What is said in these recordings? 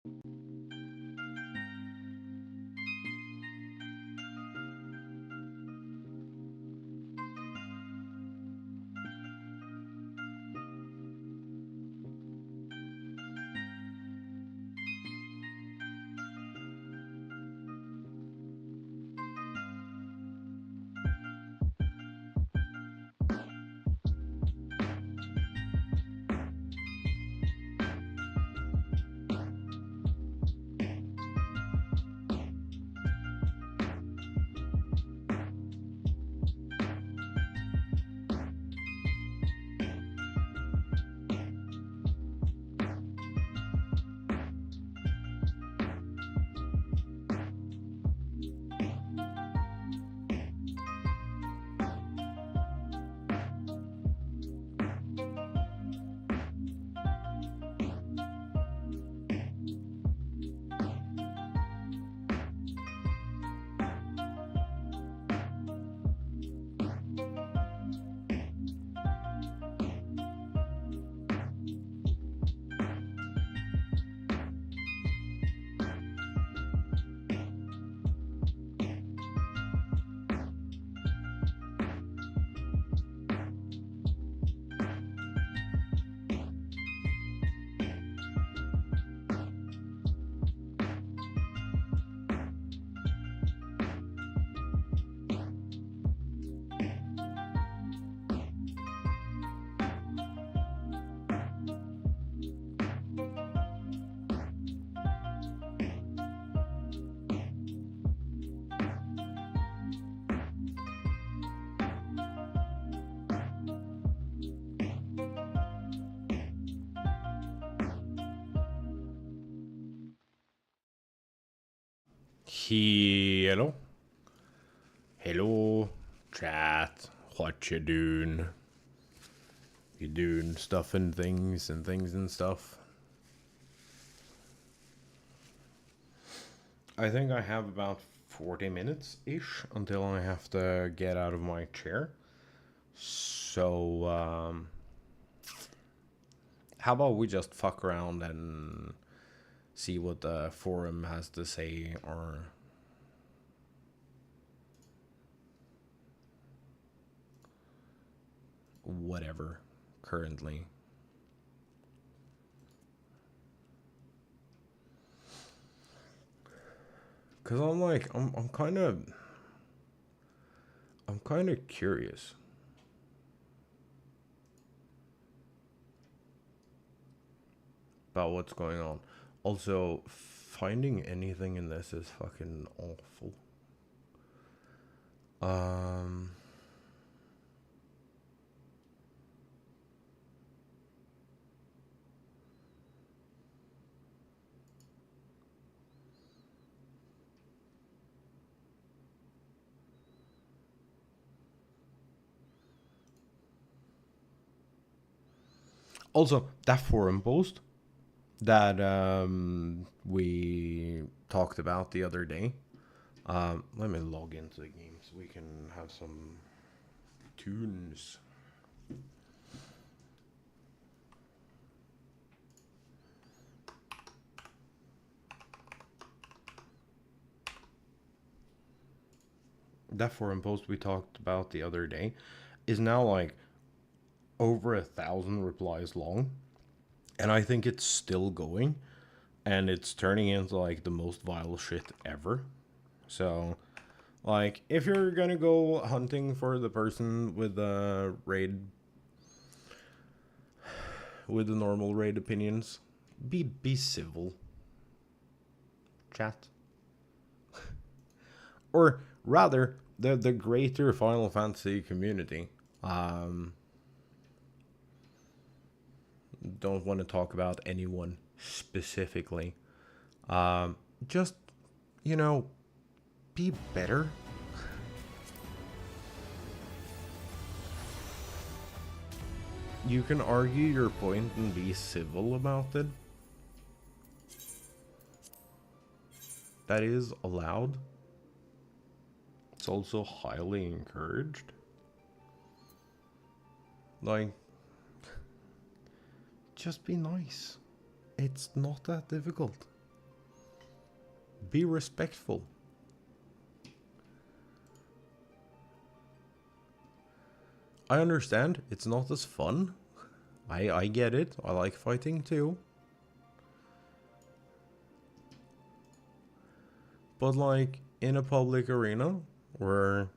Hello. Hello, chat. What you doing? You doing stuff and things and stuff? I think I have about 40 minutes-ish until I have to get out of my chair. So, how about we just fuck around and see what the forum has to say, or whatever currently. Cause I'm like, I'm kind of curious. About what's going on. Also, finding anything in this is fucking awful. Also, that forum post that we talked about the other day. Let me log into the game so we can have some tunes. That forum post we talked about the other day is now like over 1,000 replies long, and I think it's still going, and it's turning into like the most vile shit ever. So, like, if you're gonna go hunting for the person with the raid, with the normal raid opinions, be civil, chat. Or rather, the greater Final Fantasy community. Don't want to talk about anyone specifically. Just, you know, be better. You can argue your point and be civil about it. That is allowed. It's also highly encouraged. Like, just be nice. It's not that difficult. Be respectful. I understand it's not as fun. I get it. I like fighting too. But like in a public arena where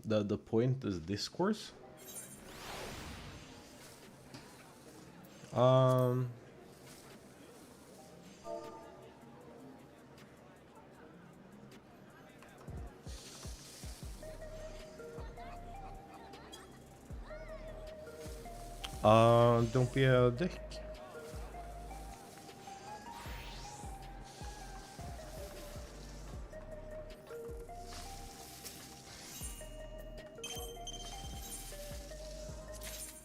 the point is discourse. Don't be a dick.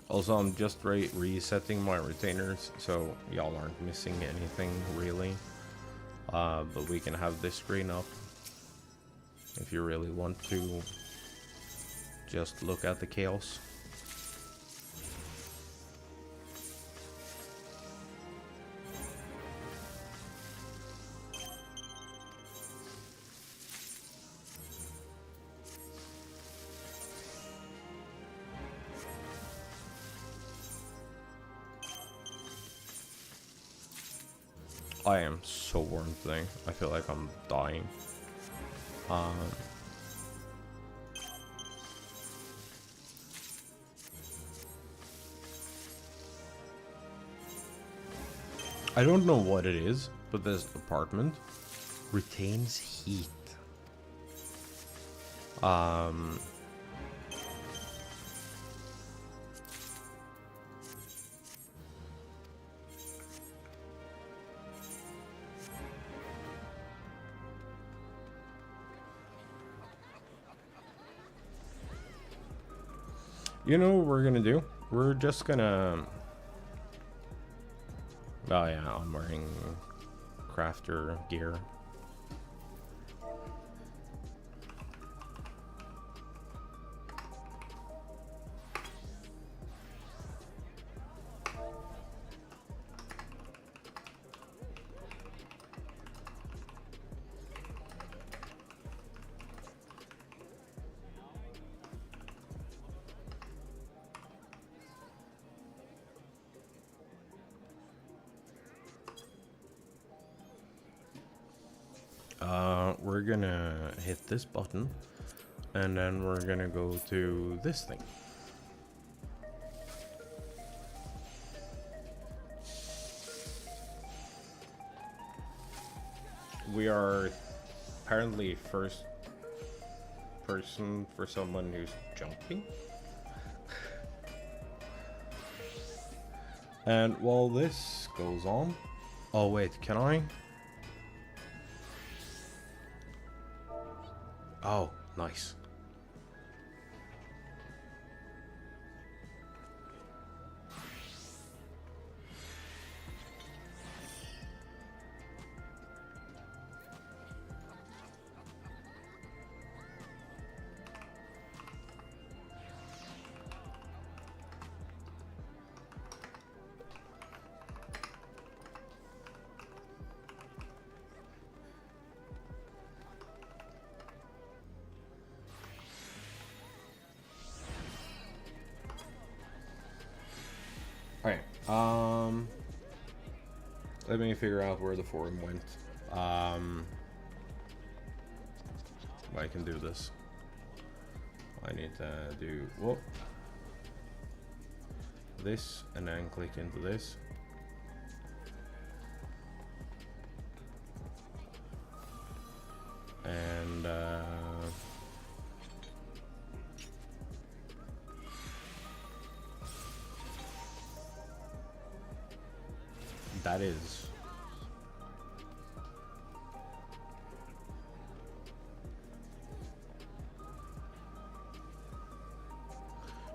Also, I'm just resetting my retainers, so y'all aren't missing anything really. But we can have this screen up if you really want to just look at the chaos. I am so warm today. I feel like I'm dying. I don't know what it is, but this apartment retains heat. You know what we're gonna do? We're just gonna... Oh yeah, I'm wearing crafter gear. We're gonna hit this button, and then we're gonna go to this thing. We are apparently first person for someone who's jumping. And while this goes on... Oh wait, can I? Oh, nice. Let me figure out where the forum went. I can do this. I need to do this and then click into this. And that is...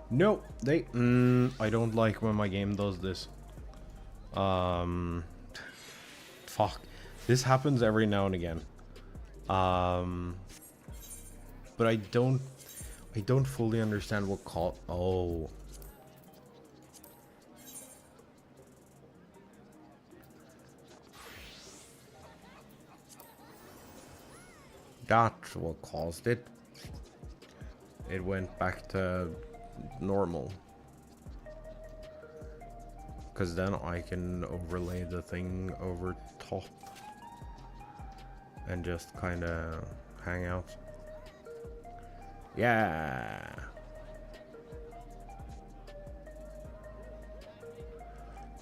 No, they... I don't like when my game does this. Fuck. This happens every now and again. But I don't fully understand what call... Oh. That's what caused it. It went back to normal. Because then I can overlay the thing over top and just kind of hang out. Yeah.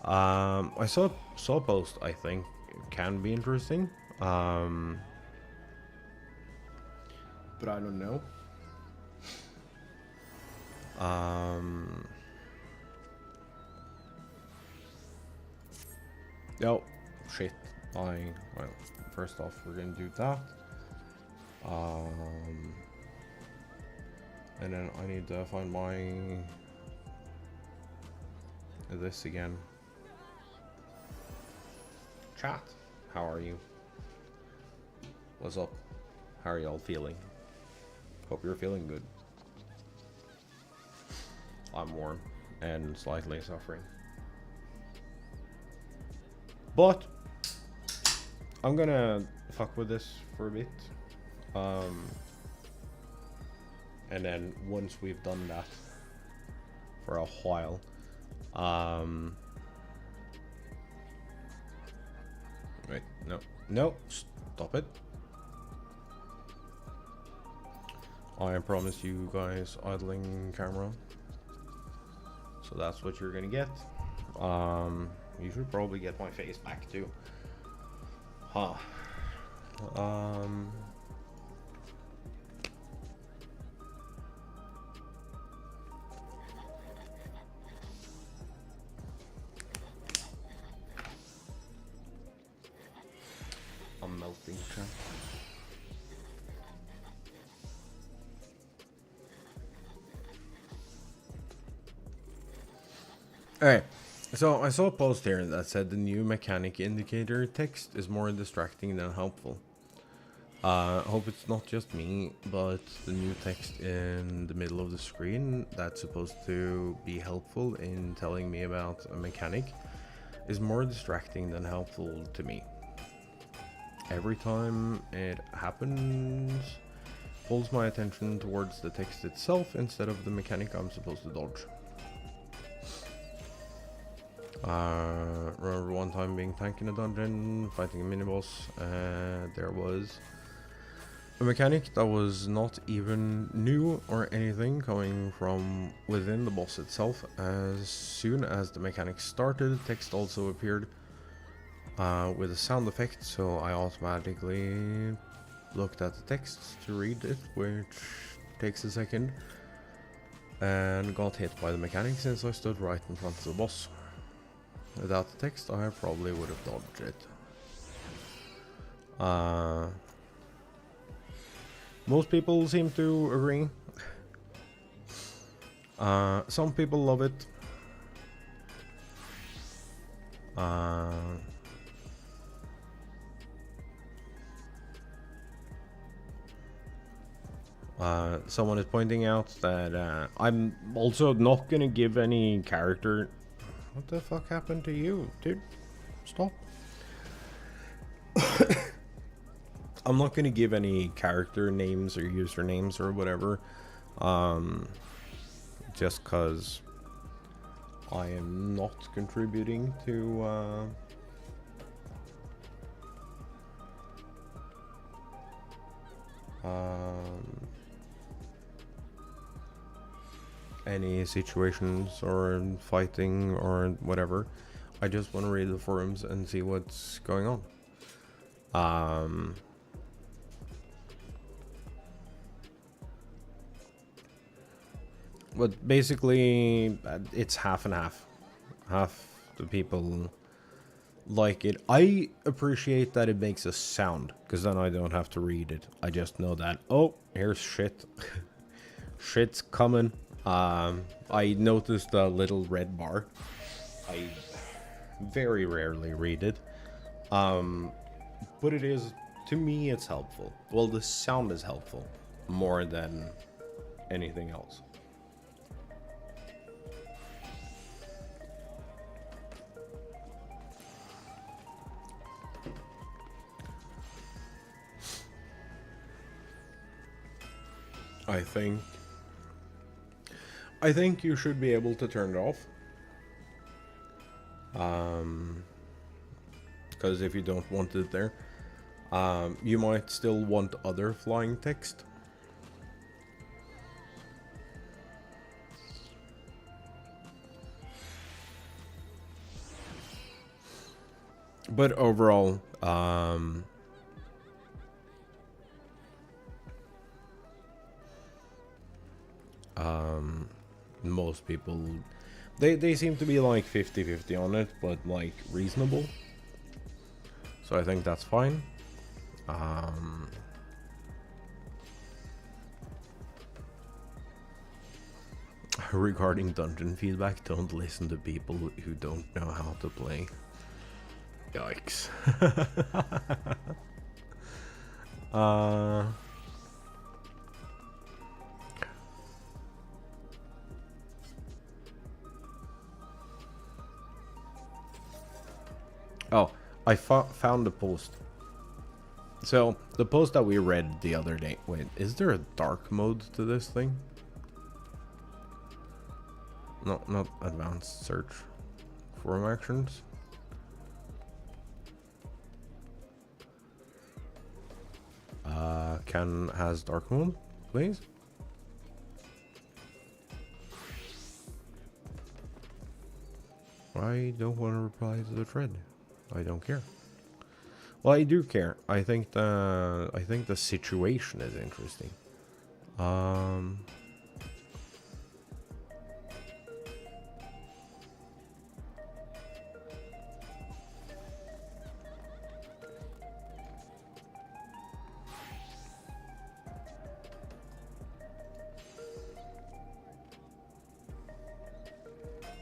I saw a post. I think it can be interesting. But I don't know. Oh, shit. Well, first off, we're gonna do that. And then I need to find my... this again. Chat, how are you? What's up? How are y'all feeling? Hope you're feeling good. I'm warm and slightly suffering. But I'm gonna fuck with this for a bit. And then once we've done that for a while, wait, no, stop it. I promise you guys idling camera. So that's what you're gonna get. You should probably get my face back too. Huh. I'm melting, chat. Alright, so I saw a post here that said the new mechanic indicator text is more distracting than helpful. Hope it's not just me, but the new text in the middle of the screen that's supposed to be helpful in telling me about a mechanic is more distracting than helpful to me. Every time it happens, pulls my attention towards the text itself instead of the mechanic I'm supposed to dodge. Remember one time being tank in a dungeon, fighting a mini-boss, there was a mechanic that was not even new or anything coming from within the boss itself. As soon as the mechanic started, text also appeared with a sound effect, so I automatically looked at the text to read it, which takes a second, and got hit by the mechanic since I stood right in front of the boss. Without the text, I probably would have dodged it. Most people seem to agree. Some people love it. Someone is pointing out that I'm also not gonna give any character... What the fuck happened to you, dude? Stop. I'm not gonna give any character names or usernames or whatever, just cause I am not contributing to any situations or fighting or whatever. I just want to read the forums and see what's going on. But basically, it's half and half. Half the people like it. I appreciate that it makes a sound, because then I don't have to read it. I just know that, oh, here's shit. Shit's coming. I noticed a little red bar. I very rarely read it. But it is, to me, it's helpful. Well, the sound is helpful more than anything else. I think you should be able to turn it off. Because if you don't want it there, you might still want other flying text. But overall, most people, they seem to be like 50-50 on it, but like reasonable. So I think that's fine. Regarding dungeon feedback, don't listen to people who don't know how to play. Yikes. Oh, I found the post. So, the post that we read the other day. Wait, is there a dark mode to this thing? No, not advanced search. Forum actions. Has dark mode, please? I don't want to reply to the thread. I don't care. Well, I do care. I think the situation is interesting.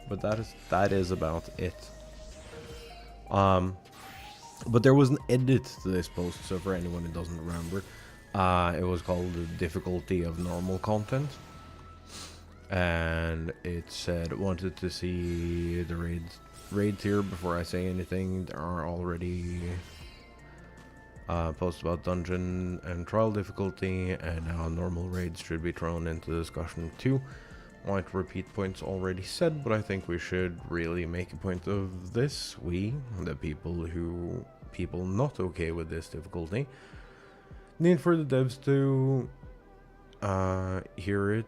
But that is about it. But there was an edit to this post, so for anyone who doesn't remember, it was called the difficulty of normal content, and it said wanted to see the raids here before I say anything. There are already posts about dungeon and trial difficulty, and how normal raids should be thrown into discussion too. Might repeat points already said, but I think we should really make a point of this. We, the people not okay with this difficulty, need for the devs to hear it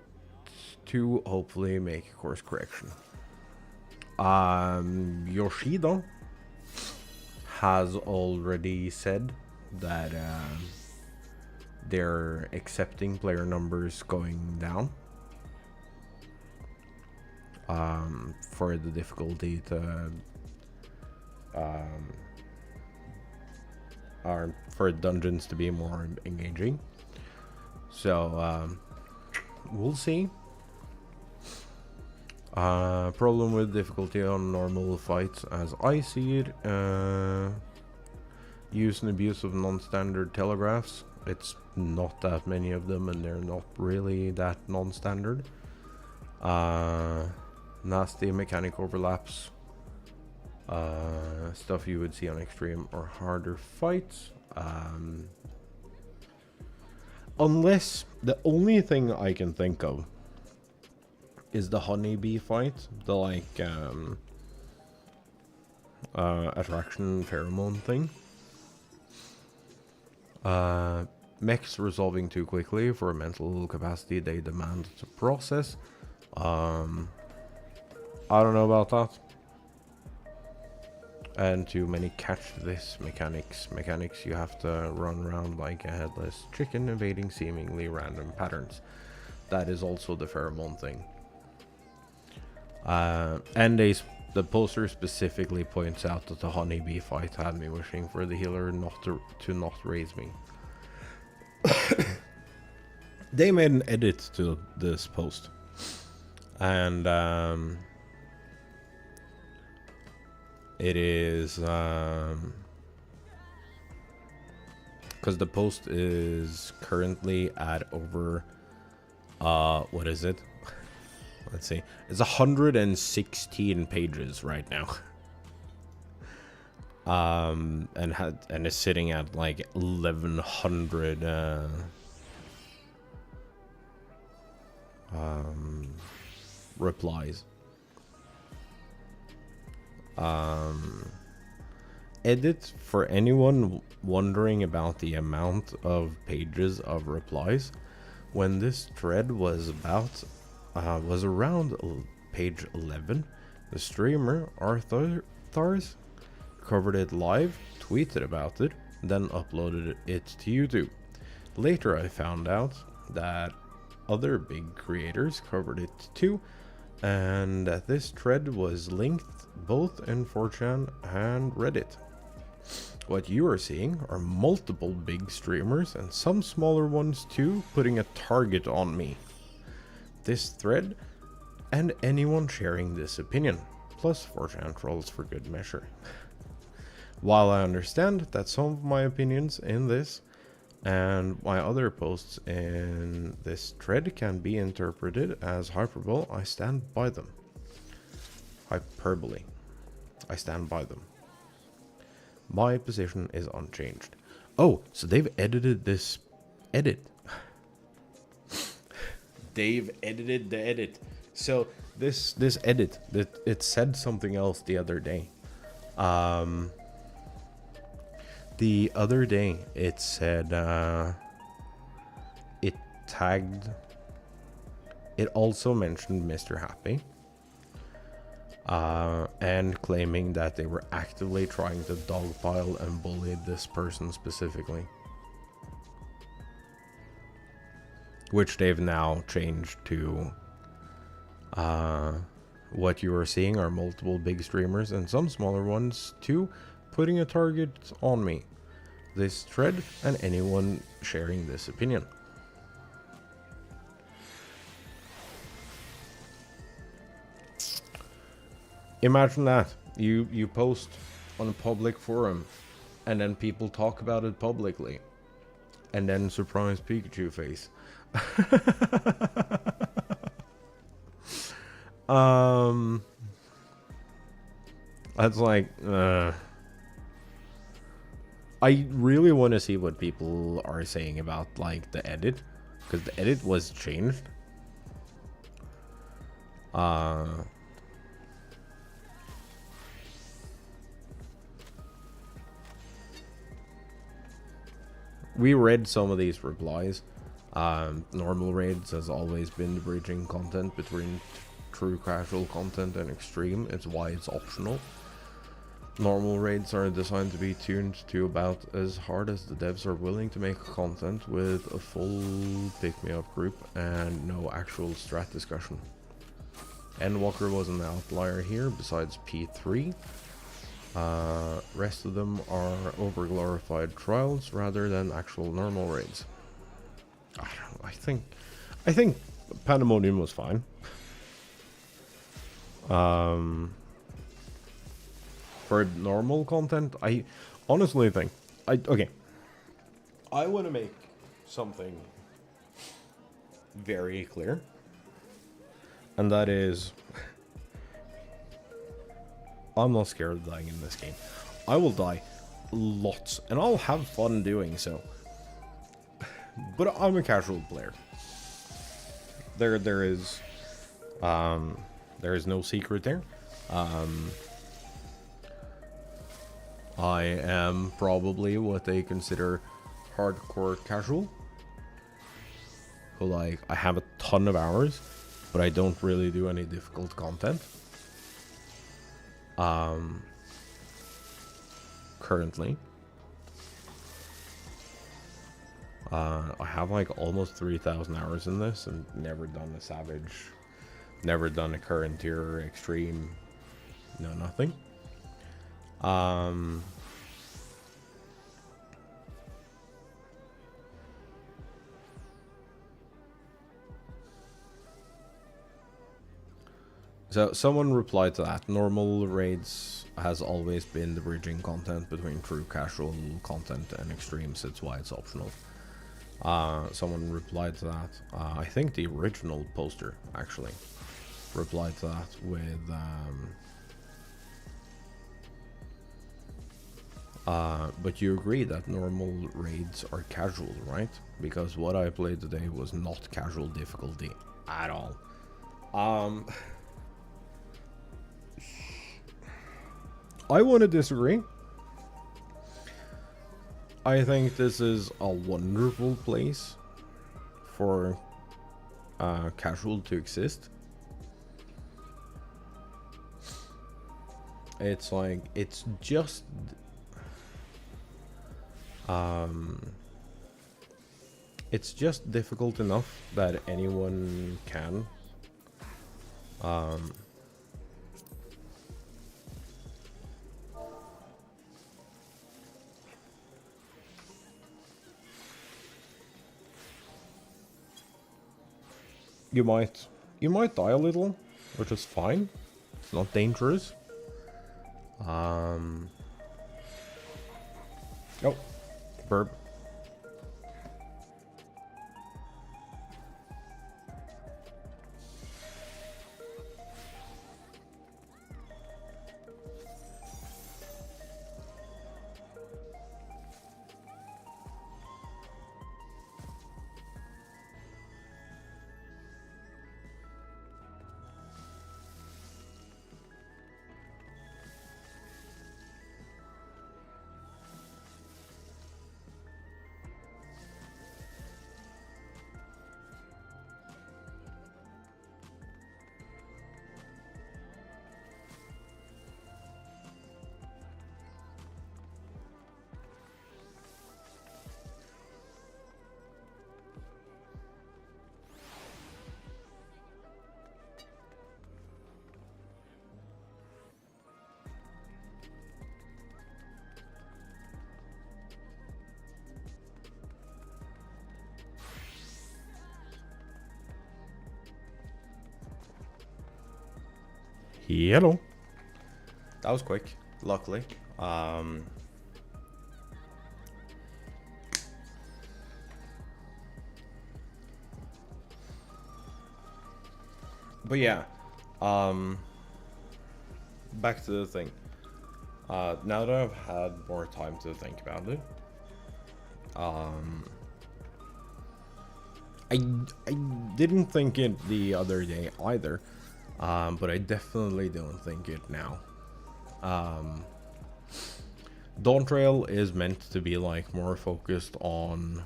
to hopefully make a course correction. Yoshida has already said that they're accepting player numbers going down. For the difficulty to or for dungeons to be more engaging. So we'll see. Problem with difficulty on normal fights, as I see it, use and abuse of non-standard telegraphs. It's not that many of them, and they're not really that non-standard. Nasty mechanic overlaps, stuff you would see on extreme or harder fights. Unless the only thing I can think of is the honeybee fight, the like attraction pheromone thing. Mechs resolving too quickly for a mental capacity they demand to process. I don't know about that. And too many catch this mechanics. Mechanics you have to run around like a headless chicken, evading seemingly random patterns. That is also the pheromone thing. And the poster specifically points out that the honeybee fight had me wishing for the healer not to not raise me. They made an edit to this post, and it is because the post is currently at over what is it? Let's see. It's 116 pages right now. And is sitting at like 1100 replies. Edit, for anyone wondering about the amount of pages of replies, when this thread was around page 11, the streamer Arthurs covered it live, tweeted about it, then uploaded it to YouTube. Later I found out that other big creators covered it too, and that this thread was linked both in 4chan and Reddit. What you are seeing are multiple big streamers and some smaller ones too putting a target on me. This thread and anyone sharing this opinion, plus 4chan trolls for good measure. While I understand that some of my opinions in this and my other posts in this thread can be interpreted as hyperbole, I stand by them. Hyperbole. I stand by them. My position is unchanged. Oh, so they've edited this edit. They've edited the edit. So this edit, it said something else the other day. The other day it said it tagged. It also mentioned Mr. Happy. And claiming that they were actively trying to dogpile and bully this person specifically. Which they've now changed to, what you are seeing are multiple big streamers and some smaller ones too, putting a target on me, this thread, and anyone sharing this opinion. Imagine that. You post on a public forum and then people talk about it publicly. And then surprise Pikachu face. That's like I really want to see what people are saying about like the edit, because the edit was changed. We read some of these replies. Normal raids has always been bridging content between true casual content and extreme. It's why it's optional. Normal raids are designed to be tuned to about as hard as the devs are willing to make content, with a full pick-me-up group and no actual strat discussion. Endwalker was an outlier here besides P3. Rest of them are over-glorified trials rather than actual normal raids. I think Pandemonium was fine. For normal content, I honestly think I want to make something very clear, and that is, I'm not scared of dying in this game. I will die lots, and I'll have fun doing so. But I'm a casual player. There is no secret there. I am probably what they consider hardcore casual. Who, like, I have a ton of hours, but I don't really do any difficult content. Currently. I have like almost 3,000 hours in this and never done a savage, never done a current tier or extreme, no nothing. So someone replied to that. Normal raids has always been the bridging content between true casual content and extremes. It's why it's optional. Someone replied to that. I think the original poster actually replied to that with but you agree that normal raids are casual, right? Because what I played today was not casual difficulty. at all. Um, I want to disagree. I think this is a wonderful place for casual to exist. It's like, it's just difficult enough that anyone can. You might die a little, which is fine. It's not dangerous. Oh, burp. Hello. That was quick, luckily. But yeah, back to the thing. Now that I've had more time to think about it, I didn't think it the other day either, but I definitely don't think it now. Dawn Trail is meant to be like more focused on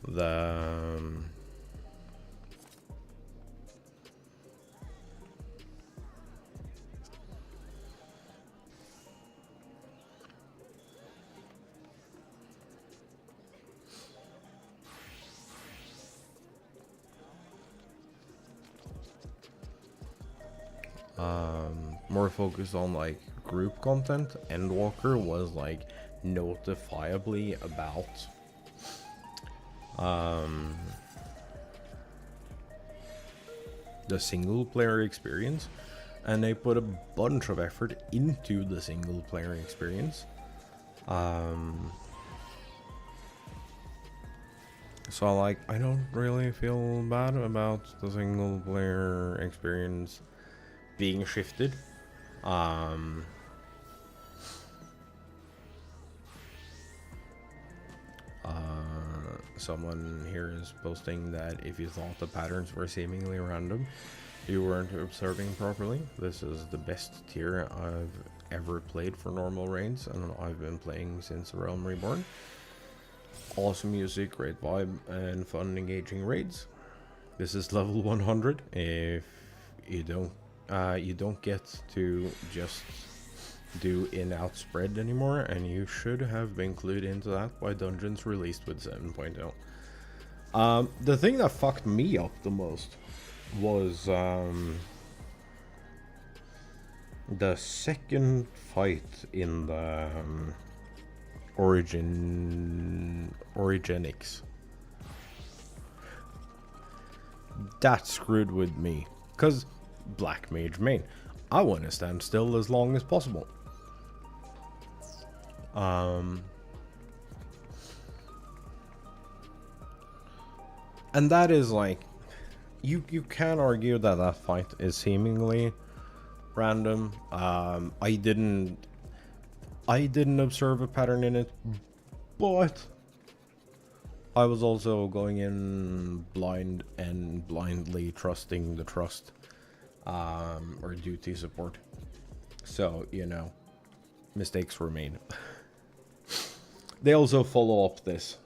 the more focused on like group content. Endwalker was like notifiably about the single player experience, and they put a bunch of effort into the single player experience. So like, I don't really feel bad about the single player experience being shifted. Someone here is posting that if you thought the patterns were seemingly random, you weren't observing properly. This is the best tier I've ever played for normal raids, and I've been playing since Realm Reborn. Awesome music, great vibe, and fun engaging raids. This is level 100. If you don't get to just do in-out spread anymore, and you should have been clued into that by dungeons released with 7.0. The thing that fucked me up the most was the second fight in the Origenics. That screwed with me, cause Black Mage main, I want to stand still as long as possible. And that is like, you can argue that that fight is seemingly random. I didn't observe a pattern in it, but I was also going in blind and blindly trusting the trust, or duty support. So, you know, mistakes were made. They also follow up this.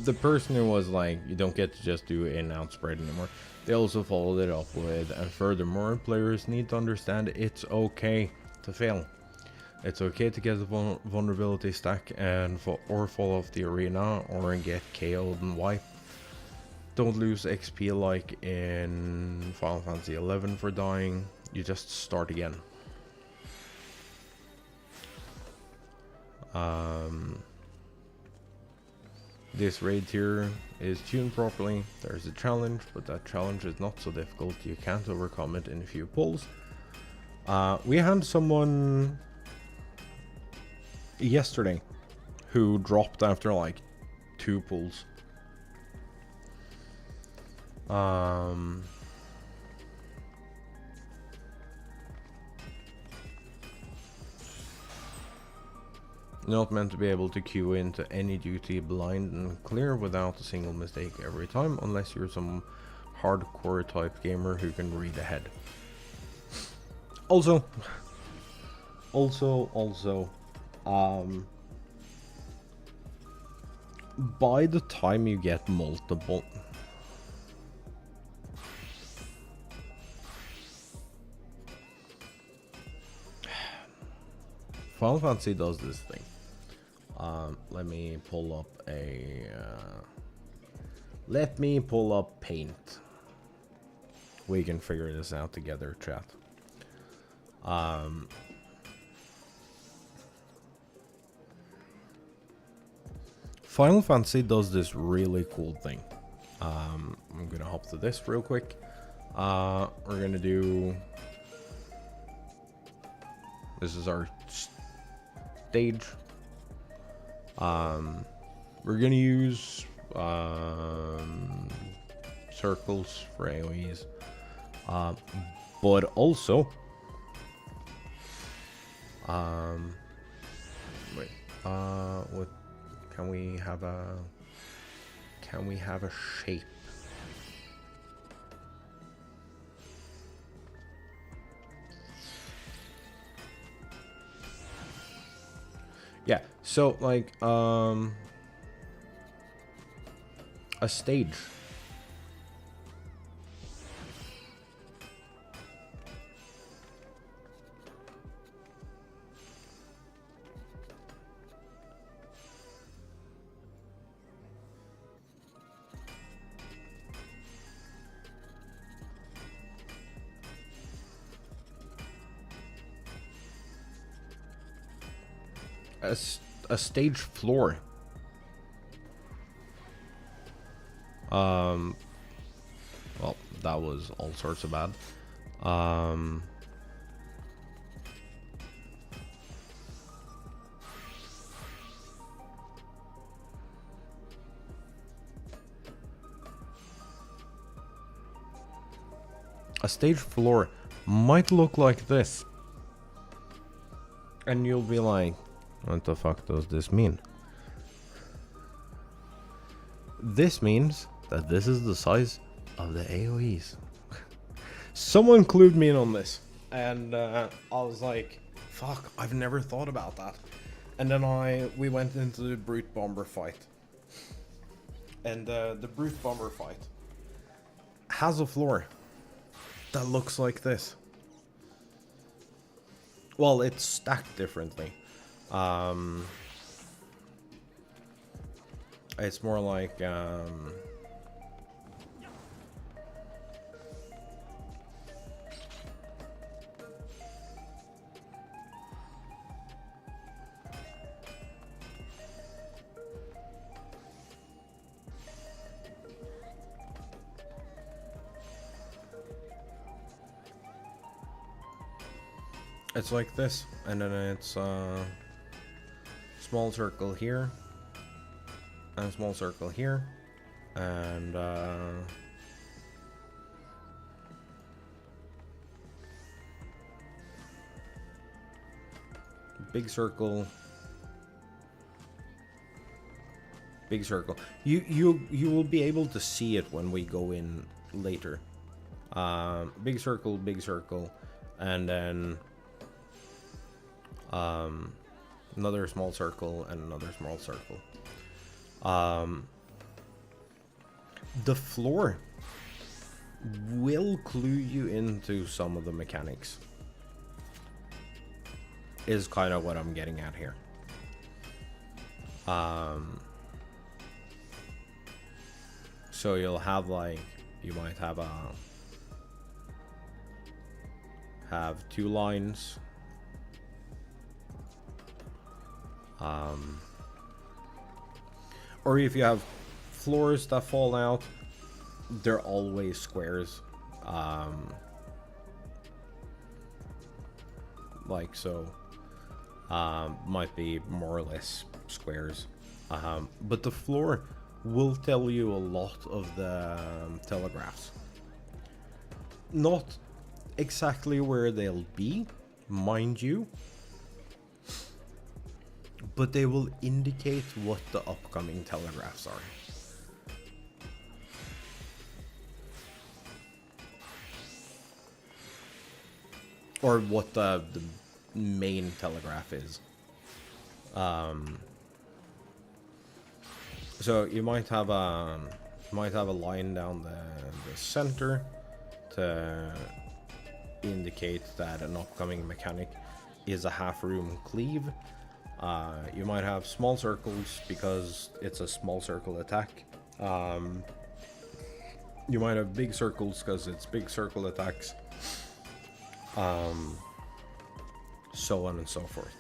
The person who was like, you don't get to just do in-out spread anymore, they also followed it up with, and furthermore, players need to understand it's okay to fail. It's okay to get a vulnerability stack and or fall off the arena or get KO'd and wiped. Don't lose XP like in Final Fantasy 11 for dying. You just start again. This raid here is tuned properly. There's a challenge, but that challenge is not so difficult. You can't overcome it in a few pulls. We had someone yesterday who dropped after like 2 pulls. Not meant to be able to queue into any duty blind and clear without a single mistake every time, unless you're some hardcore type gamer who can read ahead. Also, by the time you get multiple, Final Fantasy does this thing. Let me pull up a. Let me pull up Paint. We can figure this out together, chat. Final Fantasy does this really cool thing. I'm gonna hop to this real quick. We're gonna do. This is our stage. We're gonna use circles for AoEs, but also wait, what can we have a shape? Yeah, so like a stage. A stage floor. Well, that was all sorts of bad. A stage floor might look like this. And you'll be like, what the fuck does this mean? This means that this is the size of the AoEs. Someone clued me in on this, and I was like, fuck, I've never thought about that. And then we went into the Brute Bomber fight. And the Brute Bomber fight has a floor that looks like this. Well, it's stacked differently. It's more like it's like this, and then it's small circle here, and small circle here, and big circle, big circle. You will be able to see it when we go in later. Big circle, and then another small circle and another small circle. The floor will clue you into some of the mechanics, is kind of what I'm getting at here. So you'll have like, you might have two lines. Or if you have floors that fall out, they're always squares. Like so. Might be more or less squares. But the floor will tell you a lot of the telegraphs. Not exactly where they'll be, mind you, but they will indicate what the upcoming telegraphs are. Or what the main telegraph is. So you might have a line down the center to indicate that an upcoming mechanic is a half room cleave. You might have small circles because it's a small circle attack. You might have big circles because it's big circle attacks. So on and so forth.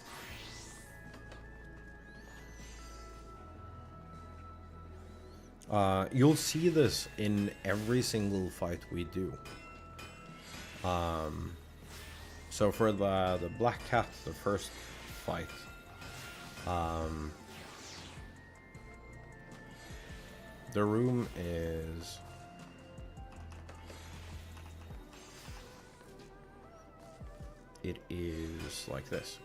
You'll see this in every single fight we do. So for the Black Cat, the first fight, the room is like this.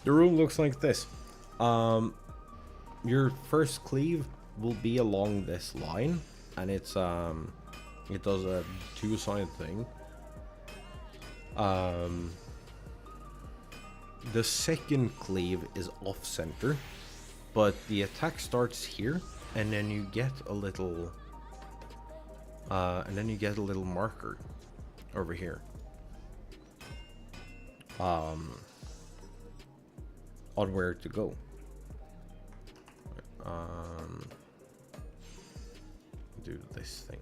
The room looks like this. Your first cleave will be along this line, and it's it does a two-sided thing. The second cleave is off center, but the attack starts here, and then you get a little marker over here. On where to go. Do this thing.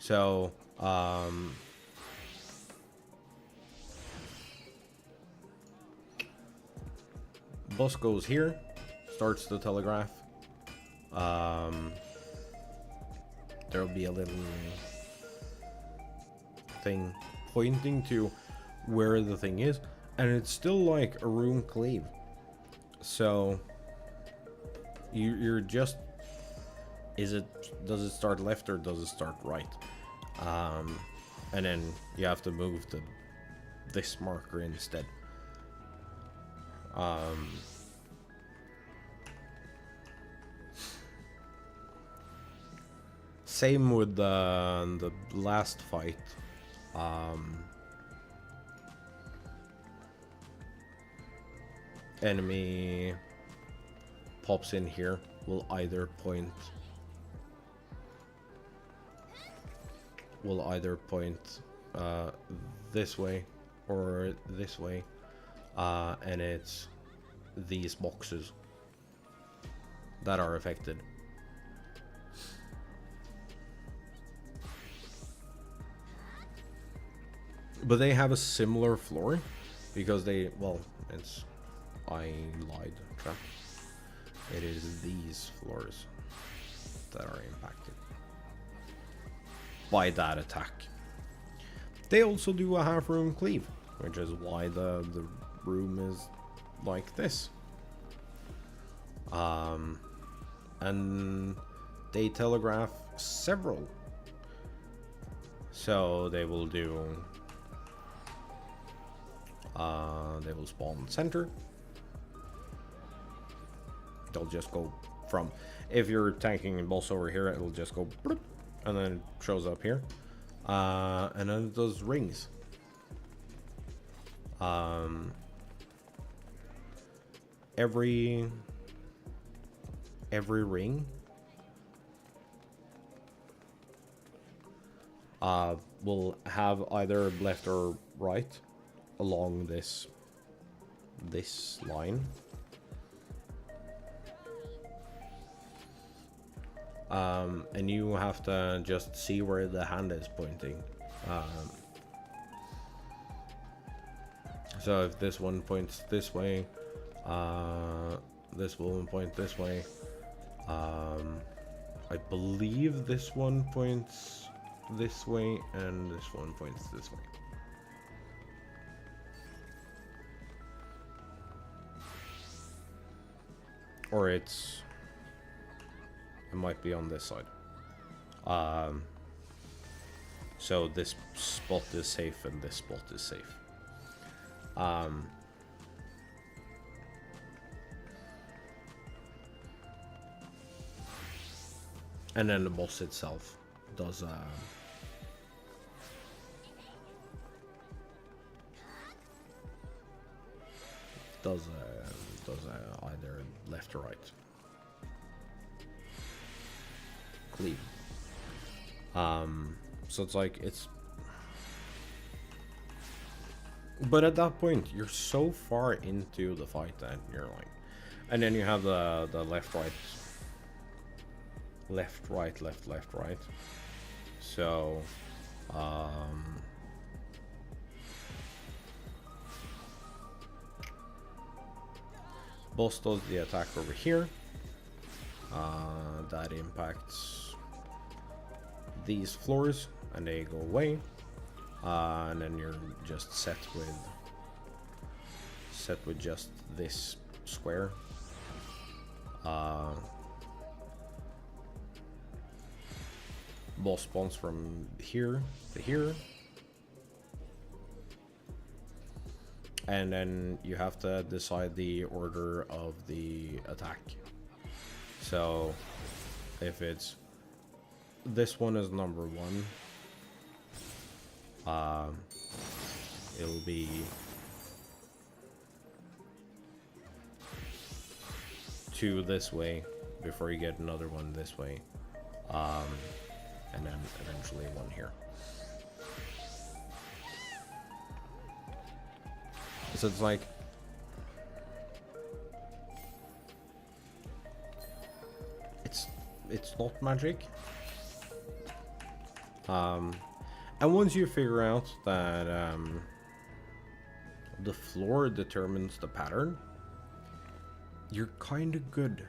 So, bus goes here, starts the telegraph. There'll be a little thing pointing to where the thing is, and it's still like a room cleave. So you're just, does it start left or does it start right? And then you have to move to this marker instead. Same with the last fight. Enemy pops in here, will either point will either point this way or this way, and it's these boxes that are affected. But they have a similar floor because they, well, it's, I lied, crap. It is these floors that are impacted by that attack. They also do a half room cleave, which is why the room is like this. And they telegraph several. So they will do, they will spawn center. They'll just go from, if you're tanking a boss over here, it'll just go bloop, and then it shows up here. And then it does rings. Every ring will have either left or right along this line. And you have to just see where the hand is pointing. So if this one points this way, this will point this way. I believe this one points this way, and this one points this way. Or it might be on this side. So this spot is safe and this spot is safe. And then the boss itself does either left or right cleave. So it's like, it's, but at that point you're so far into the fight that you're like, and then you have the left right. So boss does the attack over here. That impacts these floors and they go away. And then you're just set with just this square. Boss spawns from here to here. And then you have to decide the order of the attack. So if it's, this one is number 1, it'll be two this way before you get another one this way, and then eventually one here. So it's like, it's not magic. And once you figure out that the floor determines the pattern, you're kind of good.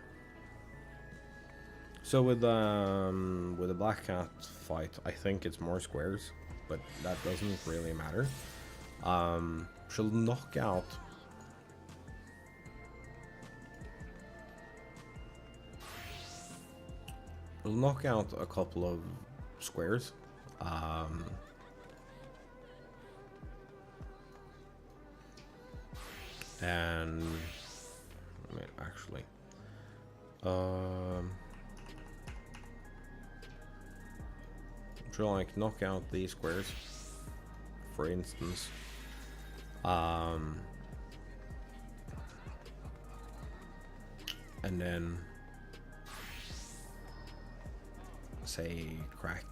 So with a Black Cat fight, I think it's more squares, but that doesn't really matter. She'll knock out a couple of squares. And wait, actually, she'll like knock out these squares, for instance. And then say crack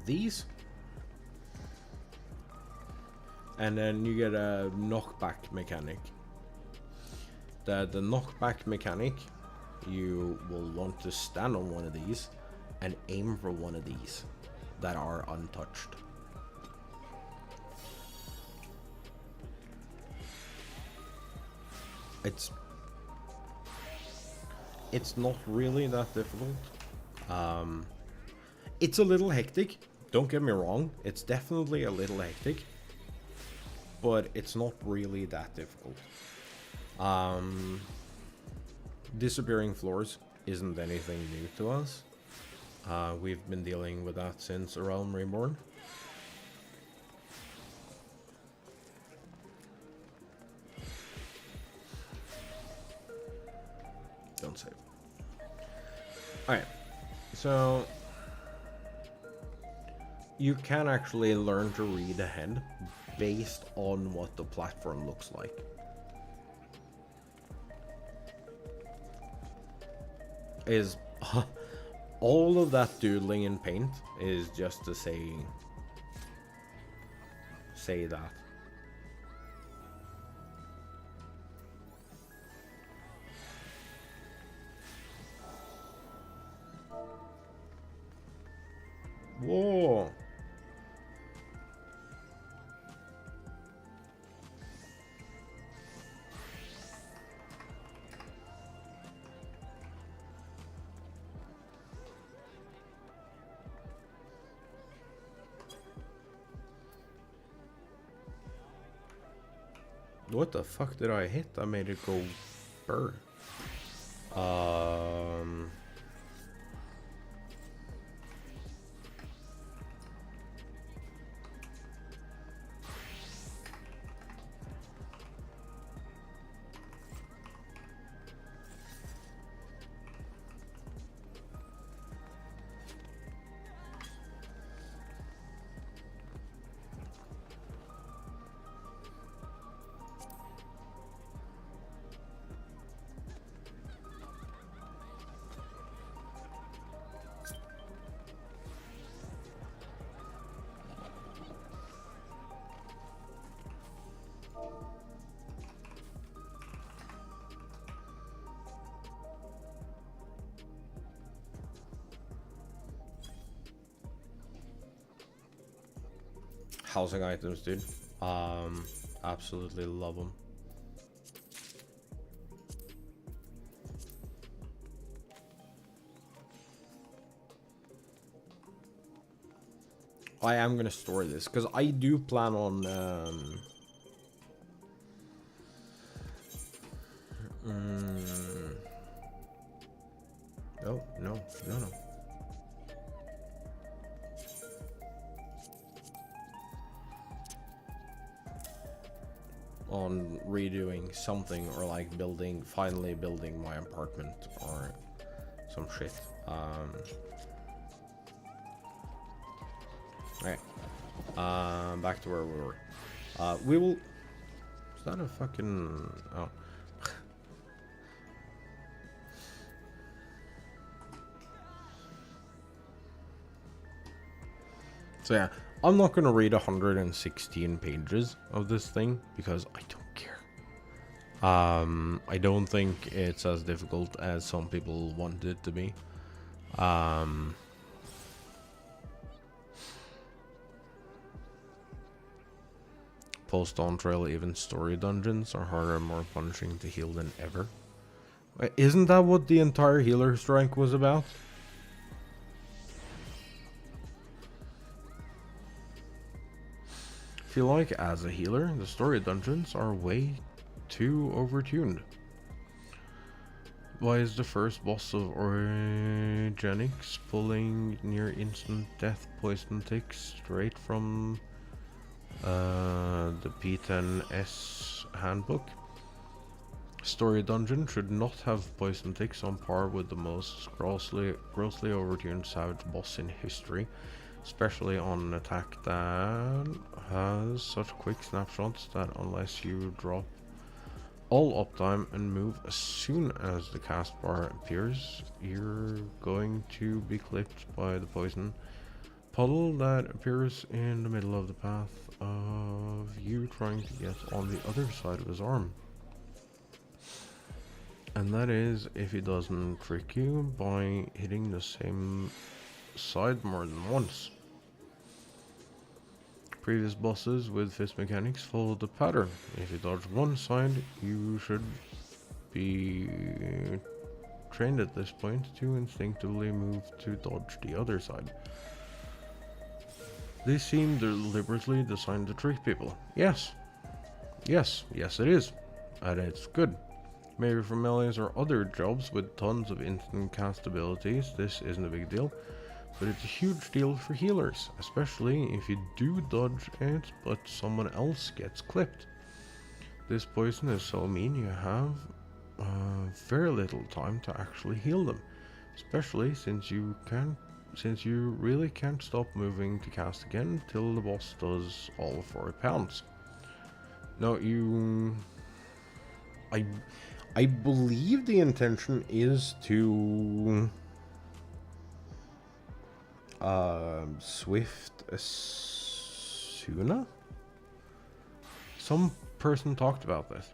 these. And then you get a knockback mechanic. The knockback mechanic, you will want to stand on one of these and aim for one of these that are untouched. It's not really that difficult. It's a little hectic, don't get me wrong, it's definitely a little hectic, but it's not really that difficult. Disappearing floors isn't anything new to us. We've been dealing with that since A Realm Reborn. Don't save. Alright, so you can actually learn to read ahead based on what the platform looks like. Is all of that doodling in paint is just to say that. Whoa. What the fuck did I hit? I made it go burr. Housing items, dude. Absolutely love them. I am gonna store this because I do plan on no. On redoing something, or like finally building my apartment or some shit. Alright. Back to where we were. We will... Is that a fucking... Oh. So yeah, I'm not going to read 116 pages of this thing because I don't care. I don't think it's as difficult as some people want it to be. Post on trail, even story dungeons are harder and more punishing to heal than ever. Wait, isn't that what the entire healer strike was about? I feel like as a healer, the story dungeons are way too overtuned. Why is the first boss of Organics pulling near instant death poison ticks straight from the P10S handbook? Story dungeon should not have poison ticks on par with the most grossly overtuned savage boss in history, especially on an attack that has such quick snapshots that unless you drop all uptime and move as soon as the cast bar appears, you're going to be clipped by the poison puddle that appears in the middle of the path of you trying to get on the other side of his arm. And that is if he doesn't trick you by hitting the same side more than once. Previous bosses with fist mechanics followed the pattern. If you dodge one side, you should be trained at this point to instinctively move to dodge the other side. They seem deliberately designed to trick people. Yes. Yes it is. And it's good. Maybe for melees or other jobs with tons of instant cast abilities, this isn't a big deal. But it's a huge deal for healers, especially if you do dodge it, but someone else gets clipped. This poison is so mean you have very little time to actually heal them, especially since you really can't stop moving to cast again till the boss does all 4 pounds. Now I believe the intention is to Swift Asuna? Some person talked about this.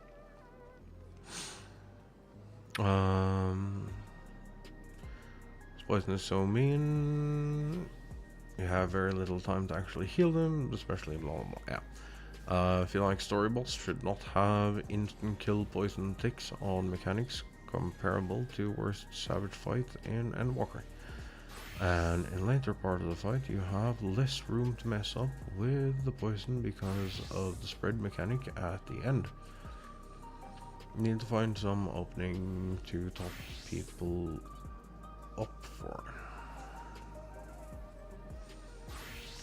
This poison is so mean. You have very little time to actually heal them, especially blah blah blah. Yeah. I feel like story boss should not have instant kill poison ticks on mechanics comparable to worst savage fight in Endwalker. And in later part of the fight you have less room to mess up with the poison because of the spread mechanic at the end. You need to find some opening to top people up for.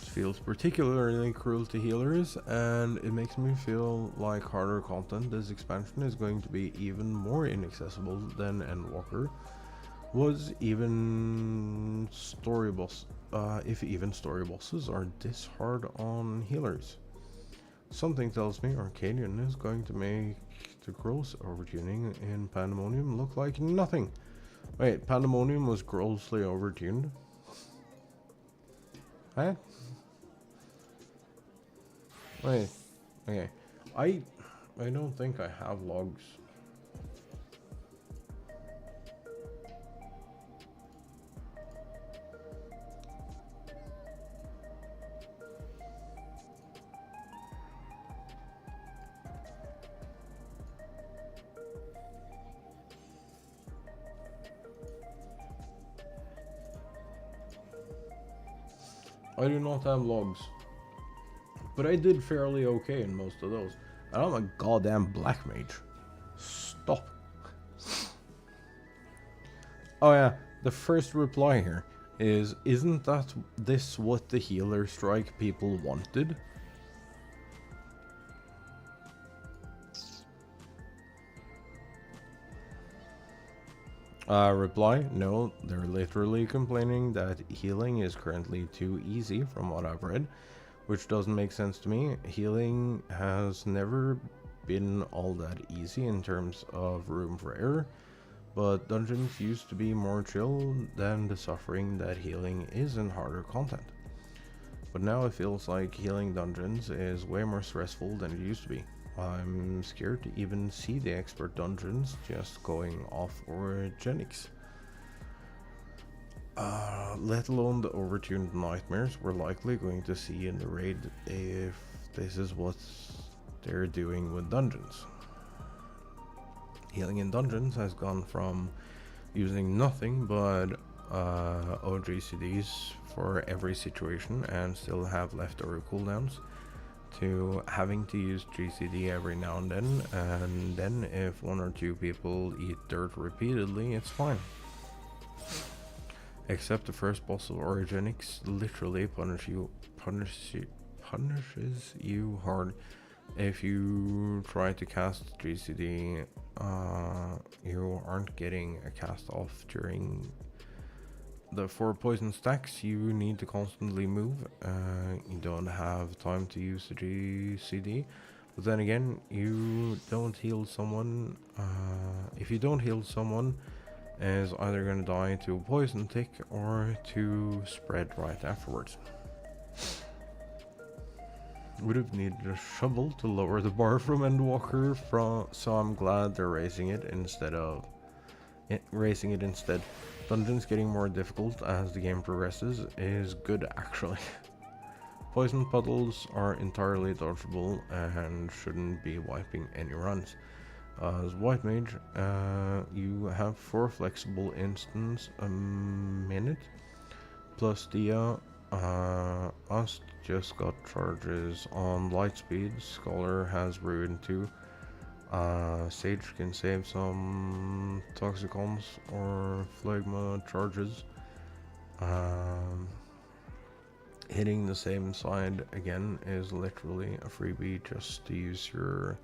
Feels particularly cruel to healers, and it makes me feel like harder content this expansion is going to be even more inaccessible than Endwalker was, even story boss, if even story bosses are this hard on healers. Something tells me Arcadian is going to make the gross overtuning in Pandemonium look like nothing. Wait, Pandemonium was grossly overtuned? Huh? Wait, okay. I don't think I have logs. I do not have logs. But I did fairly okay in most of those. And I'm a goddamn black mage. Stop. Oh yeah, the first reply here is, isn't that this what the healer strike people wanted? Reply, no, they're literally complaining that healing is currently too easy from what I've read. Which doesn't make sense to me. Healing has never been all that easy in terms of room for error, but dungeons used to be more chill than the suffering that healing is in harder content. But now it feels like healing dungeons is way more stressful than it used to be. I'm scared to even see the expert dungeons just going off orogenics. Let alone the overtuned nightmares we're likely going to see in the raid if this is what they're doing with dungeons. Healing in dungeons has gone from using nothing but OGCDs for every situation and still have leftover cooldowns to having to use GCD every now and then if 1 or 2 people eat dirt repeatedly, it's fine. Except the first boss of Origenics literally punishes you hard. If you try to cast GCD, you aren't getting a cast off during the 4 poison stacks. You need to constantly move. You don't have time to use the GCD. But then again, you don't heal someone. If you don't heal someone, is either going to die to a poison tick or to spread right afterwards. Would have needed a shovel to lower the bar from Endwalker, so I'm glad they're raising it instead. Dungeons getting more difficult as the game progresses is good, actually. Poison puddles are entirely dodgeable and shouldn't be wiping any runs. As White Mage, you have 4 flexible instants a minute, plus Dia. Us just got charges on Lightspeed. Scholar has Ruin too. Sage can save some Toxicons or Phlegma charges. Hitting the same side again is literally a freebie just to use your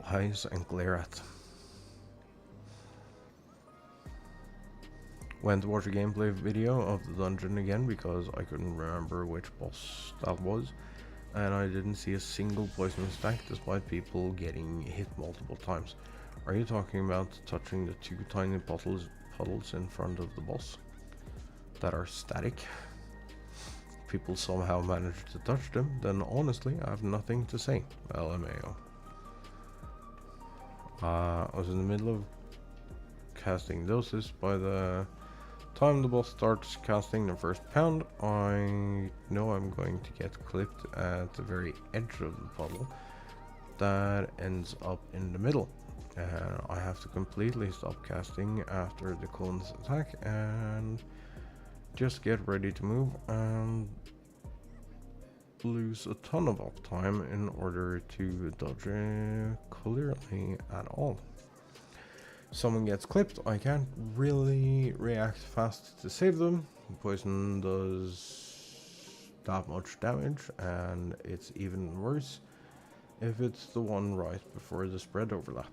eyes and glare at. Went to watch a gameplay video of the dungeon again because I couldn't remember which boss that was, and I didn't see a single poison stack despite people getting hit multiple times. Are you talking about touching the 2 tiny puddles in front of the boss that are static? People somehow managed to touch them, then honestly I have nothing to say. LMAO. I was in the middle of casting doses. By the time the boss starts casting the first pound, I know I'm going to get clipped at the very edge of the puddle that ends up in the middle. And I have to completely stop casting after the clone's attack and just get ready to move and lose a ton of uptime in order to dodge clearly at all. Someone gets clipped, I can't really react fast to save them. Poison does that much damage, and it's even worse if it's the one right before the spread overlap.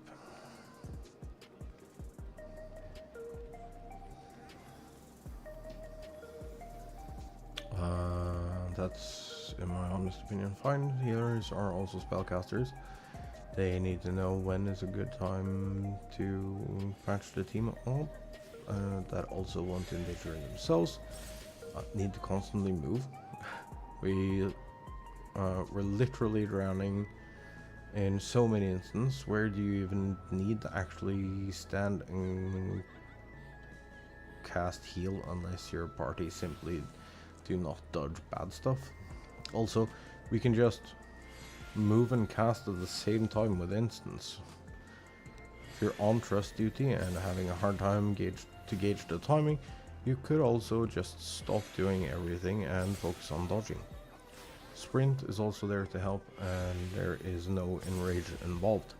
That's, in my honest opinion, fine. Healers are also spellcasters. They need to know when is a good time to patch the team up. That also want to endanger themselves. Need to constantly move. We're literally drowning in so many instances. Where do you even need to actually stand and cast heal unless your party simply do not dodge bad stuff? Also, we can just move and cast at the same time with instants. If you're on trust duty and having a hard time to gauge the timing, you could also just stop doing everything and focus on dodging. Sprint is also there to help, and there is no enrage involved.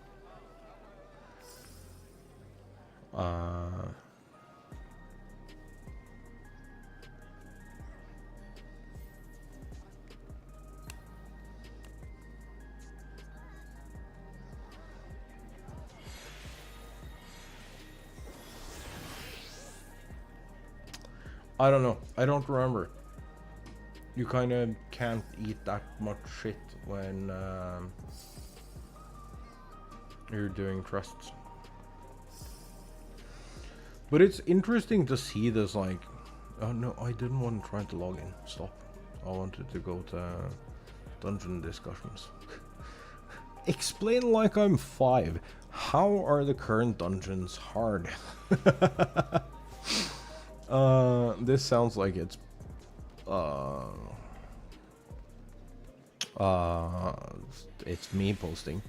I don't know. I don't remember. You kind of can't eat that much shit when you're doing trusts. But it's interesting to see this, like... Oh no, I didn't want to try to log in. Stop. I wanted to go to dungeon discussions. Explain like I'm 5. How are the current dungeons hard? This sounds like it's me posting.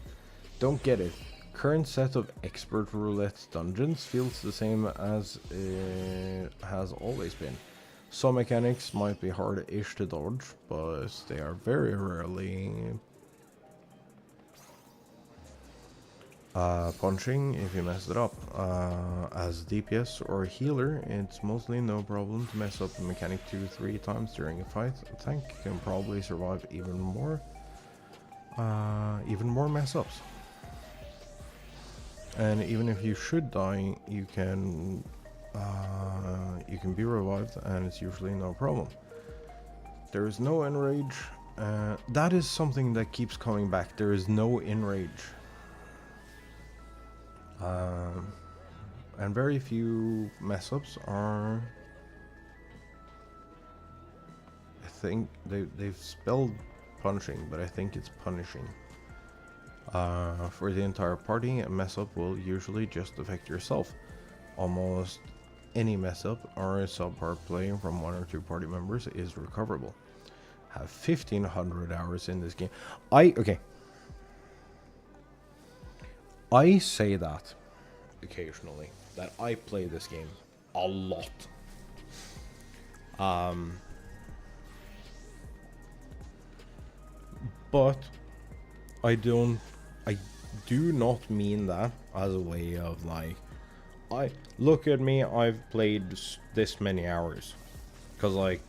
Don't get it. Current set of expert roulette dungeons feels the same as it has always been. Some mechanics might be hard-ish to dodge, but they are very rarely punching if you mess it up. As DPS or healer, it's mostly no problem to mess up the mechanic 2-3 times during a fight. A tank can probably survive even more mess ups. And even if you should die, you can be revived, and it's usually no problem. There is no enrage. That is something that keeps coming back. There is no enrage. And very few mess ups are a think they've spelled punching, but I think it's punishing. For the entire party, a mess up will usually just affect yourself. Almost any mess up or a subpar play from one or two party members is recoverable. Have 1500 hours in this game. Okay. I say that occasionally, that I play this game a lot. But I do not mean that as a way of like, look at me, I've played this many hours. Because like,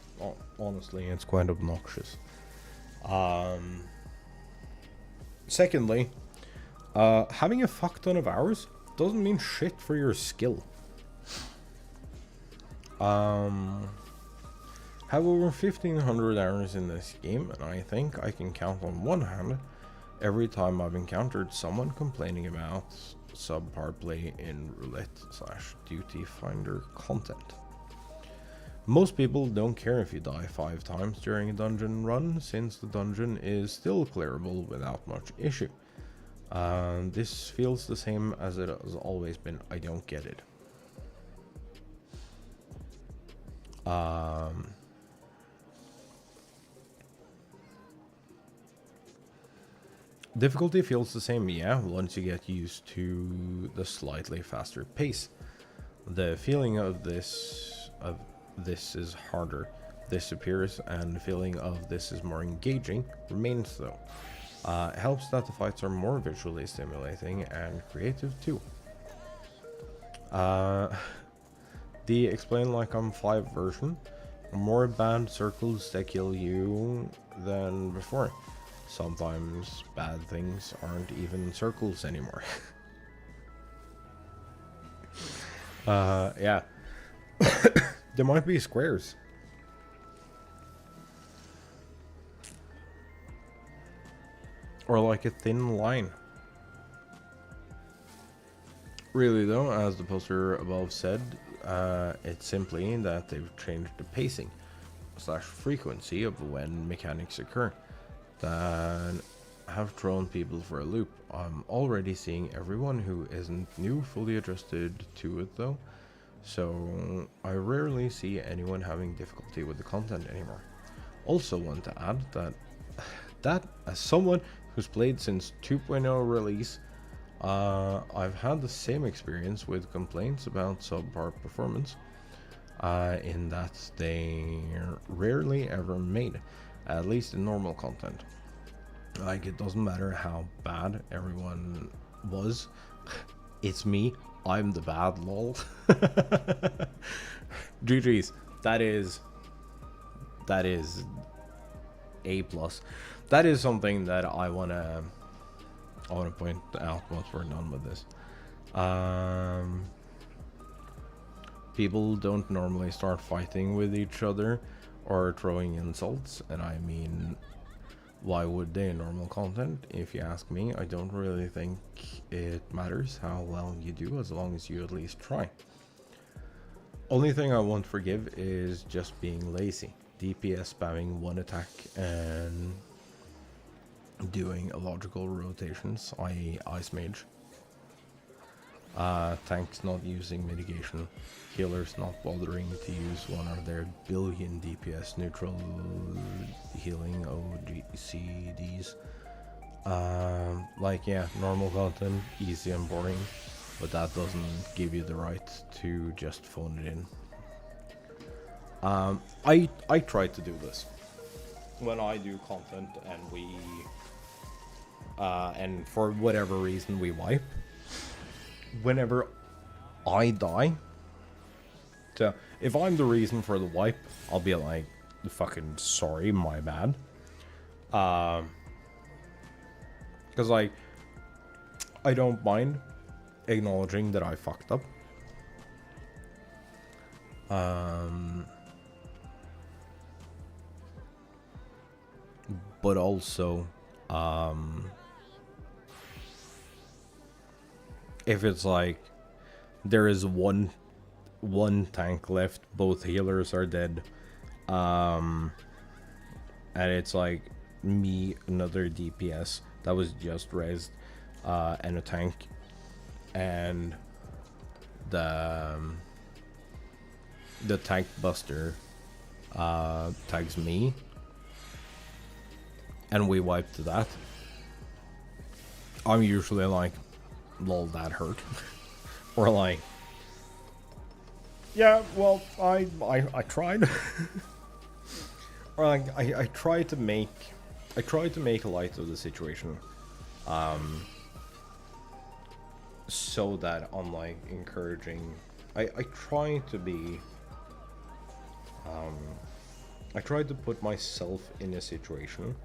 honestly, it's quite obnoxious. Secondly, having a fuck ton of hours doesn't mean shit for your skill. Have over 1500 hours in this game, and I think I can count on one hand every time I've encountered someone complaining about subpar play in Roulette/Duty Finder content. Most people don't care if you die 5 times during a dungeon run, since the dungeon is still clearable without much issue. This feels the same as it has always been. I don't get it. Difficulty feels the same, yeah, once you get used to the slightly faster pace. The feeling of this is harder disappears, and the feeling of this is more engaging remains though. It helps that the fights are more visually stimulating and creative too. The explain like I'm 5 version, more bad circles that kill you than before. Sometimes bad things aren't even circles anymore. Yeah. There might be squares. Or like a thin line. Really though, as the poster above said, it's simply that they've changed the pacing / frequency of when mechanics occur that have thrown people for a loop. I'm already seeing everyone who isn't new fully adjusted to it though, so I rarely see anyone having difficulty with the content anymore. Also want to add that as someone who's played since 2.0 release, I've had the same experience with complaints about subpar performance, in that they're rarely ever made, at least in normal content. Like, it doesn't matter how bad everyone was, it's me, I'm the bad lol. GG's, that is A+. That is something that I wanna point out once we're done with this. People don't normally start fighting with each other or throwing insults, and I mean, why would they in normal content? If you ask me, I don't really think it matters how well you do, as long as you at least try. Only thing I won't forgive is just being lazy. DPS spamming one attack and doing illogical rotations, i.e. Ice Mage. Tanks not using mitigation. Healers not bothering to use one of their billion DPS neutral healing OGCDs. Like, yeah, normal content, easy and boring, but that doesn't give you the right to just phone it in. I try to do this when I do content and we and for whatever reason we wipe. Whenever I die, so if I'm the reason for the wipe, I'll be like, fucking sorry, my bad. Because like, I don't mind acknowledging that I fucked up. But also, if it's like there is one tank left, both healers are dead, and it's like me, another DPS that was just raised, and a tank, and the tank buster tags me, and we wiped that. I'm usually like, lol, that hurt. Or like, yeah, well, I tried. Or like, I tried to make light of the situation, so that I'm like encouraging. I try to be, I tried to put myself in a situation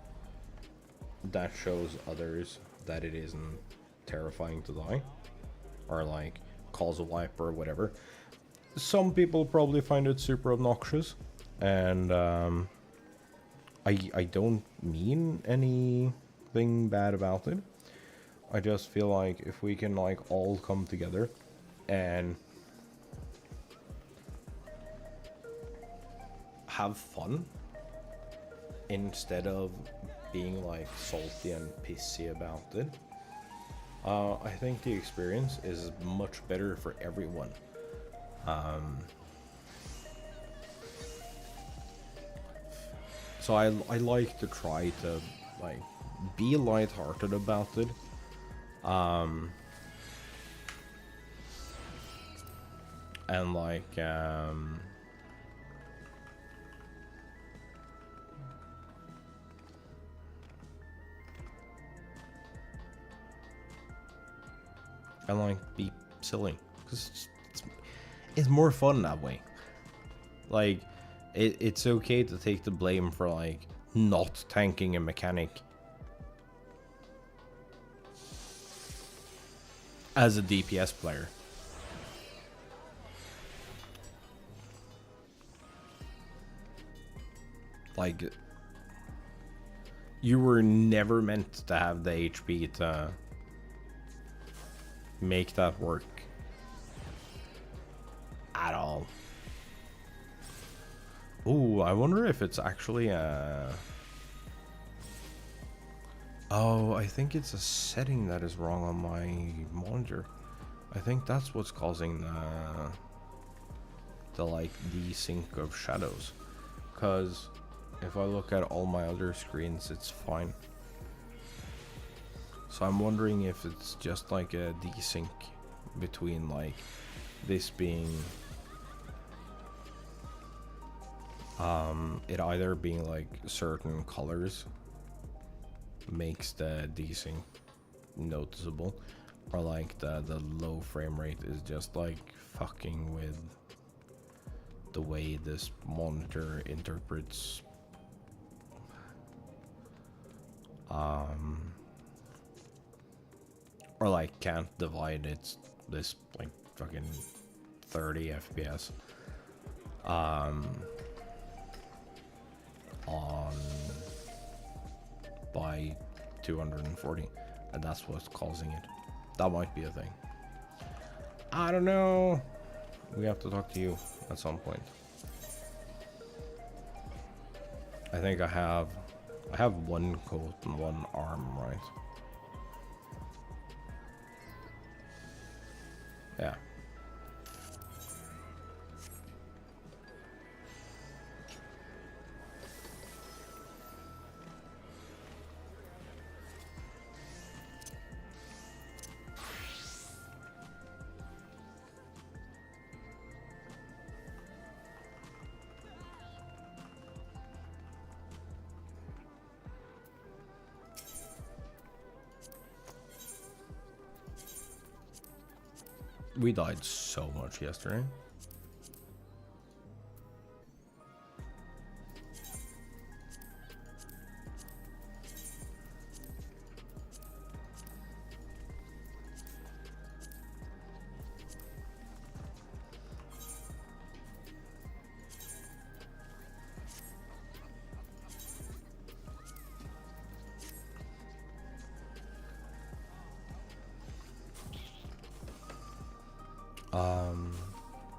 that shows others that it isn't terrifying to die, or like cause a wipe or whatever. Some people probably find it super obnoxious, and I don't mean anything bad about it. I just feel like if we can like all come together and have fun instead of being like salty and pissy about it, I think the experience is much better for everyone. So I like to try to like be lighthearted about it. And like and like be silly, because it's more fun that way. Like it's okay to take the blame for like not tanking a mechanic as a DPS player. Like, you were never meant to have the HP to make that work at all. Ooh, I wonder if it's actually a... Oh, I think it's a setting that is wrong on my monitor. I think that's what's causing the like desync of shadows. Because if I look at all my other screens, it's fine. So I'm wondering if it's just like a desync between like this being it either being like certain colors makes the desync noticeable, or like the low frame rate is just like fucking with the way this monitor interprets or like can't divide its this like fucking 30 FPS on by 240, and that's what's causing it. That might be a thing. I don't know. We have to talk to you at some point. I think I have one coat and one arm, right? Yeah. We died so much yesterday.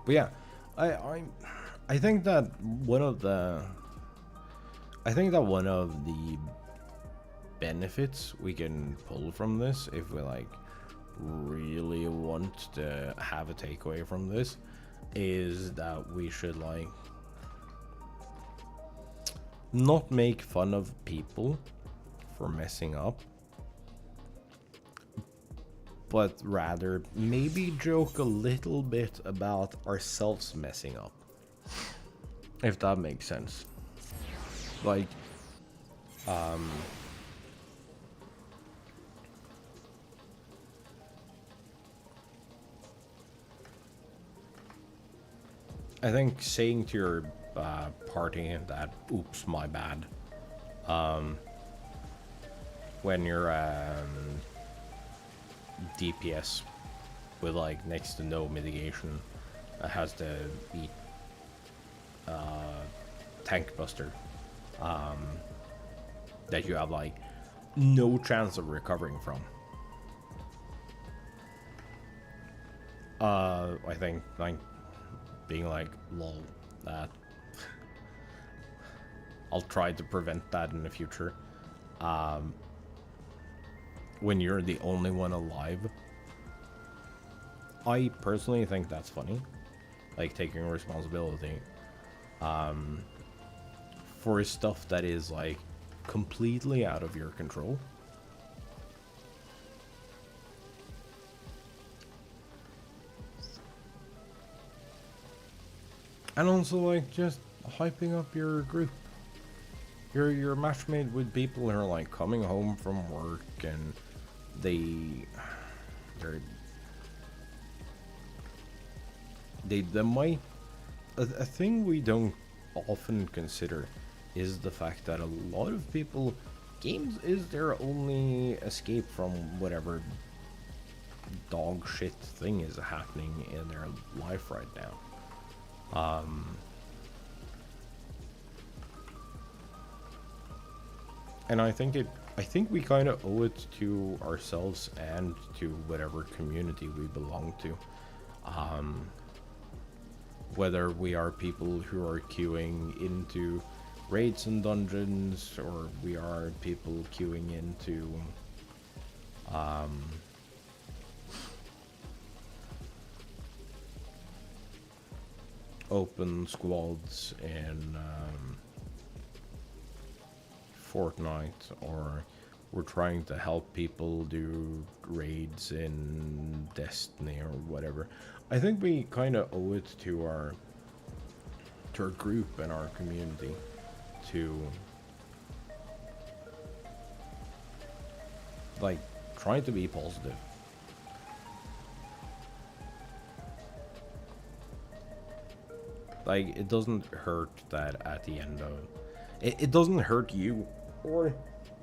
But yeah, I think that one of the I think that one of the benefits we can pull from this, if we like really want to have a takeaway from this, is that we should like not make fun of people for messing up, but rather maybe joke a little bit about ourselves messing up, if that makes sense. Like, I think saying to your party that, oops, my bad, when you're DPS with like next to no mitigation has to beat tank buster, that you have like no chance of recovering from. I think like being like, lol, that I'll try to prevent that in the future. When you're the only one alive, I personally think that's funny, like taking responsibility for stuff that is like completely out of your control. And also like just hyping up your group. You're matchmade with people who are like coming home from work and they might, a thing we don't often consider is the fact that a lot of people, games is their only escape from whatever dog shit thing is happening in their life right now. And I think we kind of owe it to ourselves and to whatever community we belong to. Whether we are people who are queuing into raids and dungeons, or we are people queuing into open squads in Fortnite, or we're trying to help people do raids in Destiny or whatever. I think we kind of owe it to our group and our community to like try to be positive. Like, it doesn't hurt that at the end of it doesn't hurt you or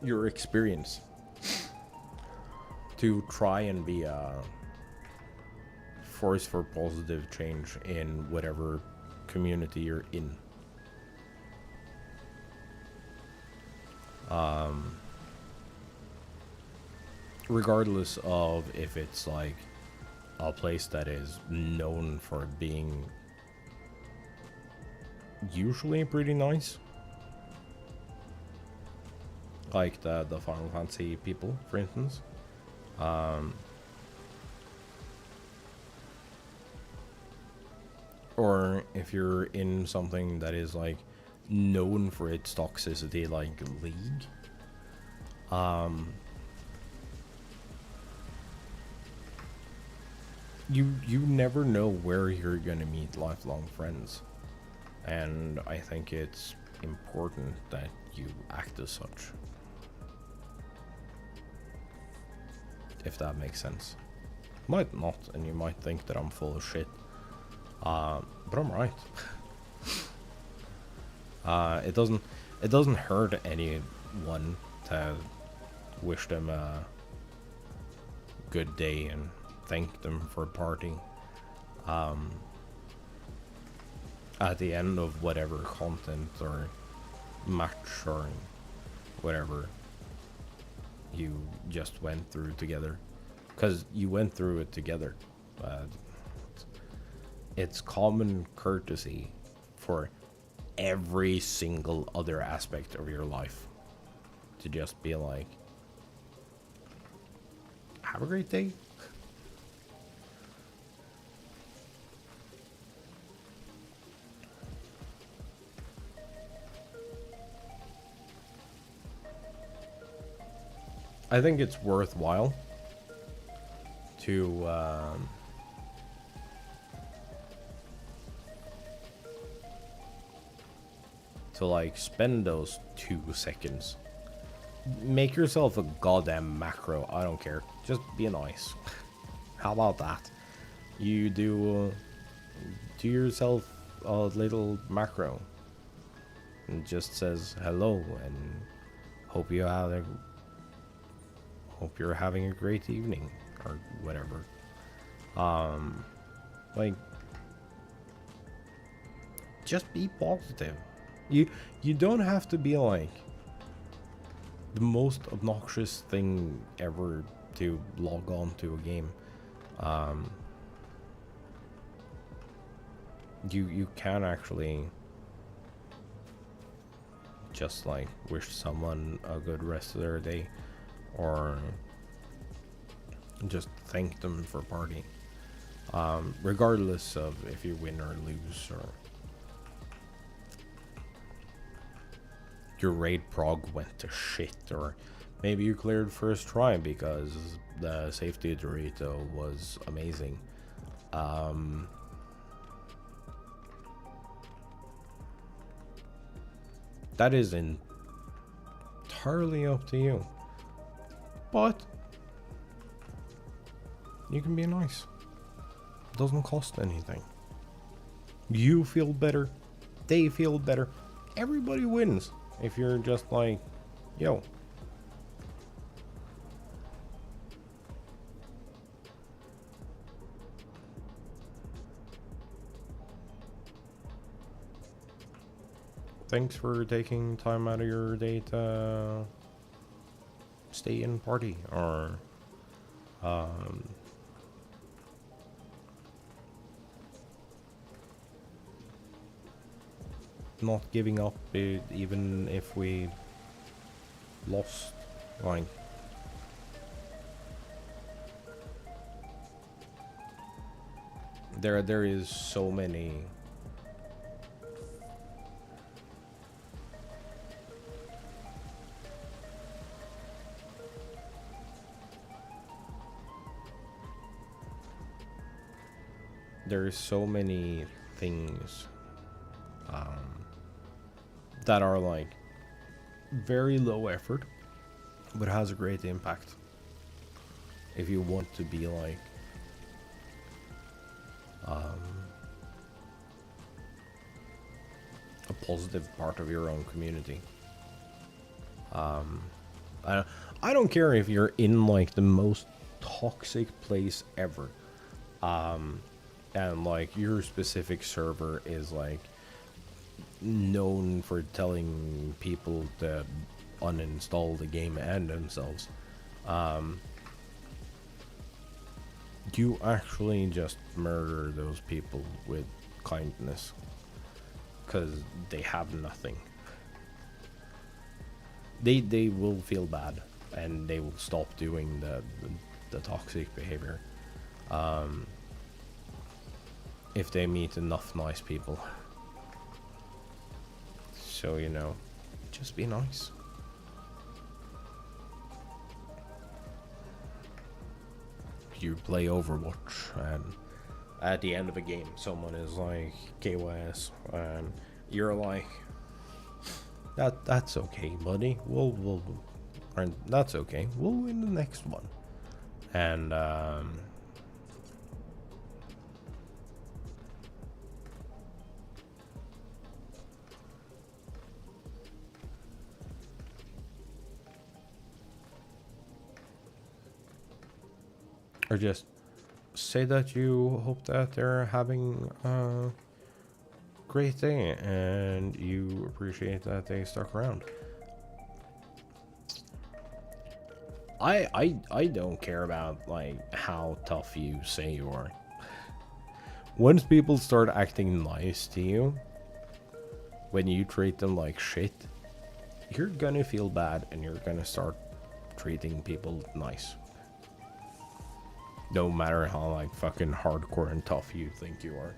your experience to try and be a force for positive change in whatever community you're in. Regardless of if it's like a place that is known for being usually pretty nice, like the Final Fantasy people, for instance. Or if you're in something that is like known for its toxicity, like League. You never know where you're gonna meet lifelong friends, and I think it's important that you act as such, if that makes sense. Might not, and you might think that I'm full of shit, but I'm right. It doesn't hurt anyone to wish them a good day and thank them for partying at the end of whatever content or match or whatever you just went through together, because you went through it together. It's common courtesy for every single other aspect of your life to just be like, have a great day. I think it's worthwhile to like spend those 2 seconds. Make yourself a goddamn macro. I don't care. Just be nice. How about that? You do yourself a little macro. And just says hello and hope you're having a great evening or whatever. Like, just be positive. You don't have to be like the most obnoxious thing ever to log on to a game. You can actually just like wish someone a good rest of their day, or just thank them for partying, regardless of if you win or lose, or your raid prog went to shit, or maybe you cleared first try because the safety Dorito was amazing. That is entirely up to you, but you can be nice. It doesn't cost anything. You feel better, they feel better, everybody wins if you're just like, yo. Thanks for taking time out of your day to stay and party, or not giving up even if we lost. Like, there is so many things that are like very low effort but has a great impact if you want to be like a positive part of your own community. I don't care if you're in like the most toxic place ever, and like your specific server is like known for telling people to uninstall the game and themselves. You actually just murder those people with kindness, because they have nothing. They will feel bad and they will stop doing the toxic behavior if they meet enough nice people. So, you know, just be nice. You play Overwatch and at the end of a game someone is like KYS and you're like, that's okay, buddy, we'll that's okay, we'll win the next one. And or just say that you hope that they're having a great day and you appreciate that they stuck around. I don't care about like how tough you say you are. Once people start acting nice to you, when you treat them like shit, you're gonna feel bad and you're gonna start treating people nice. No matter how like fucking hardcore and tough you think you are.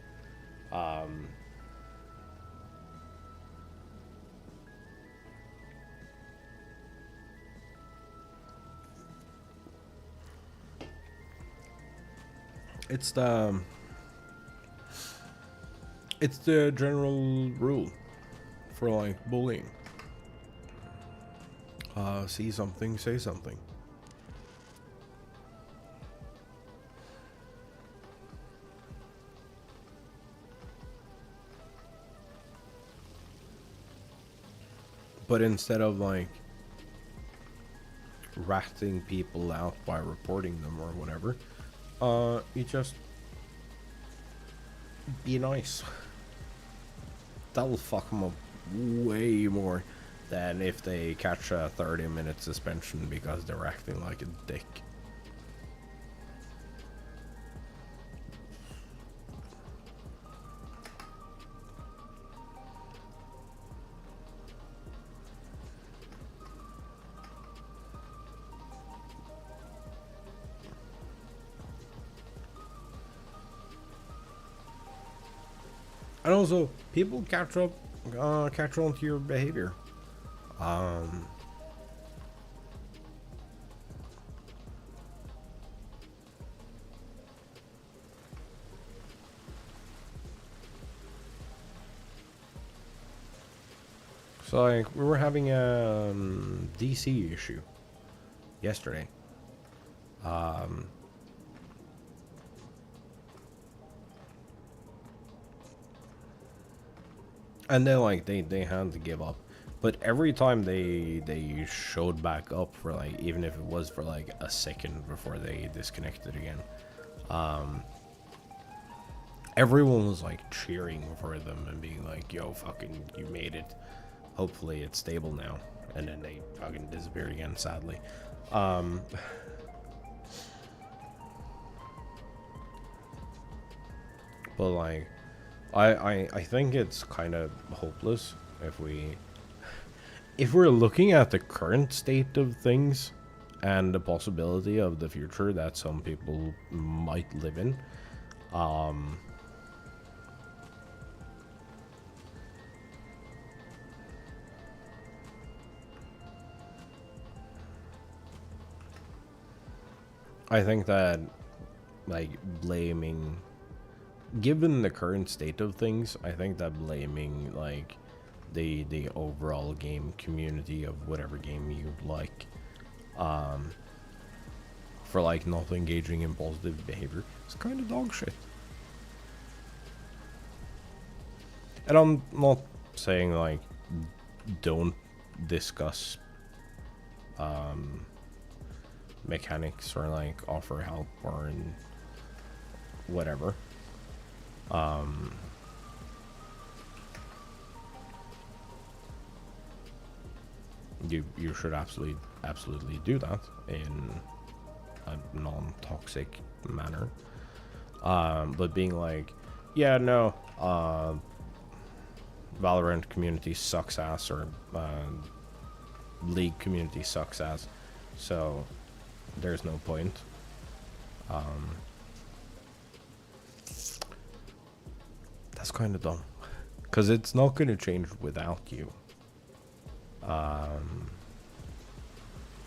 It's the general rule for like bullying. See something, say something. But instead of like ratting people out by reporting them or whatever, you just be nice. That'll fuck them up way more than if they catch a 30-minute suspension because they're acting like a dick. And also, people catch on to your behavior. So like, we were having a DC issue yesterday. And then like they had to give up, but every time they showed back up for like, even if it was for like a second before they disconnected again, everyone was like cheering for them and being like, yo, fucking, you made it, hopefully it's stable now. And then they fucking disappeared again, sadly. But like, I think it's kind of hopeless if we're looking at the current state of things and the possibility of the future that some people might live in. I think that like blaming, given the current state of things, I think that blaming like the overall game community of whatever game you like, for like not engaging in positive behavior is kind of dog shit. And I'm not saying like don't discuss mechanics or like offer help or whatever. You should absolutely do that in a non-toxic manner. But being like, yeah, no, Valorant community sucks ass, or League community sucks ass, so there's no point. That's kind of dumb, because it's not going to change without you.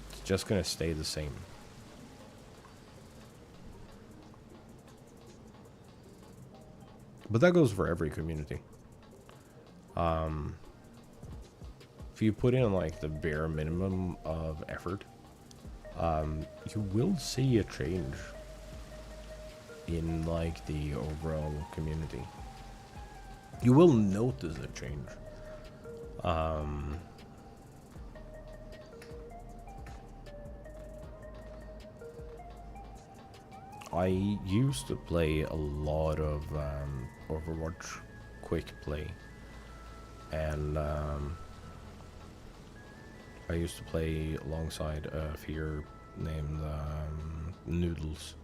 It's just going to stay the same. But that goes for every community. If you put in like the bare minimum of effort, you will see a change in like the overall community. You will notice a change. I used to play a lot of Overwatch quick play, and I used to play alongside a fear named Noodles.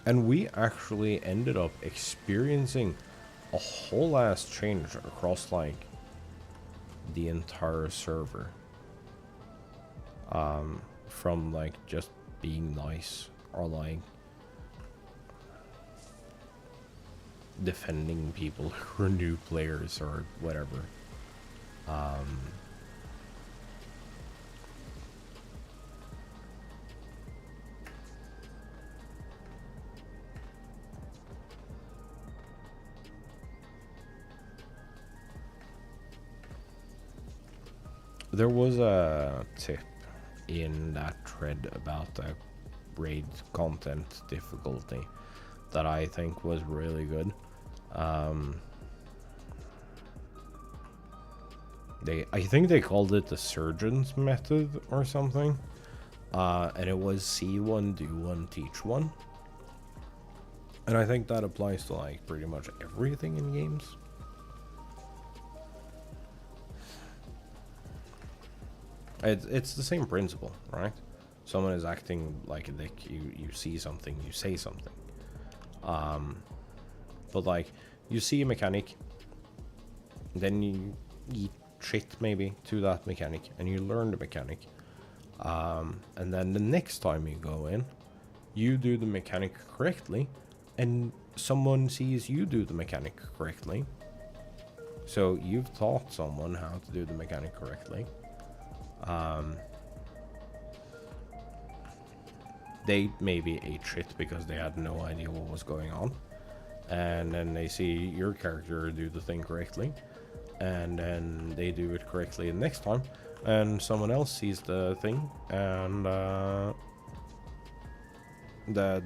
And we actually ended up experiencing a whole ass change across like the entire server. From like just being nice or like defending people who are new players or whatever. There was a tip in that thread about the raid content difficulty that I think was really good. I think they called it the surgeon's method or something, and it was see one, do one, teach one, and I think that applies to like pretty much everything in games. It's the same principle, right? Someone is acting like a dick, you see something, you say something. But like, you see a mechanic, then you eat shit maybe to that mechanic, and you learn the mechanic. And then the next time you go in, you do the mechanic correctly, and someone sees you do the mechanic correctly. So you've taught someone how to do the mechanic correctly. They maybe ate shit because they had no idea what was going on, and then they see your character do the thing correctly, and then they do it correctly the next time, and someone else sees the thing, and the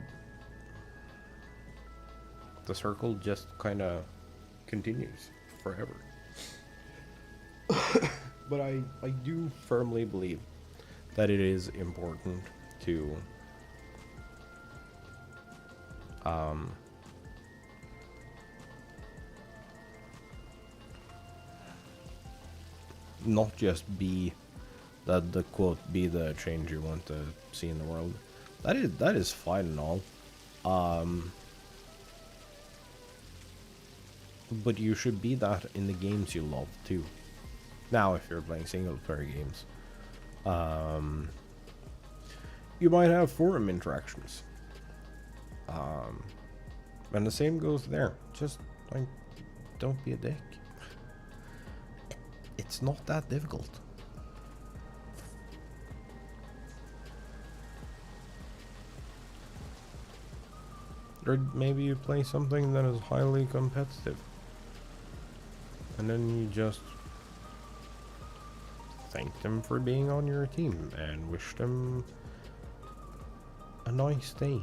circle just kind of continues forever. But I do firmly believe that it is important to not just be that the quote be the change you want to see in the world. That is fine and all. But you should be that in the games you love too. Now, if you're playing single player games, you might have forum interactions. And the same goes there. Just like, don't be a dick. It's not that difficult. Or maybe you play something that is highly competitive, and then you just thank them for being on your team and wish them a nice day.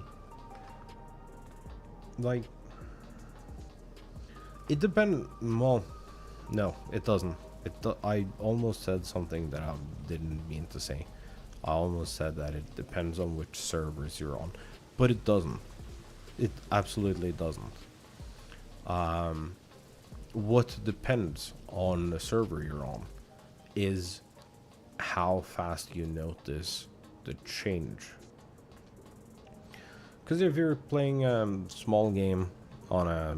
Like, it depends. Well, no, it doesn't. I almost said something that I didn't mean to say. I almost said that it depends on which servers you're on, but it doesn't. It absolutely doesn't. What depends on the server you're on is how fast you notice the change. Because if you're playing a small game on a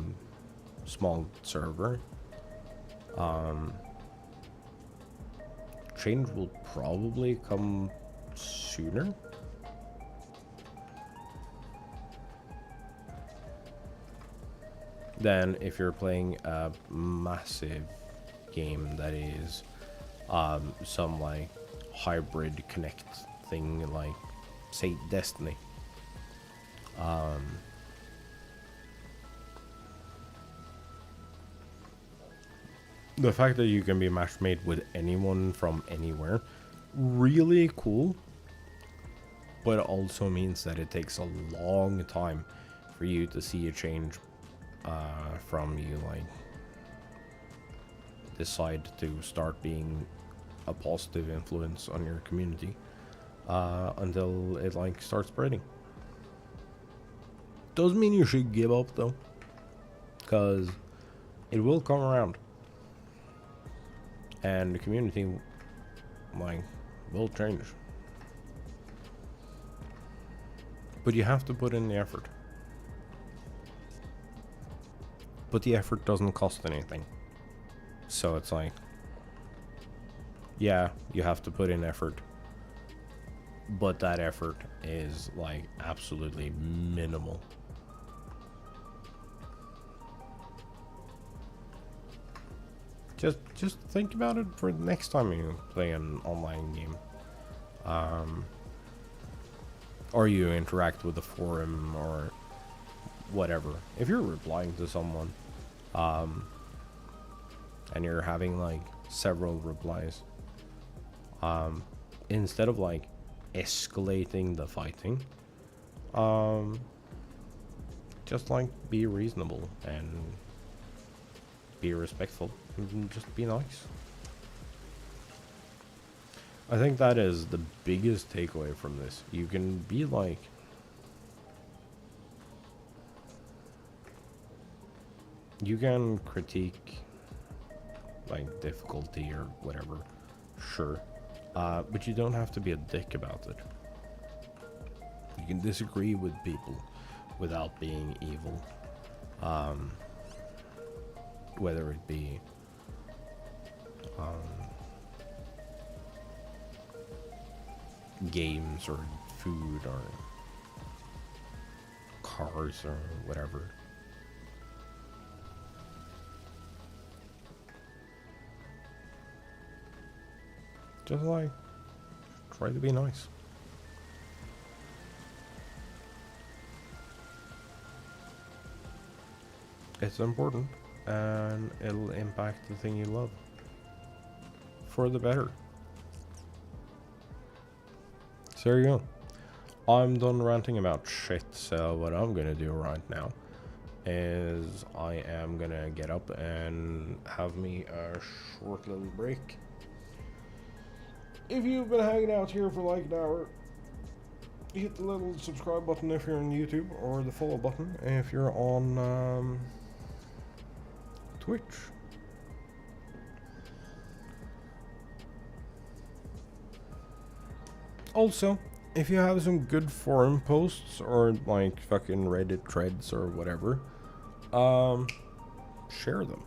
small server, change will probably come sooner. Than if you're playing a massive game that is some like hybrid connect thing, like say Destiny. The fact that you can be match made with anyone from anywhere, really cool, but it also means that it takes a long time for you to see a change from you like decide to start being a positive influence on your community until it like starts spreading. Doesn't mean you should give up though, because it will come around and the community like will change, but you have to put in the effort. but the effort doesn't cost anything. So it's like, yeah, you have to put in effort, but that effort is like absolutely minimal. Just think about it for the next time you play an online game, or you interact with the forum or whatever. If you're replying to someone, and you're having like several replies, instead of like escalating the fighting, just like be reasonable and be respectful and just be nice. I think that is the biggest takeaway from this. You can be like, you can critique like difficulty or whatever, sure, but you don't have to be a dick about it. You can disagree with people without being evil, whether it be games or food or cars or whatever. Just like, try to be nice. It's important, and it'll impact the thing you love for the better. So there you go. I'm done ranting about shit, so what I'm gonna do right now is I am gonna get up and have me a short little break. If you've been hanging out here for like an hour, hit the little subscribe button if you're on YouTube, or the follow button if you're on Twitch. Also, if you have some good forum posts or like fucking Reddit threads or whatever, share them.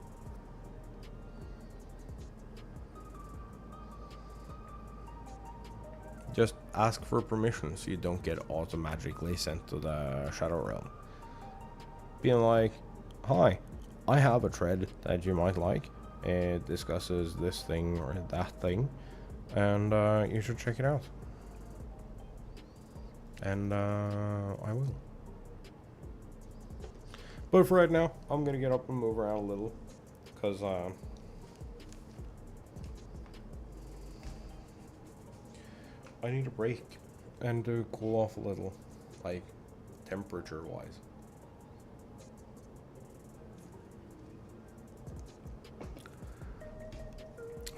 Just ask for permission so you don't get automatically sent to the Shadow Realm. Being like, hi, I have a thread that you might like. It discusses this thing or that thing, and you should check it out. And I will. But for right now, I'm gonna get up and move around a little, because I need a break and to cool off a little, like temperature wise.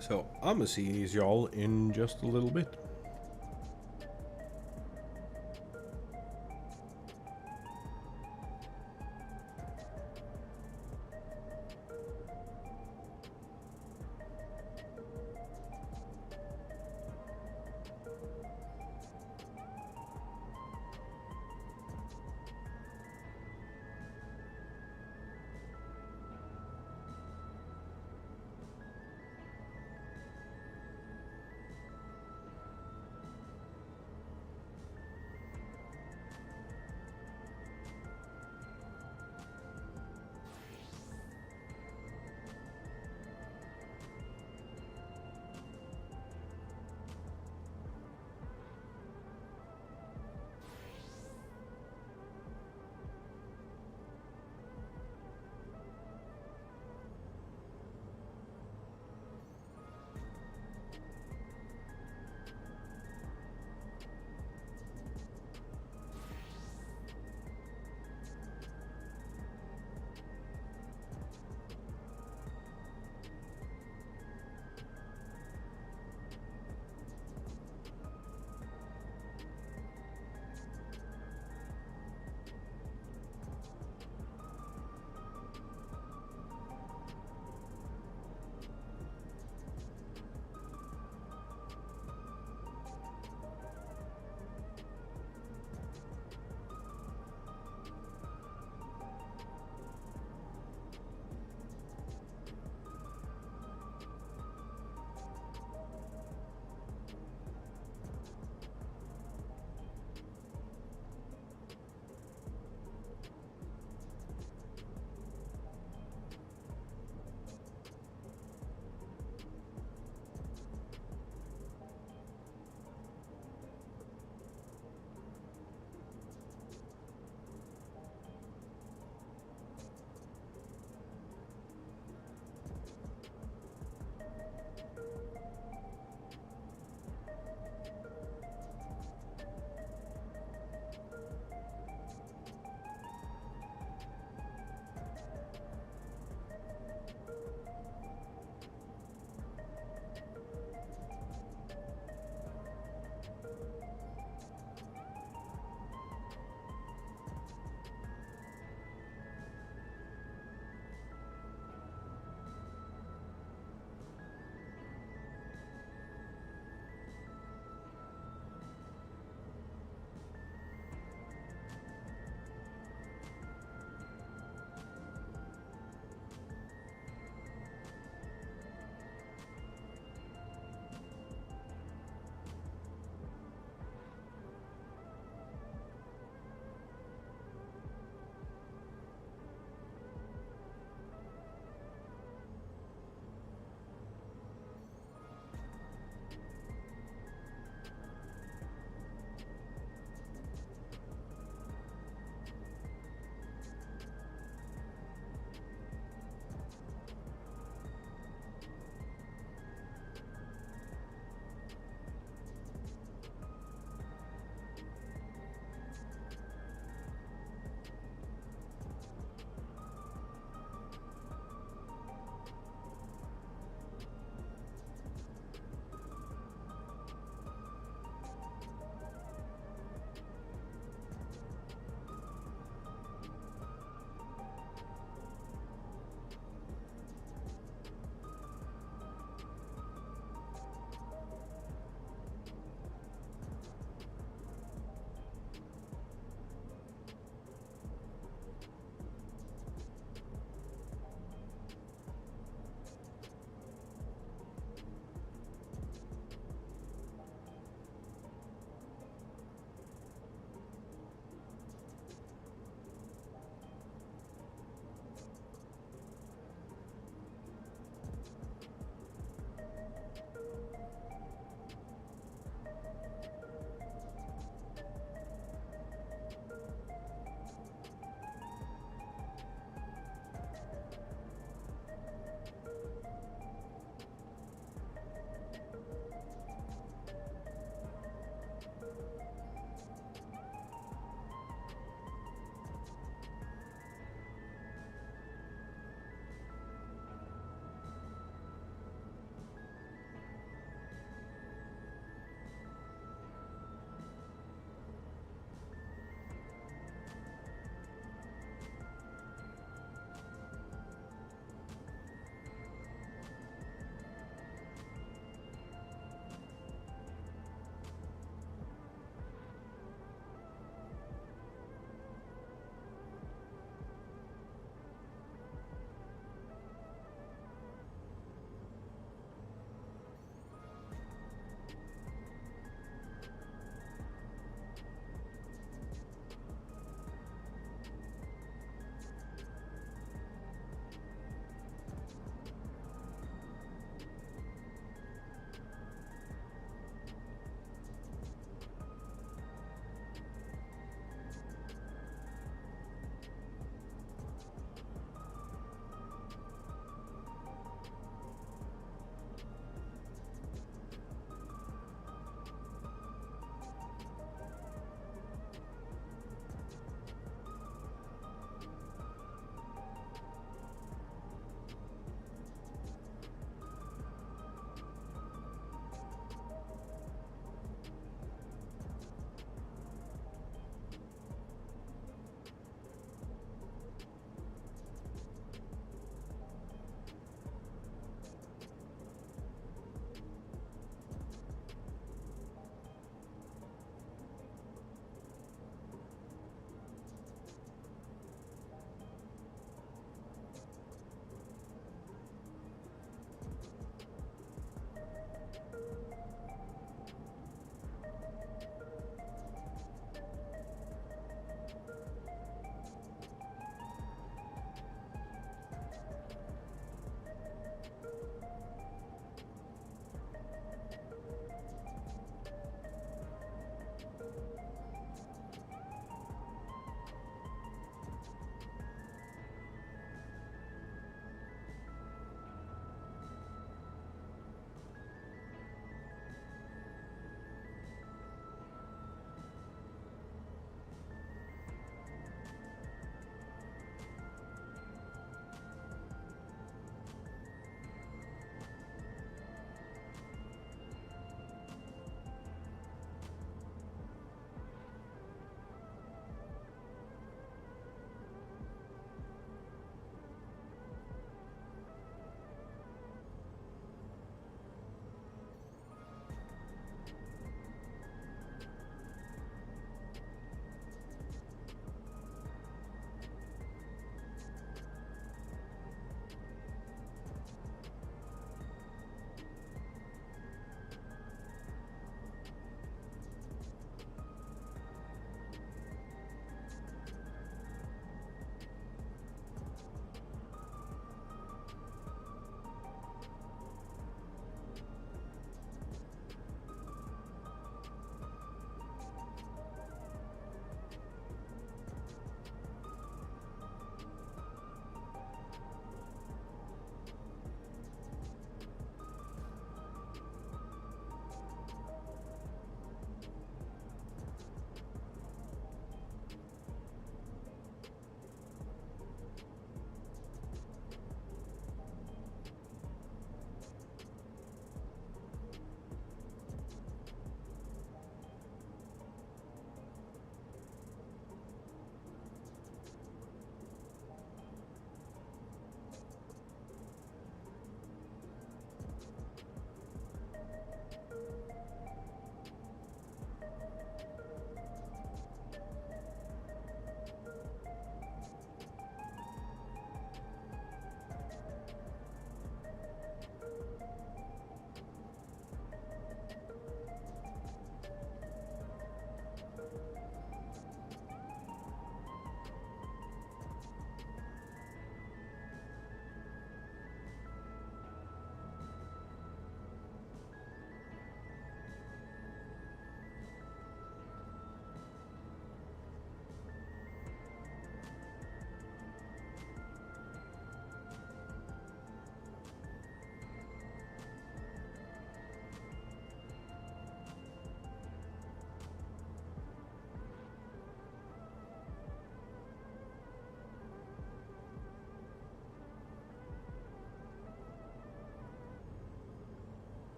So I'm gonna see y'all in just a little bit.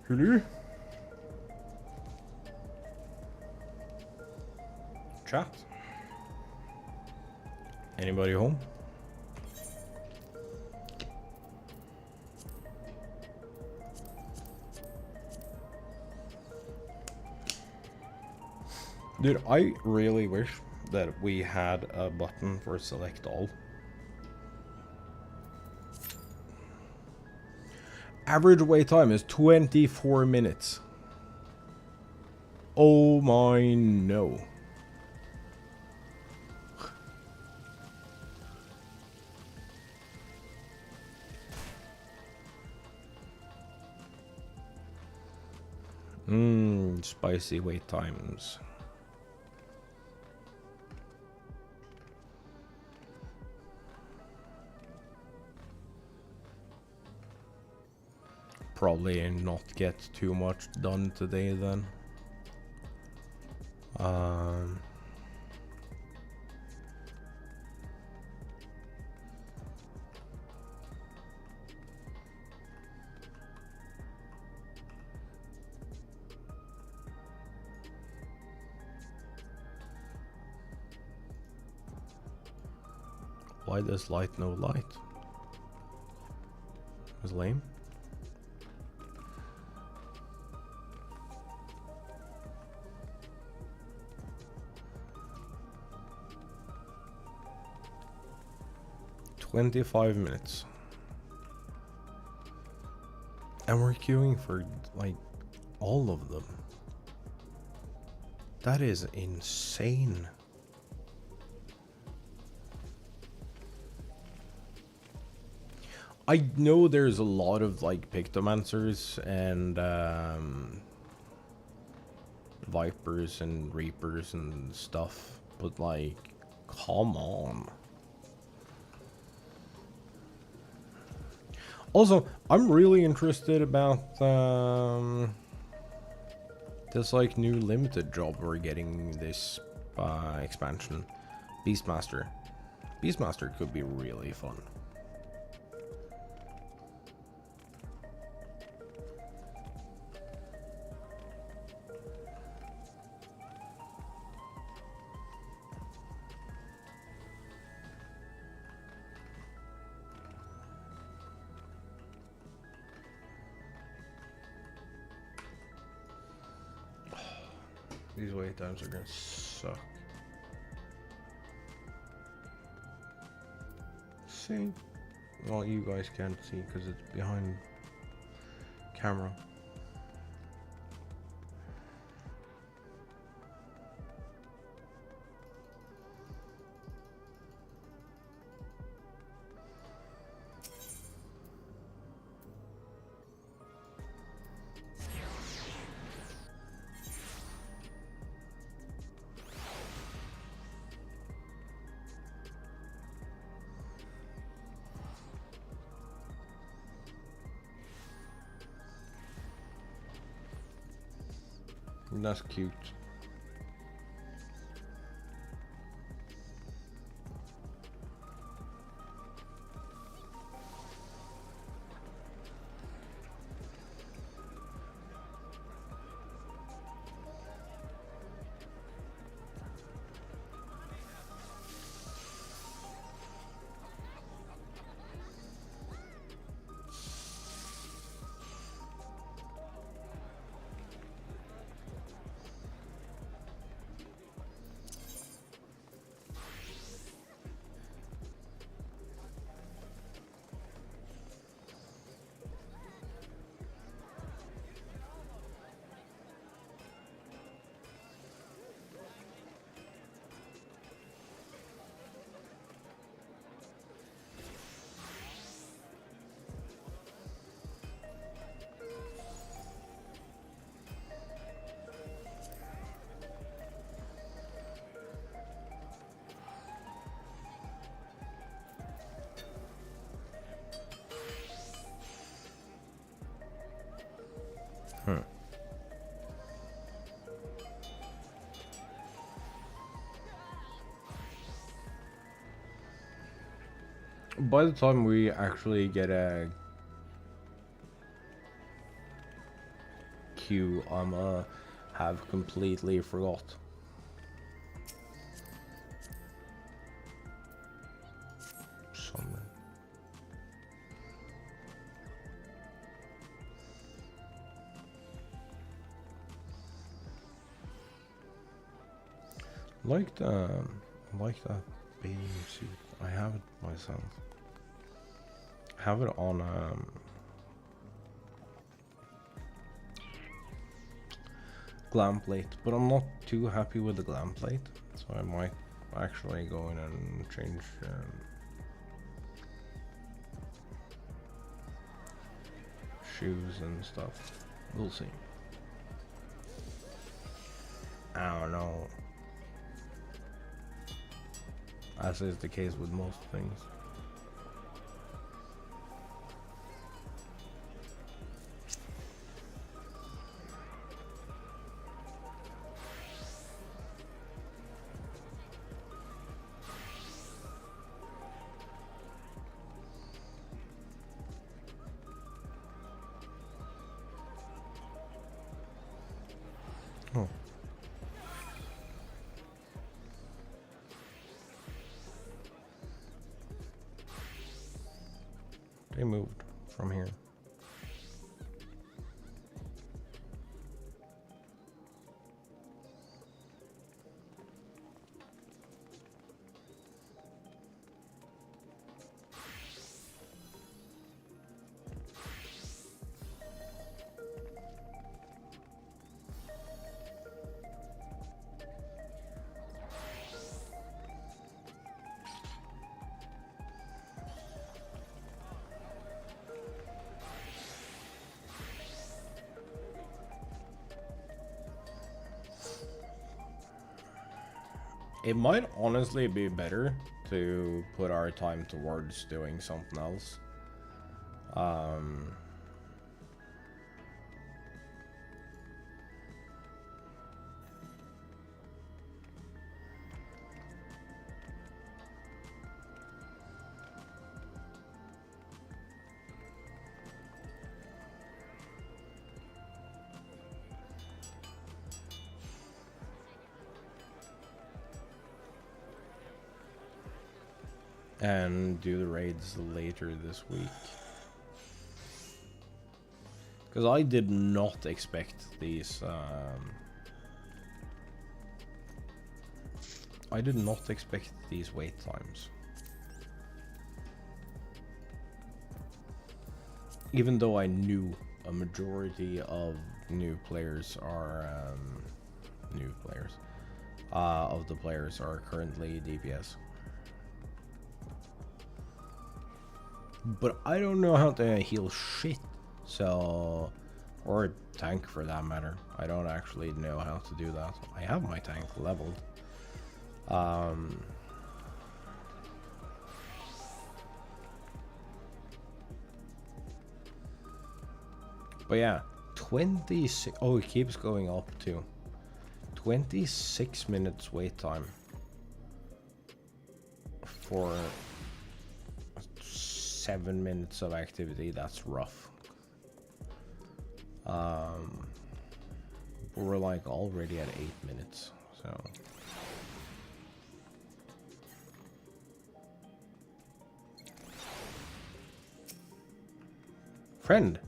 Hello? Chat? Anybody home? Dude, I really wish that we had a button for select all. Average wait time is 24 minutes. Oh my no. Spicy wait times. Probably not get too much done today then. Why does light no light? It's lame. $25 minutes. And we're queuing for like all of them. That is insane. I know there's a lot of like Pictomancers and Vipers and Reapers and stuff, but like, come on. Also, I'm really interested about this like new limited job we're getting this expansion, Beastmaster. Beastmaster could be really fun. These wait times are gonna suck. See? Well, you guys can't see because it's behind camera. That's cute. By the time we actually get a queue I'ma have completely forgot. Somewhere. Like that bathing suit. I have it myself. I have it on glam plate, but I'm not too happy with the glam plate, so I might actually go in and change shoes and stuff. We'll see. I don't know. As is the case with most things. Oh. They moved from here. It might honestly be better to put our time towards doing something else. And do the raids later this week. Because I did not expect these. I did not expect these wait times. Even though I knew a majority of new players are of the players are currently DPS. But I don't know how to heal shit, so, or tank for that matter. I don't actually know how to do that. I have my tank leveled. But yeah, 26. Oh, it keeps going up too. 26 minutes wait time for 7 minutes of activity. That's rough. We're like already at 8 minutes, so. Friend.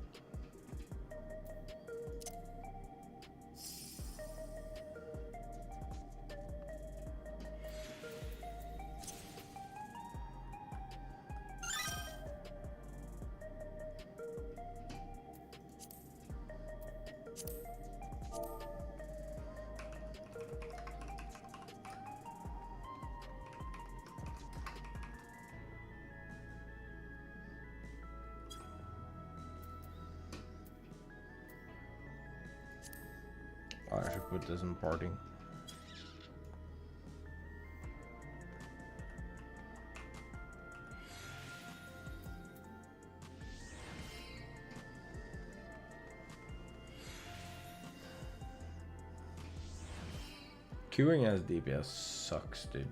I should put this in party. Queuing as DPS sucks, dude.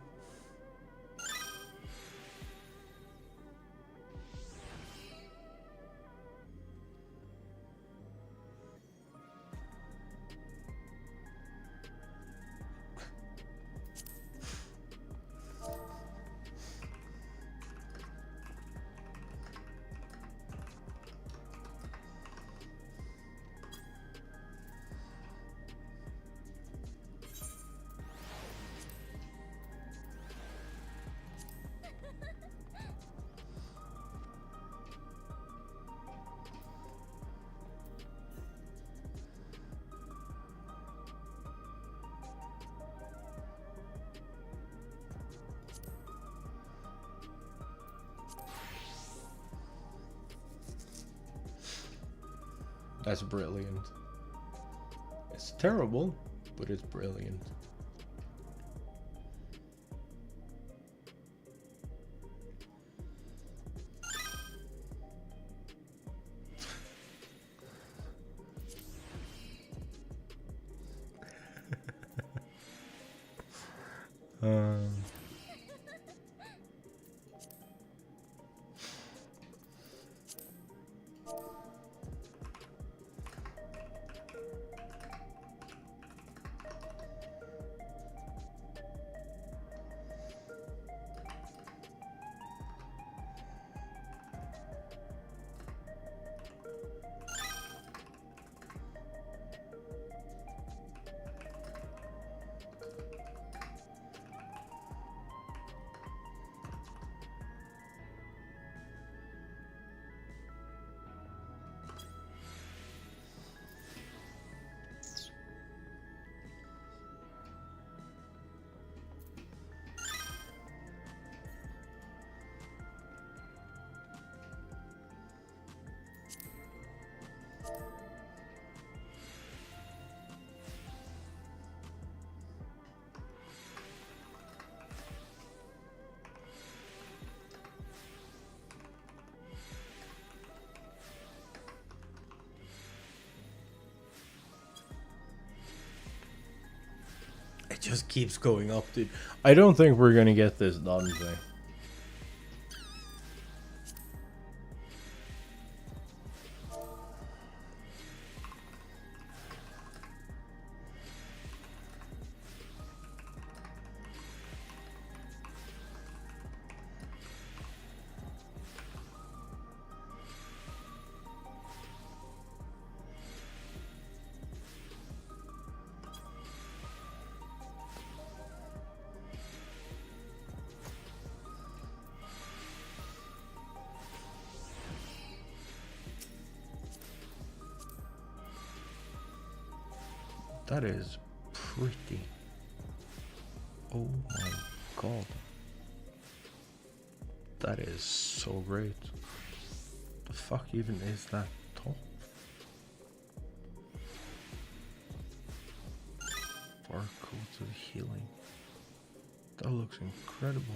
That's brilliant. It's terrible, but it's brilliant. It just keeps going up, dude. I don't think we're gonna get this done today. That is pretty. Oh my god. That is so great. The fuck even is that top? Barcode of healing. That looks incredible.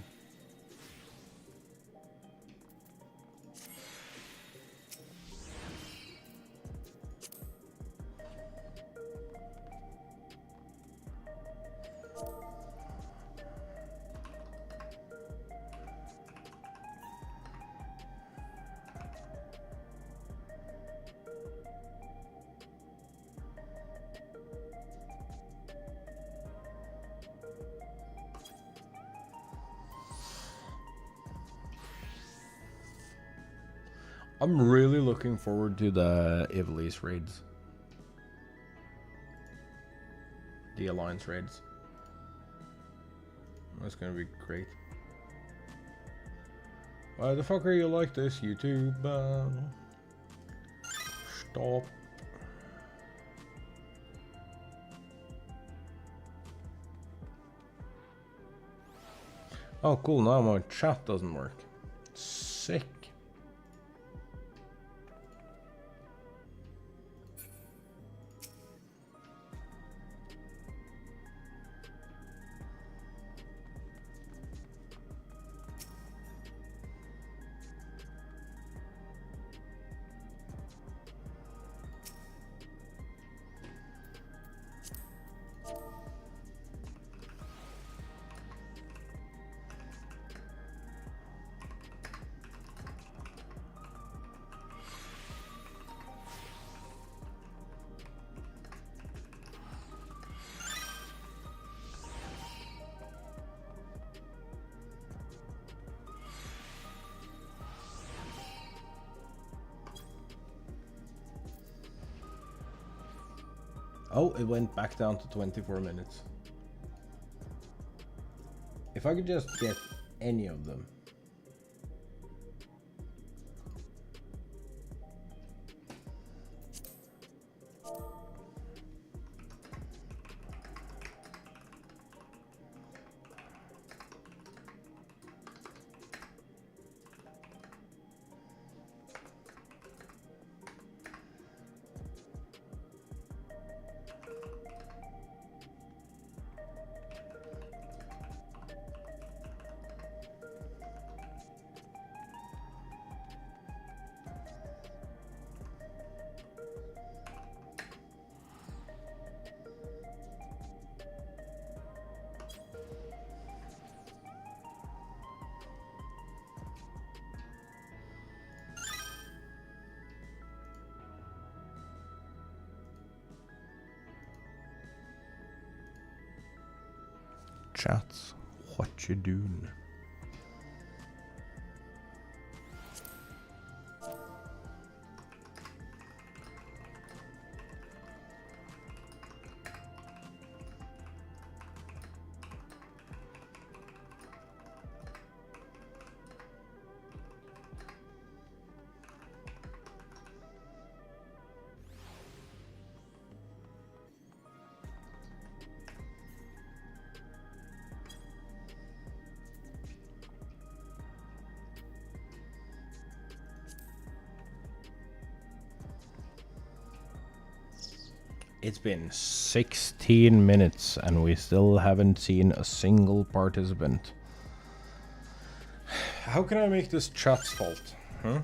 I'm really looking forward to the Ivalice raids. The Alliance raids. That's gonna be great. Why the fuck are you like this, YouTube? Stop. Oh cool, now my chat doesn't work. Sick. Oh, it went back down to 24 minutes. If I could just get any of them. chats. What you doing? It's been 16 minutes and we still haven't seen a single participant. How can I make this chat's fault? Huh?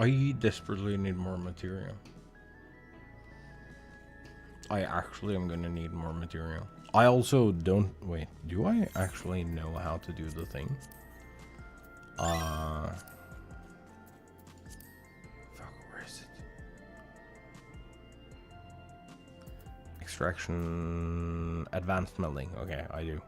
I desperately need more material. I actually am gonna need more material. I also don't... Wait, do I actually know how to do the thing? Fuck, where is it? Extraction... Advanced melting. Okay, I do.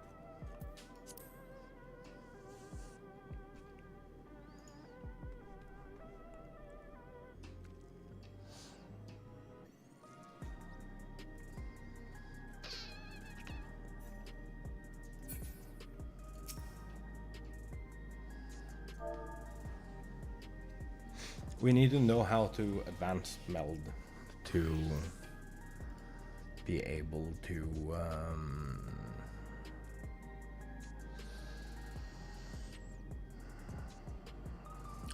We need to know how to advance meld to be able to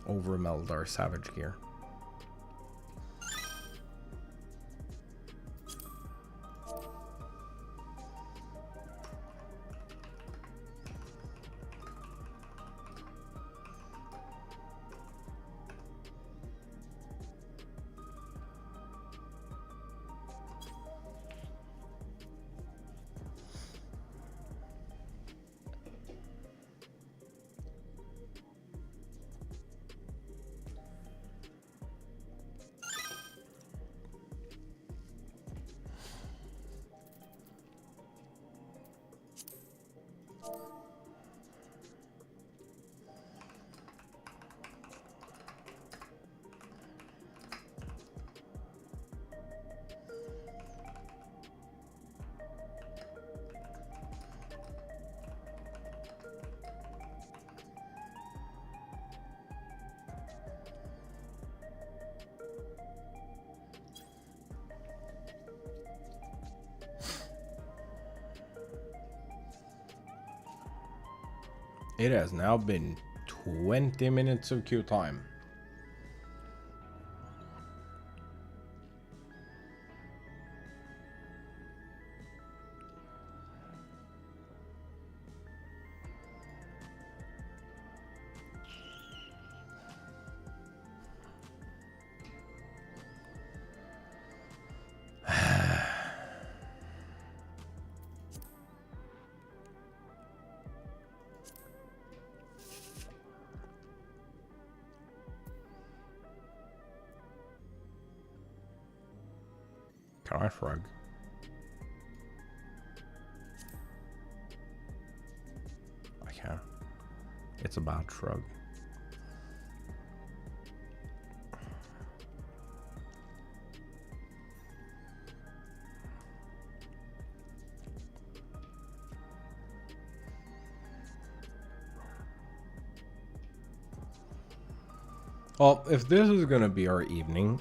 over meld our savage gear. It has now been 20 minutes of queue time. Can I frog? care. It's a bad shrug. Well, if this is gonna be our evening,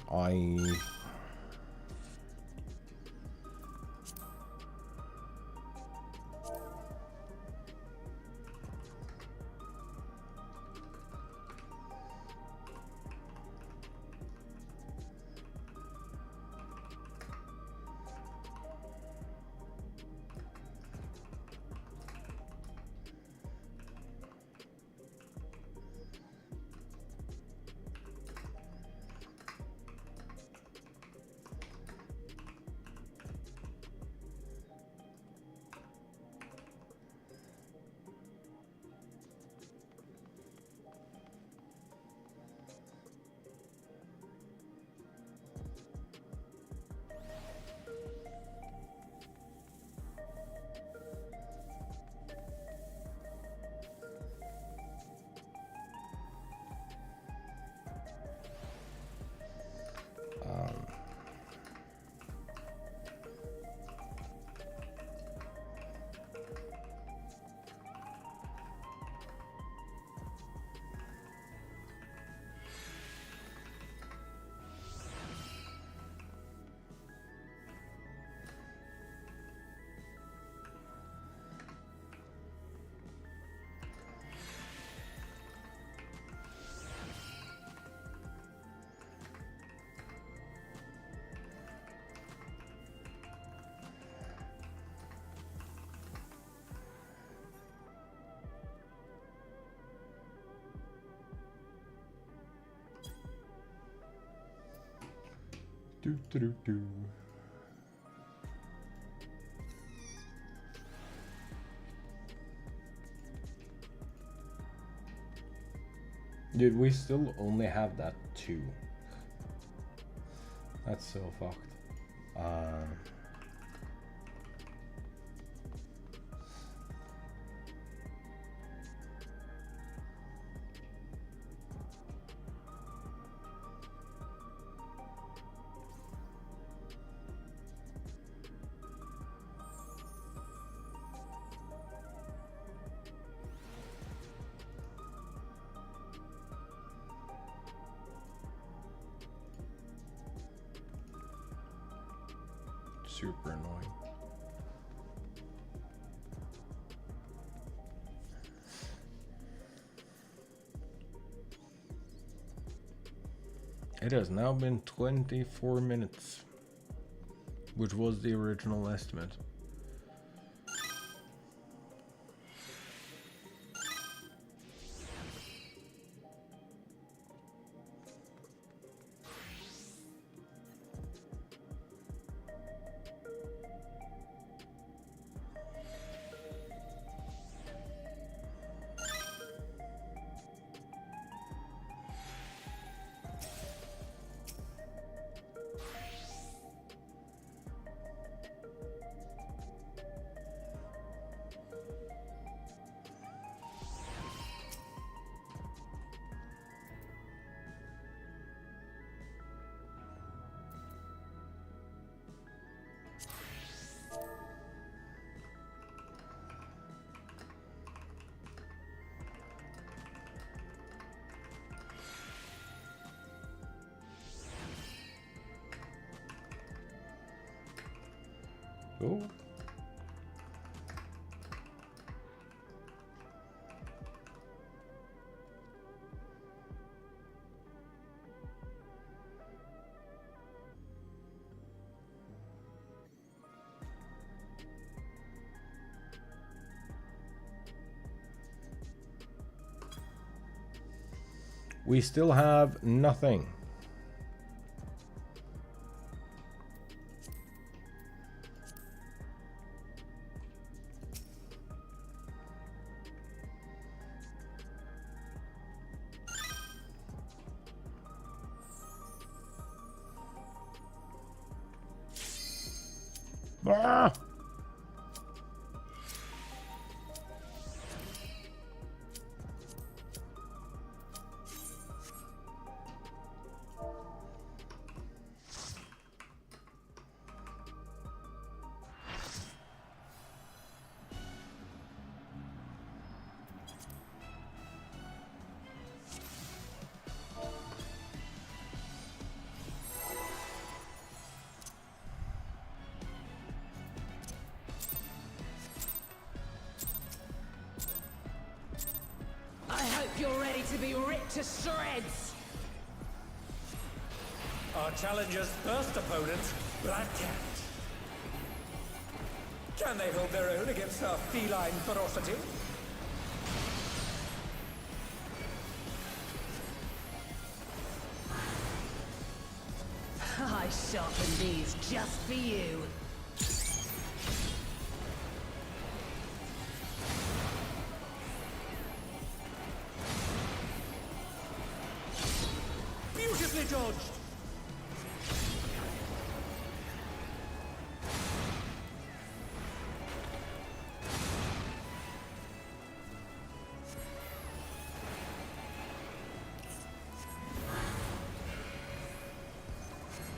Dude, we still only have that 2. That's so fucked. Super annoying. It has now been 24 minutes, which was the original estimate. Oh. We still have nothing. Ah! to shreds. Our challenger's first opponent, Black Cat. Can they hold their own against our feline ferocity? I sharpened these just for you. Beautifully dodged!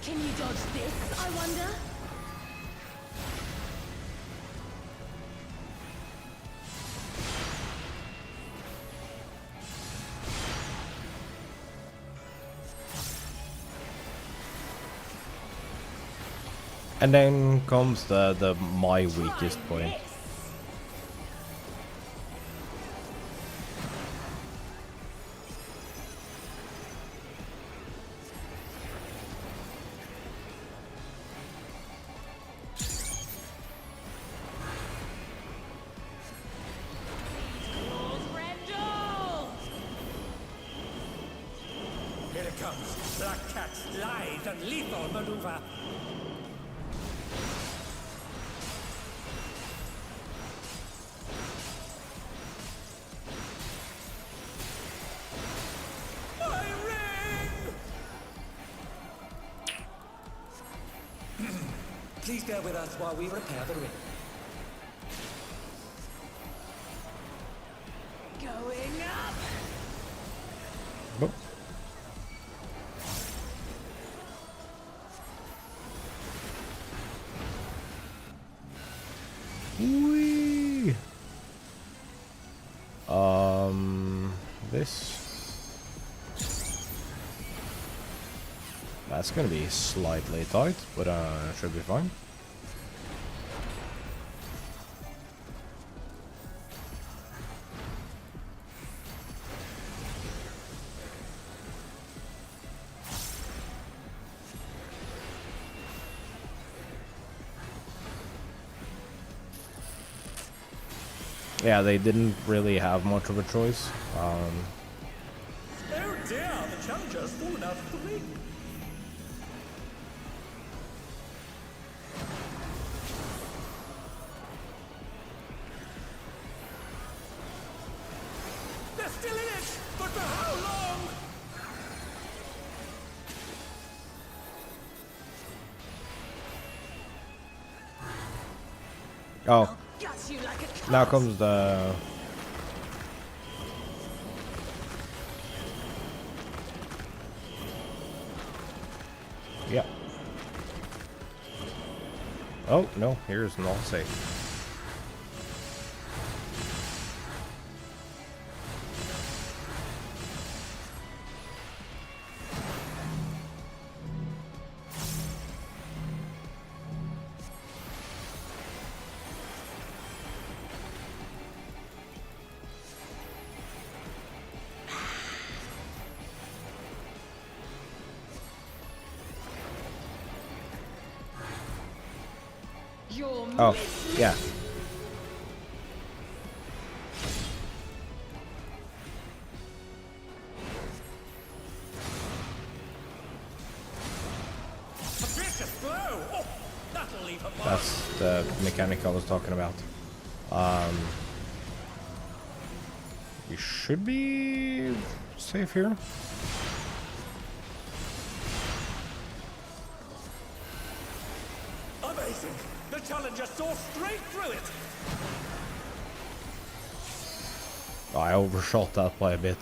Can you dodge this, I wonder? And then comes the my weakest point. Here it comes, Black Cat's lithe and lethal maneuver. My ring! Please bear with us while we repair the ring. Going up. Boop. Whee! This. That's gonna be slightly tight, but should be fine. Yeah, they didn't really have much of a choice. Oh dear, the challenger's fallen out of the ring. They're still in it, but for how long? Oh, Gut you like a cat. now comes the... Yep. Oh, no, here's an all safe. You're Oh, yeah. A vicious blow! Oh, that'll leave a mark. That's the mechanic I was talking about. We should be safe here. Amazing! The challenger saw straight through it! I overshot that by a bit.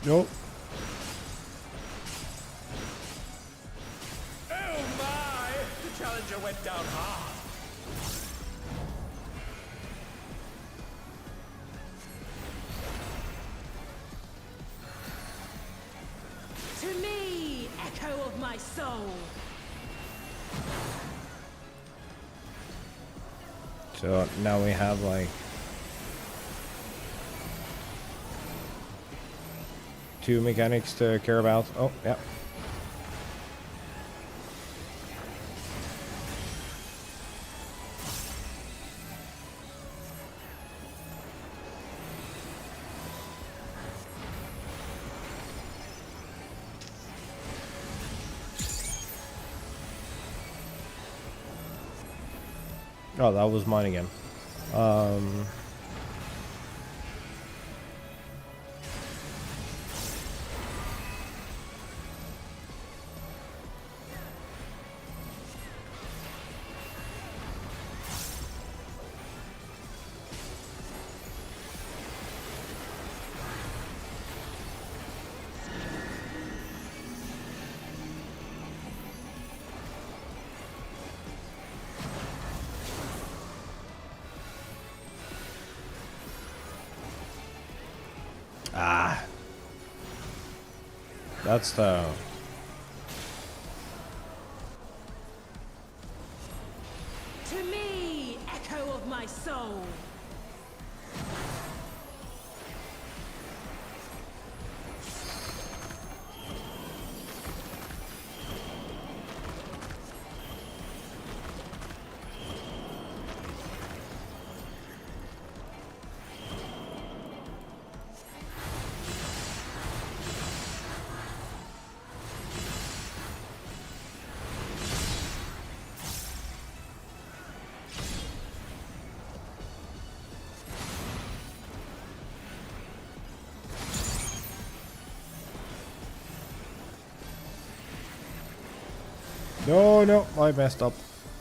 Nope. went down hard. To me, echo of my soul. So now we have like 2 mechanics to care about. Oh, yeah. Oh, that was mine again. Ah. That's the... To me, echo of my soul. No, no, I messed up.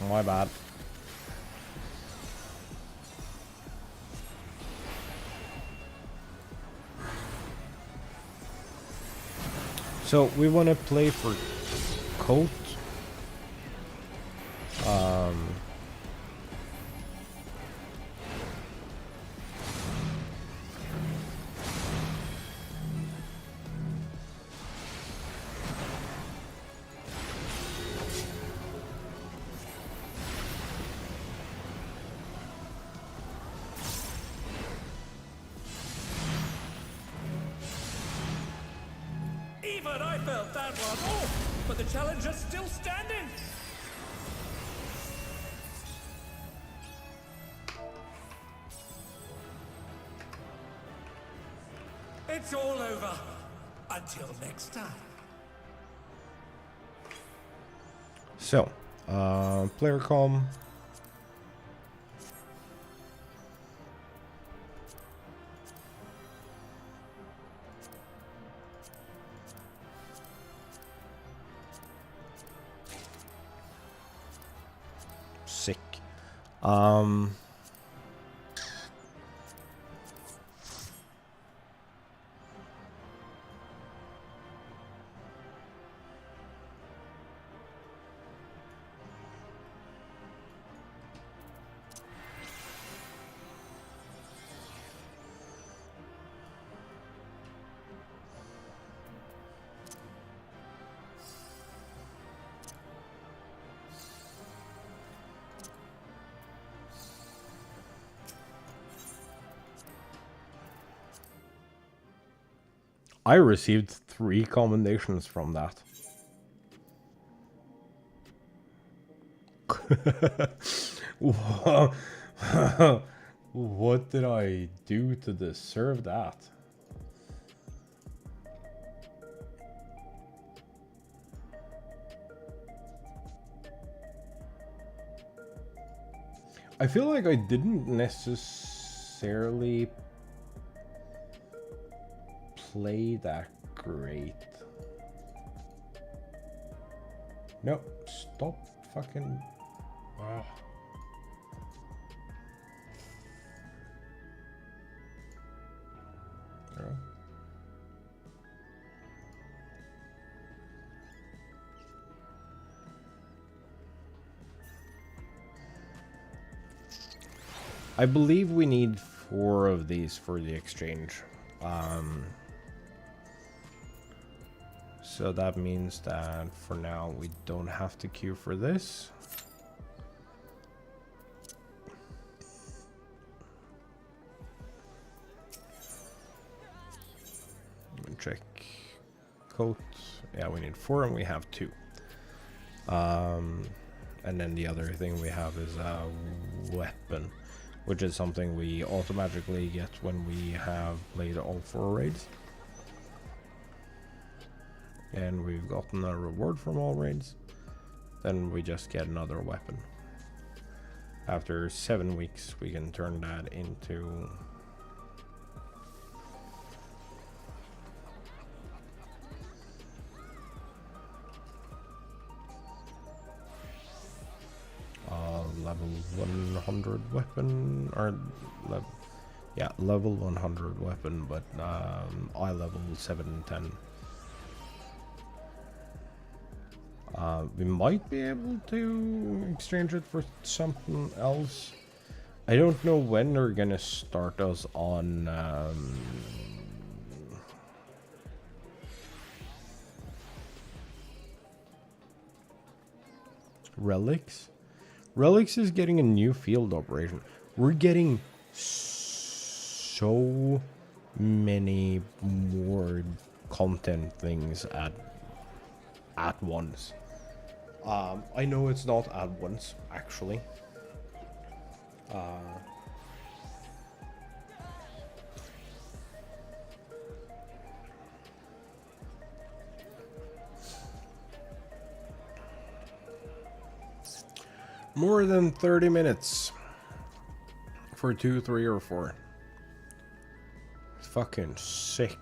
My bad. So we want to play for coat. Even I felt that one off, but the challenger's still standing. It's all over. Until next time. So, player com. Sick. I received 3 commendations from that. What did I do to deserve that? I feel like I didn't necessarily play that great. No, stop fucking... Ugh. There. I believe we need 4 of these for the exchange. So that means that for now we don't have to queue for this. Check coat. Yeah, we need 4 and we have 2. And then the other thing we have is a weapon, which is something we automatically get when we have played all 4 raids. And we've gotten a reward from all raids. Then we just get another weapon. After 7 weeks, we can turn that into level 100 weapon, or level 100 weapon, but eye level 7 and 10. We might be able to exchange it for something else. I don't know when they're gonna start us on relics. Relics is getting a new field operation. We're getting so many more content things at once. I know it's not at once, actually. More than 30 minutes for 2, 3, or 4. Fucking sick.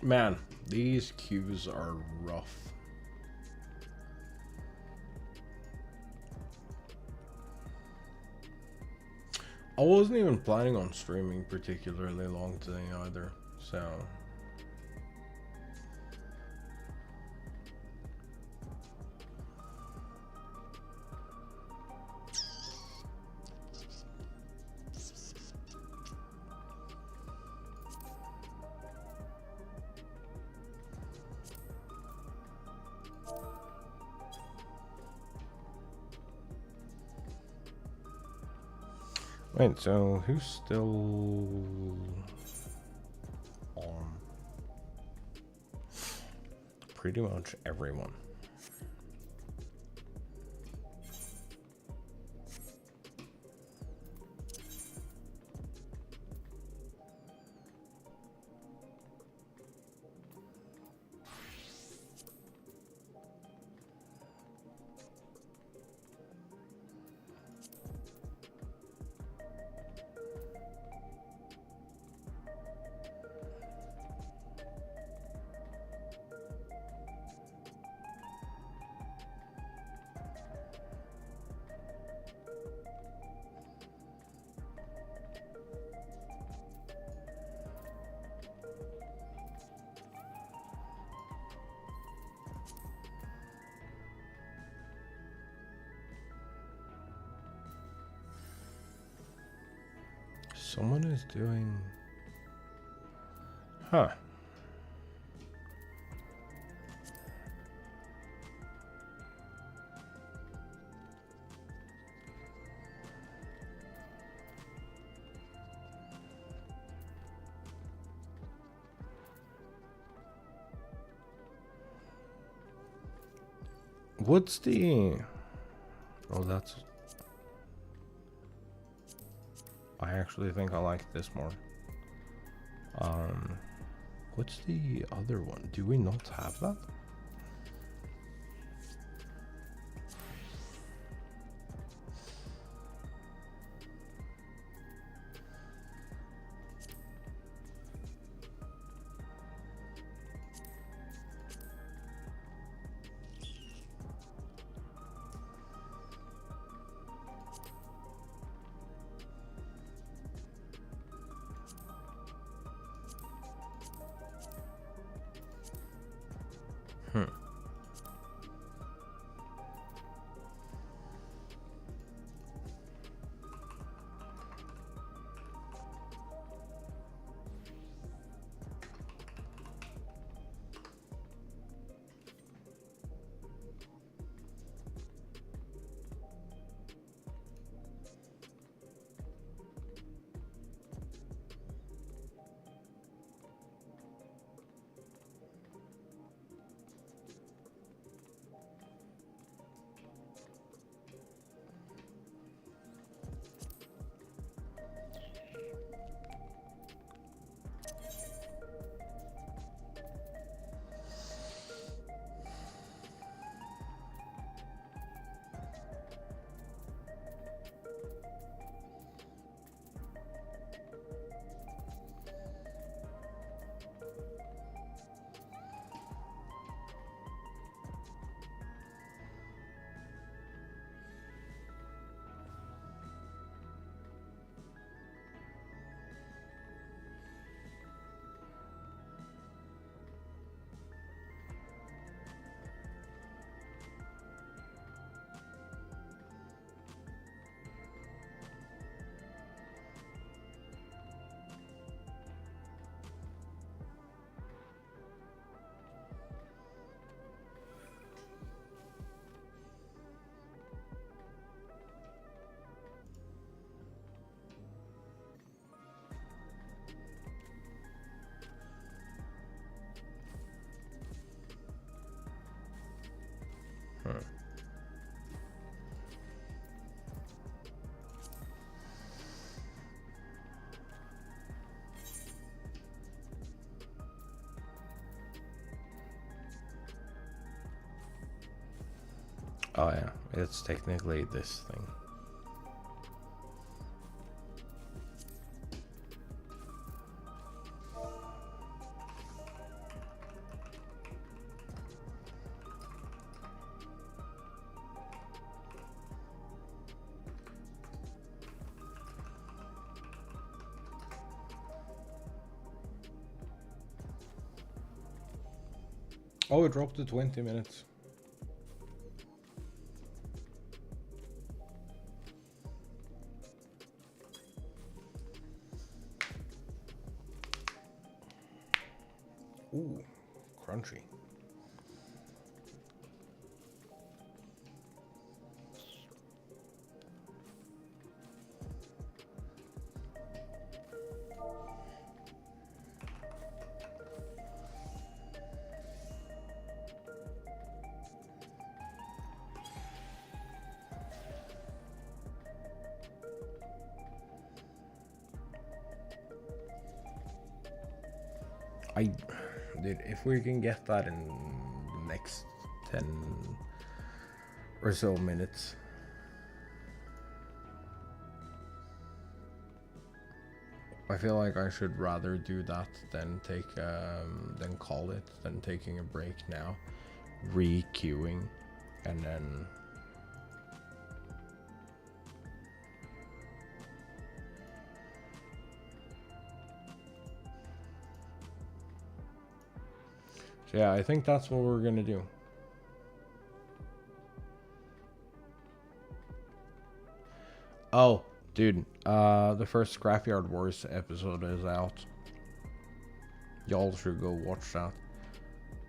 Man, these queues are rough. I wasn't even planning on streaming particularly long today either, so... Wait, so who's still on? Pretty much everyone. Someone is doing... Huh. What's the... Oh, that's... I actually think I like this more. What's the other one? Do we not have that? Oh yeah, it's technically this thing. Oh, it dropped to 20 minutes. Ooh, crunchy. Dude, if we can get that in the next 10 or so minutes. I feel like I should rather do that than than call it, than taking a break now, re-queuing, and then so yeah, I think that's what we're gonna do. Oh, dude, the first Scrapyard Wars episode is out. Y'all should go watch that.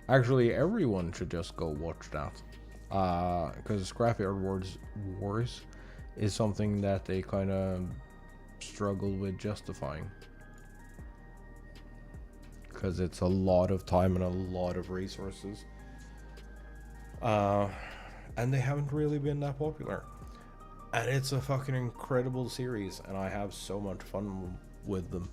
Actually, everyone should just go watch that. Because Scrapyard Wars is something that they kind of struggle with justifying. Because it's a lot of time and a lot of resources. And they haven't really been that popular. And it's a fucking incredible series, and I have so much fun with them.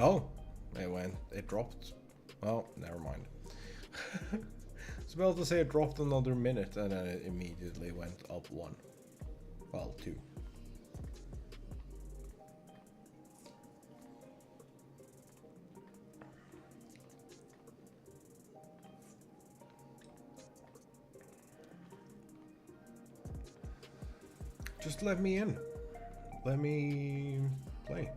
Oh, it dropped. Well, never mind. I was about to say it dropped another minute and then it immediately went up 1. Well, 2. Just let me in. Let me play.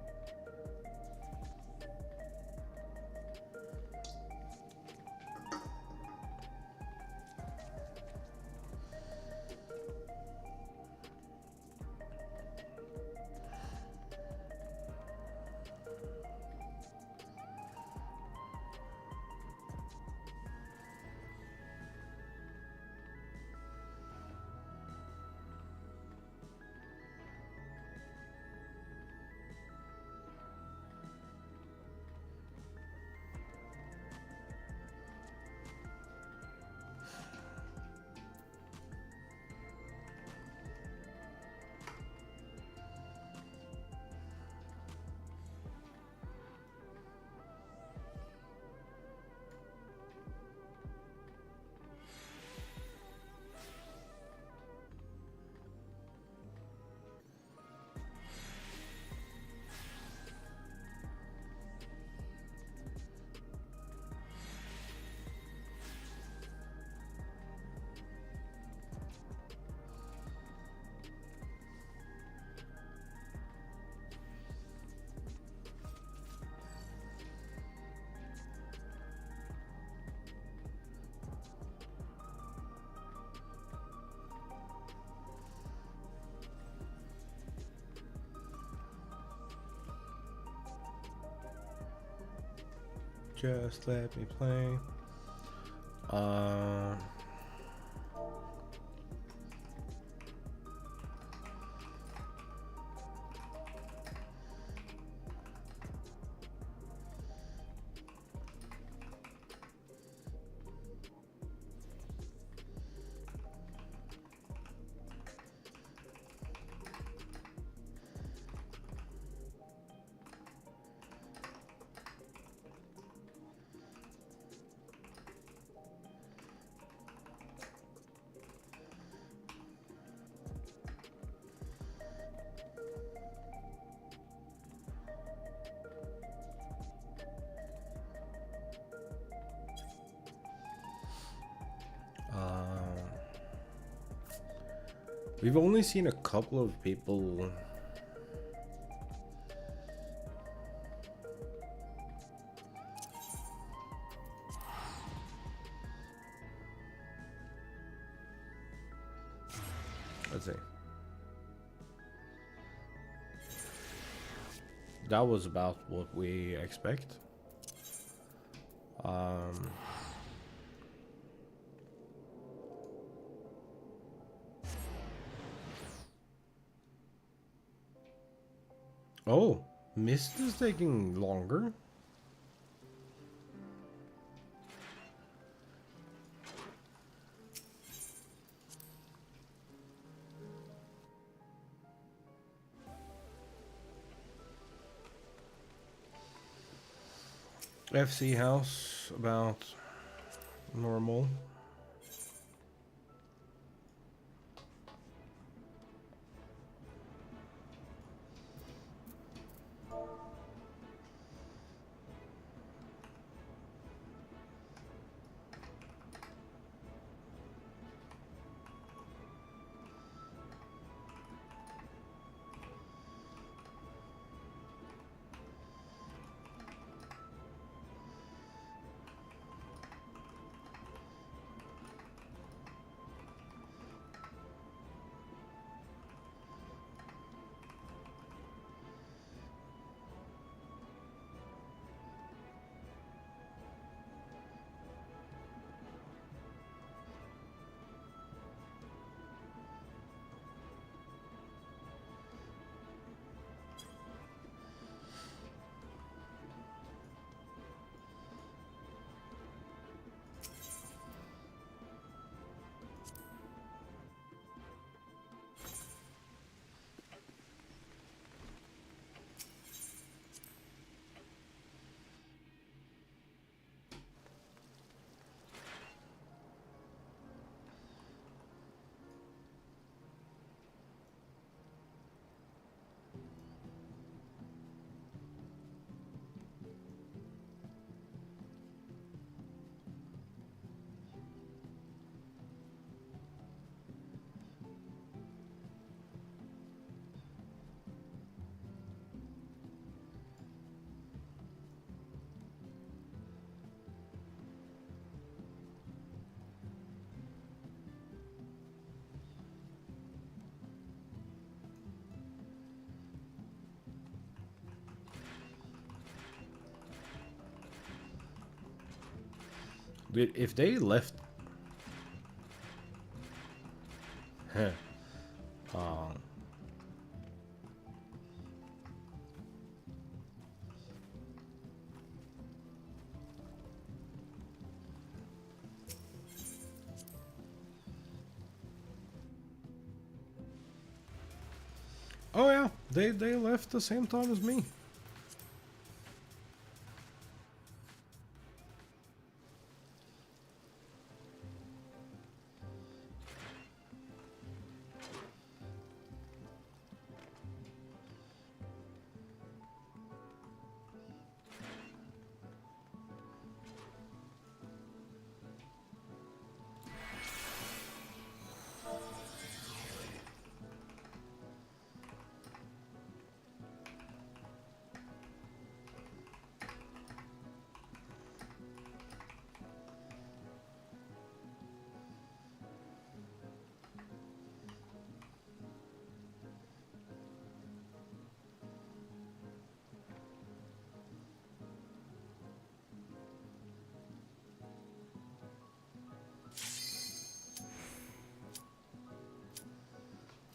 Just let me play. We've only seen a couple of people. Let's see. That was about what we expect. Oh, Mist is taking longer. FC house about normal. If they left... Huh. Oh yeah, they left the same time as me.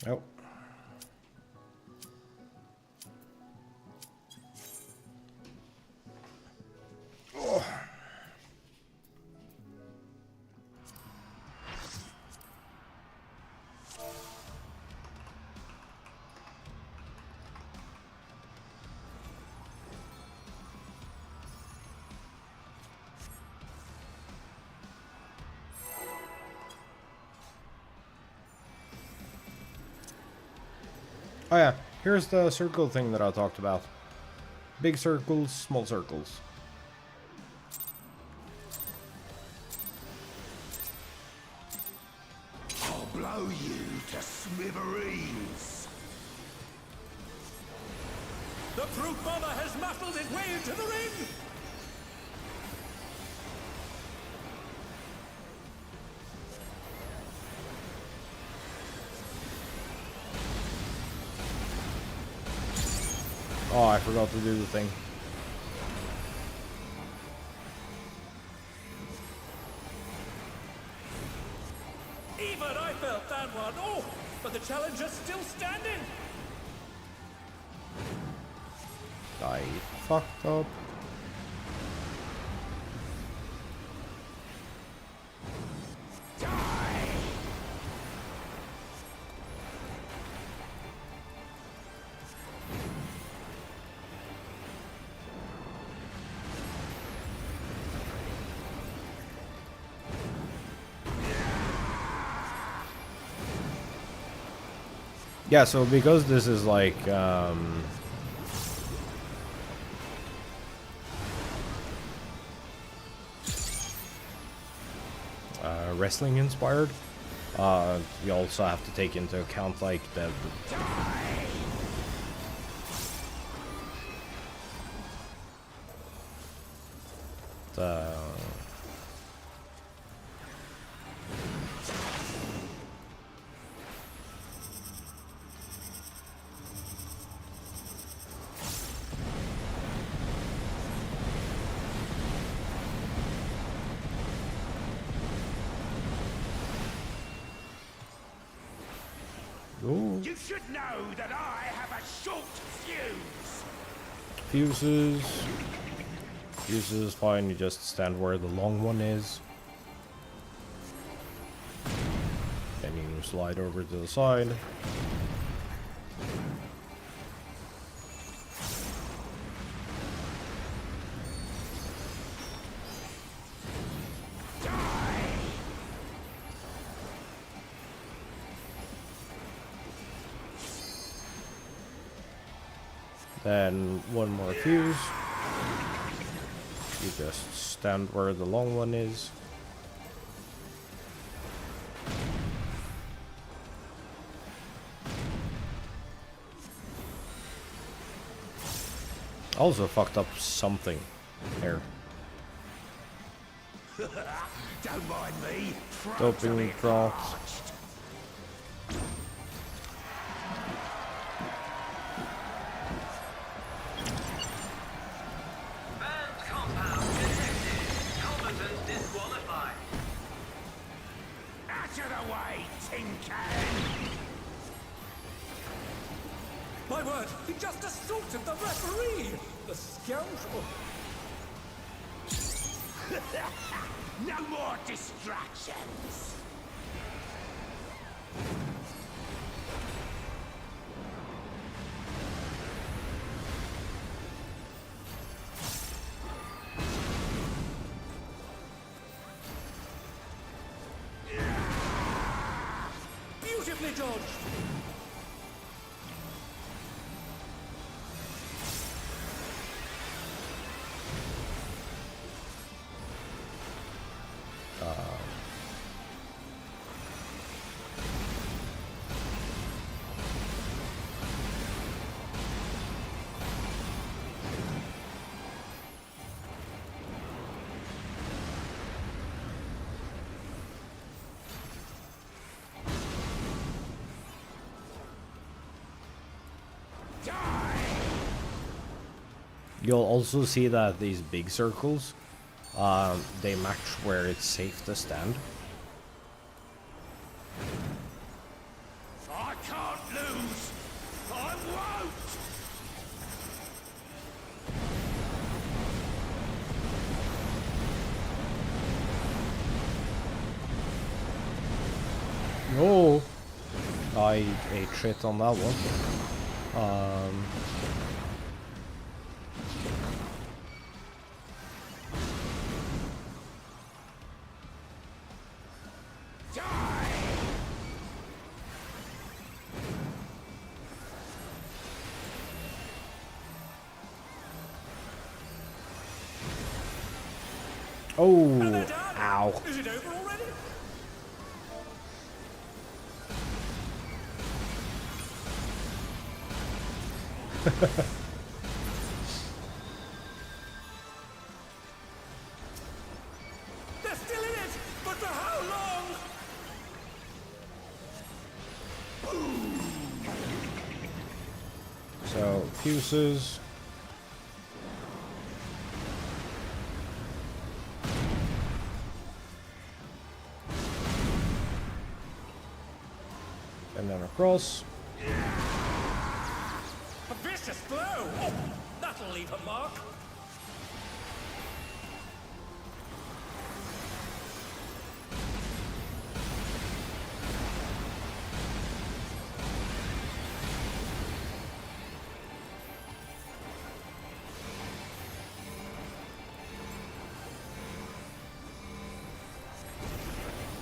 Oh. Oh yeah, here's the circle thing that I talked about. Big circles, small circles. I'll blow you to smithereens. The fruit bomber has muscled his way into the ring! Oh, I forgot to do the thing. Even I felt that one! Oh, but the challenger's still standing! I fucked up. Yeah, so because this is like, wrestling inspired, you also have to take into account like the You should know that I have a short fuse. Fuses is fine, you just stand where the long one is. Then you slide over to the side. Then one more fuse. You just stand where the long one is. Also fucked up something here. Don't mind me. Doping dropped. Disqualified. Out of the way, tin can! My word, he just assaulted the referee! The scoundrel! No more distractions! Beautifully dodged! You'll also see that these big circles, they match where it's safe to stand. I can't lose! I won't! No, I ate shit on that one. Oh, They're done! ow. Is it over already? They're still in it! But for how long? So, fuses. And then across. A vicious blow! Oh, that'll leave a mark.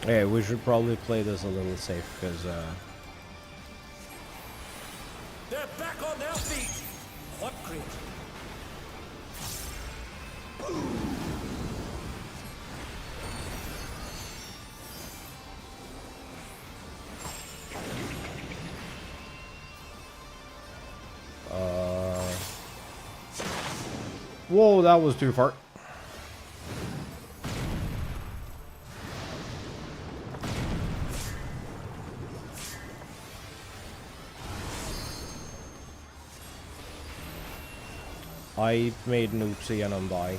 Yeah, we should probably play this a little safe, because, They're back on their feet. What creature? Whoa, that was too far. I made Noopsy and I'm dying.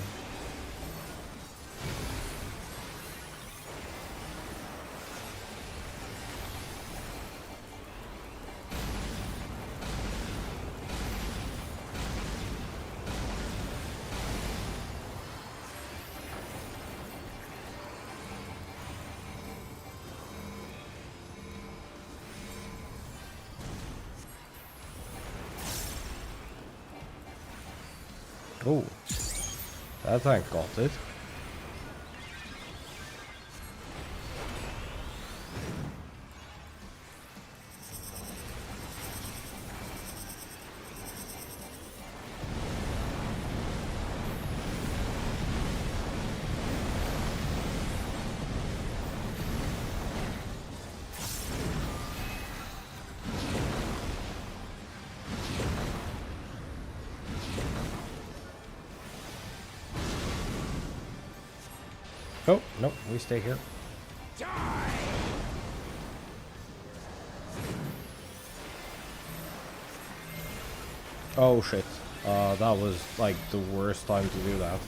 Oh, that tank got it. Oh, no, we stay here. Oh shit. That was like the worst time to do that.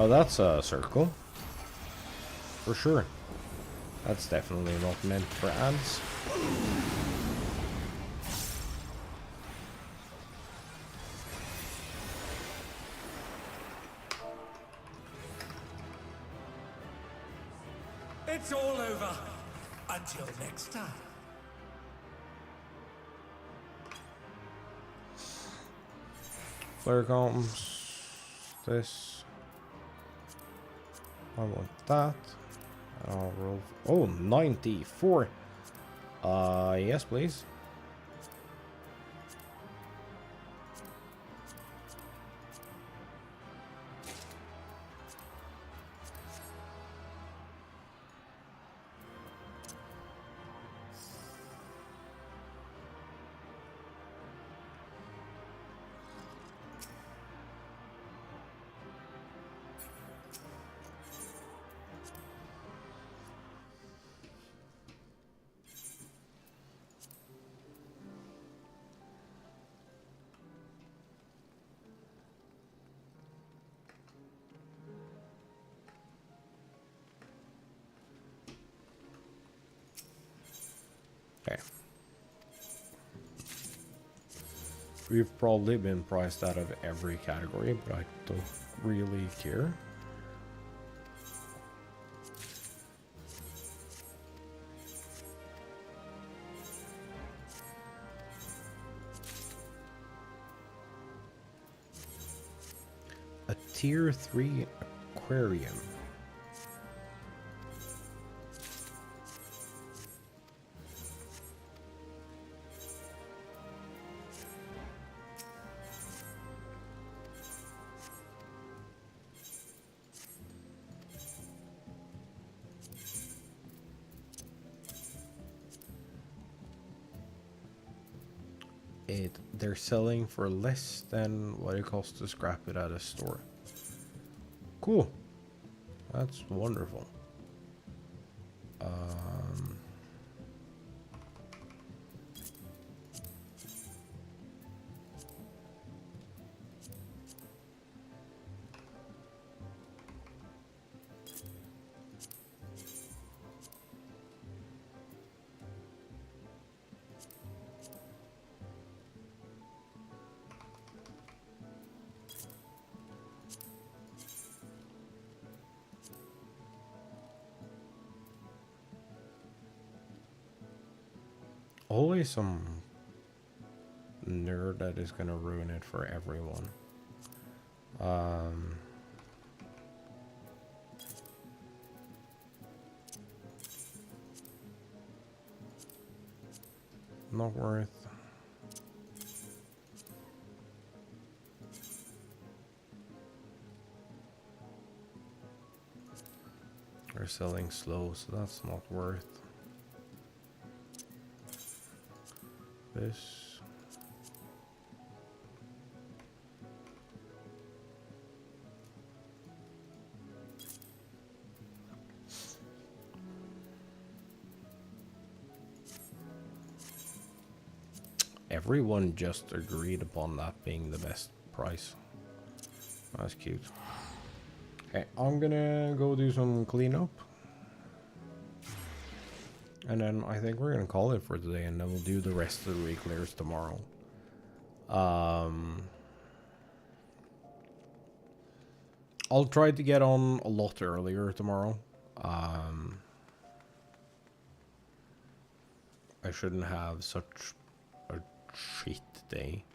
Oh, that's a circle. For sure. That's definitely not meant for ads. It's all over. Until next time. Flare comes. This. I want that. I'll roll. Oh, 94. Yes, please. Okay. We've probably been priced out of every category, but I don't really care. A tier 3 aquarium. They're selling for less than what it costs to scrap it at a store. Cool. That's wonderful. Always some nerd that is gonna ruin it for everyone. Not worth. They're selling slow, so that's not worth. This. Everyone just agreed upon that being the best price. That's cute. Okay, I'm gonna go do some cleanup. And then I think we're gonna call it for today, and then we'll do the rest of the Reclears tomorrow. I'll try to get on a lot earlier tomorrow. I shouldn't have such a shit day.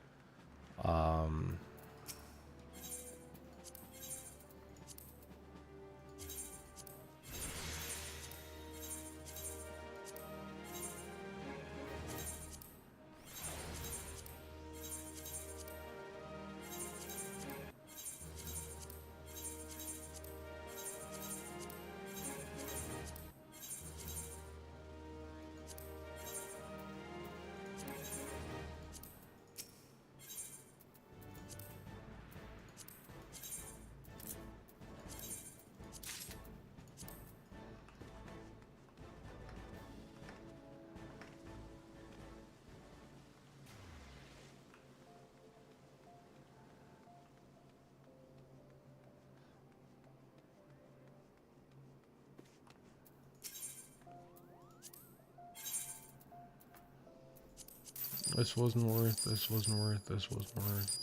This wasn't worth, this wasn't worth, this wasn't worth.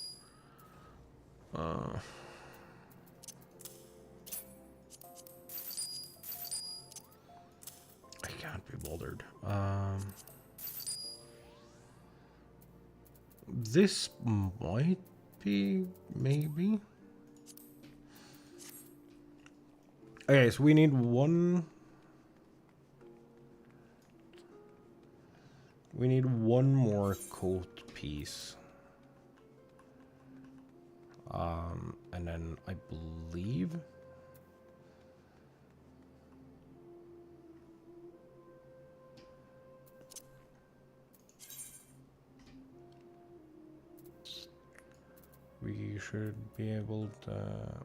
I can't be bothered. This might be, maybe. Okay, so we need one. We need one more coat piece. And then I believe we should be able to,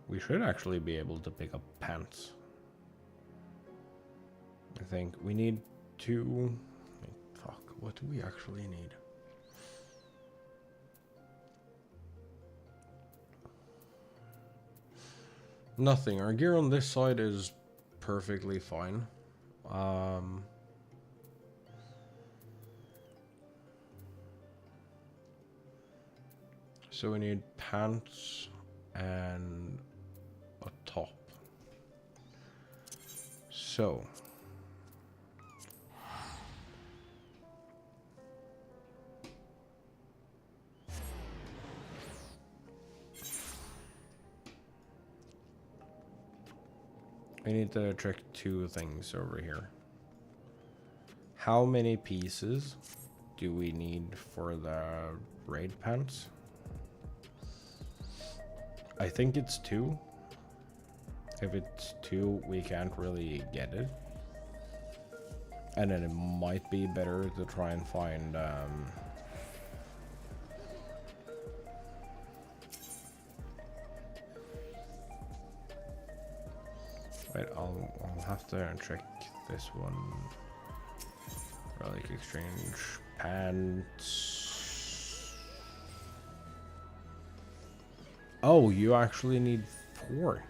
we should actually be able to pick up pants. I think we need two. Fuck, what do we actually need? Nothing. Our gear on this side is perfectly fine. So we need pants and a top. So we need to check two things over here. How many pieces do we need for the raid pants? I think it's 2. If it's 2, we can't really get it. And then it might be better to try and find wait, I'll have to check this one. Relic exchange pants. Oh, you actually need 4.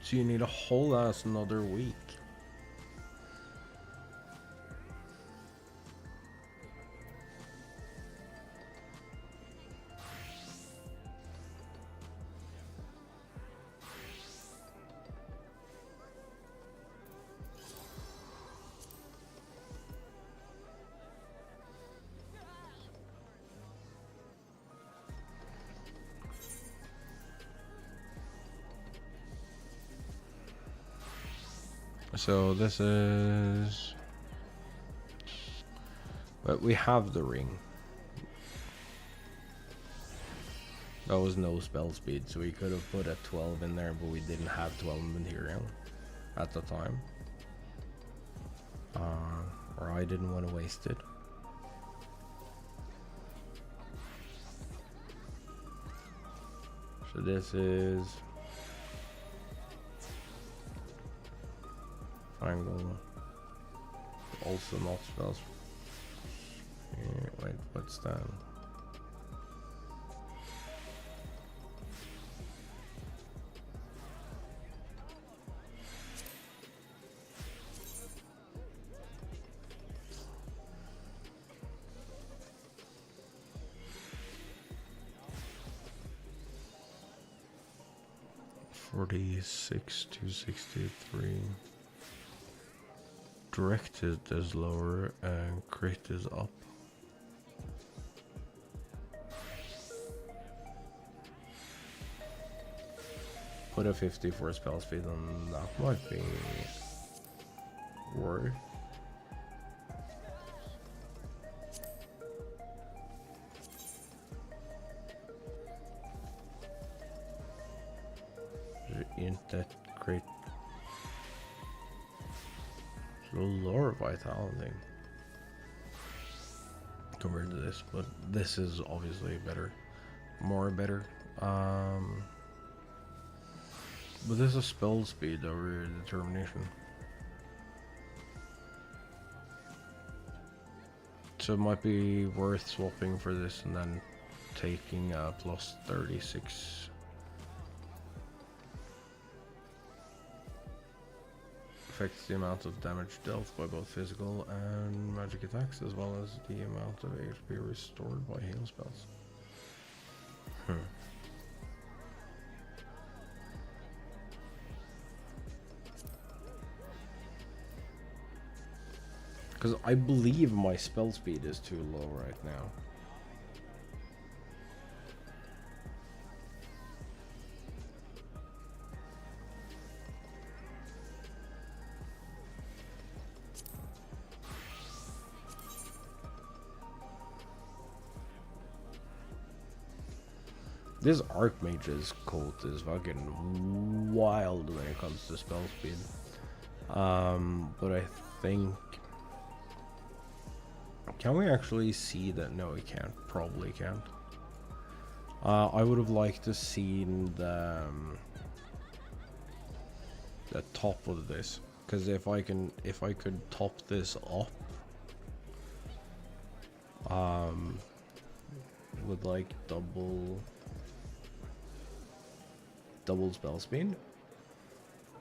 So you need a whole ass another week. So this is, but we have the ring. That was no spell speed, so we could have put a 12 in there, but we didn't have 12 material at the time. Or I didn't want to waste it. So this is triangle, also not spells. Wait, what's that? $46 to $63. Directed is lower and crit is up. Put a 54 spell speed on that, might be worth. Ain't that great? Lower vitality compared to this, but this is obviously better, more better. But this is spell speed over determination, so it might be worth swapping for this and then taking a plus 36. affects the amount of damage dealt by both physical and magic attacks, as well as the amount of HP restored by heal spells. Because I believe my spell speed is too low right now. This Archmage's coat is fucking wild when it comes to spell speed. But I think... Can we actually see that? No, we can't. Probably can't. I would have liked to see the top of this, because if I could top this up, with like double spell speed,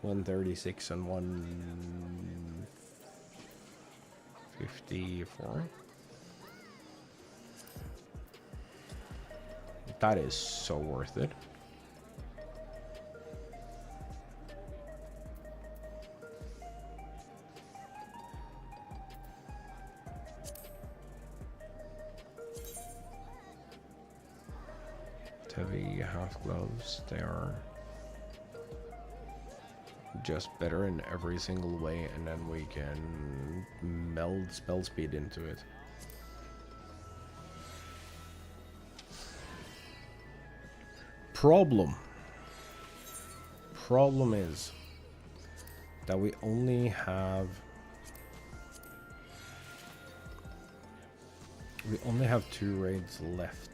136 and 154. That is so worth it. Heavy half gloves, they are just better in every single way, and then we can meld spell speed into it. Problem is that we only have two raids left,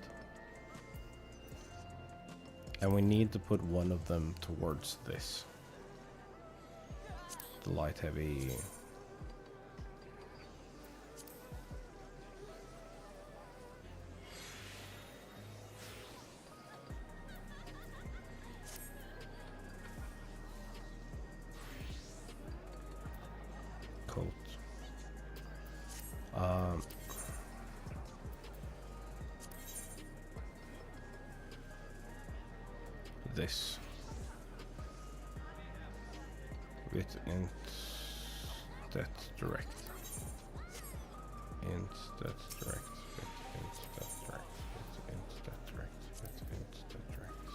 and we need to put one of them towards this, the light heavy. Coat. This with int that's direct, int that's direct, with int that's direct, with int that's direct, with int that's direct,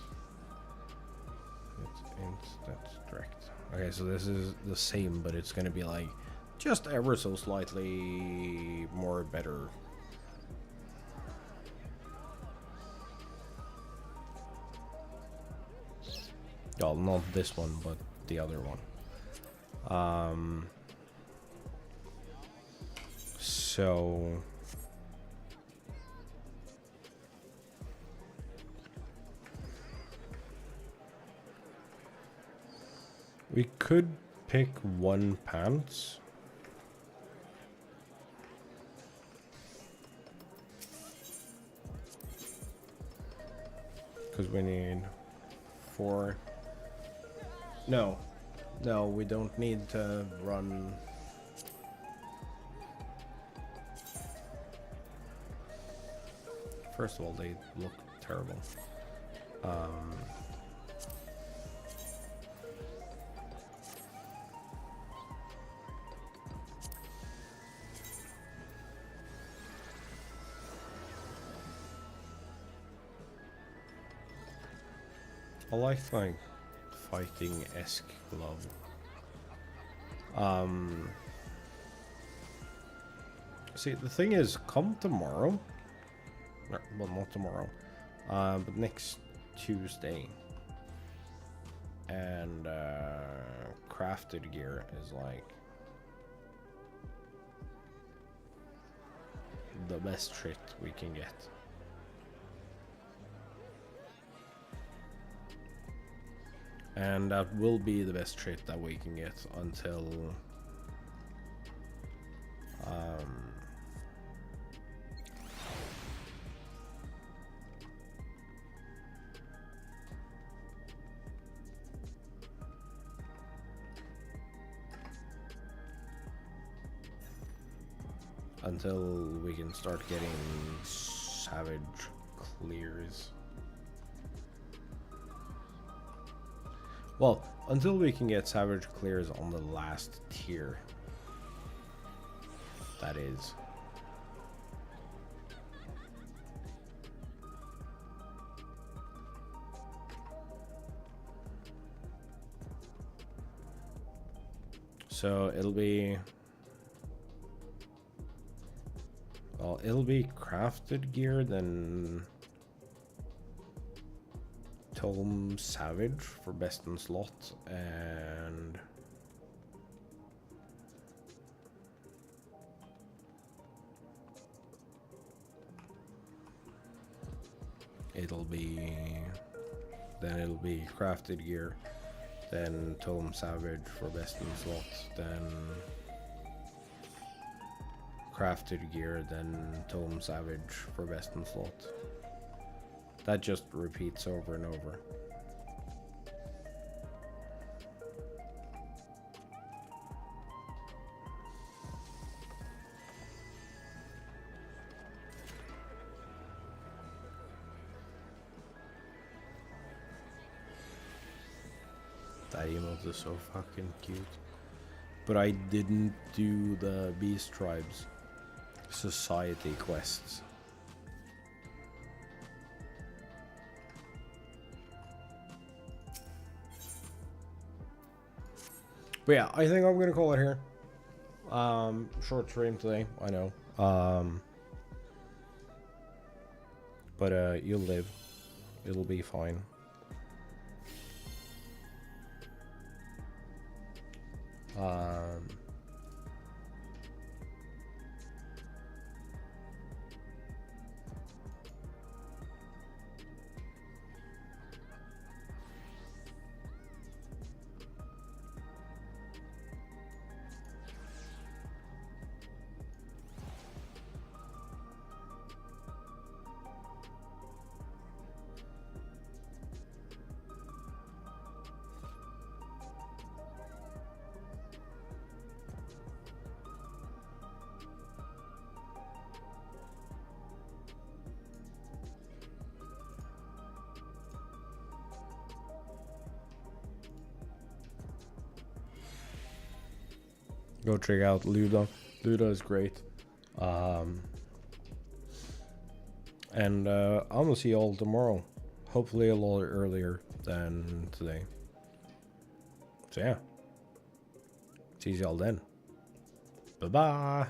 with int that's direct. Okay, so this is the same, but it's gonna be like just ever so slightly more better. Well, not this one, but the other one. So we could pick one pants. Because we need 4. No, we don't need to run. First of all, they look terrible. I like fighting-esque glove. See, the thing is, come tomorrow. No, well, not tomorrow. But next Tuesday. And crafted gear is like the best shit we can get. And that will be the best trait that we can get until until we can start getting savage clears. Well, until we can get savage clears on the last tier. That is. So it'll be, well, it'll be crafted gear, then Tome Savage for best in slot, and it'll be crafted gear, then Tome Savage for best in slot, then crafted gear, then Tome Savage for best in slot. That just repeats over and over. That emote is so fucking cute. But I didn't do the Beast Tribes Society quests. But yeah, I think I'm gonna call it here. Short stream today, I know. But you'll live. It'll be fine. Go check out Luda. Luda is great. And I'm gonna see y'all tomorrow. Hopefully a lot earlier than today. So yeah. See y'all then. Bye-bye.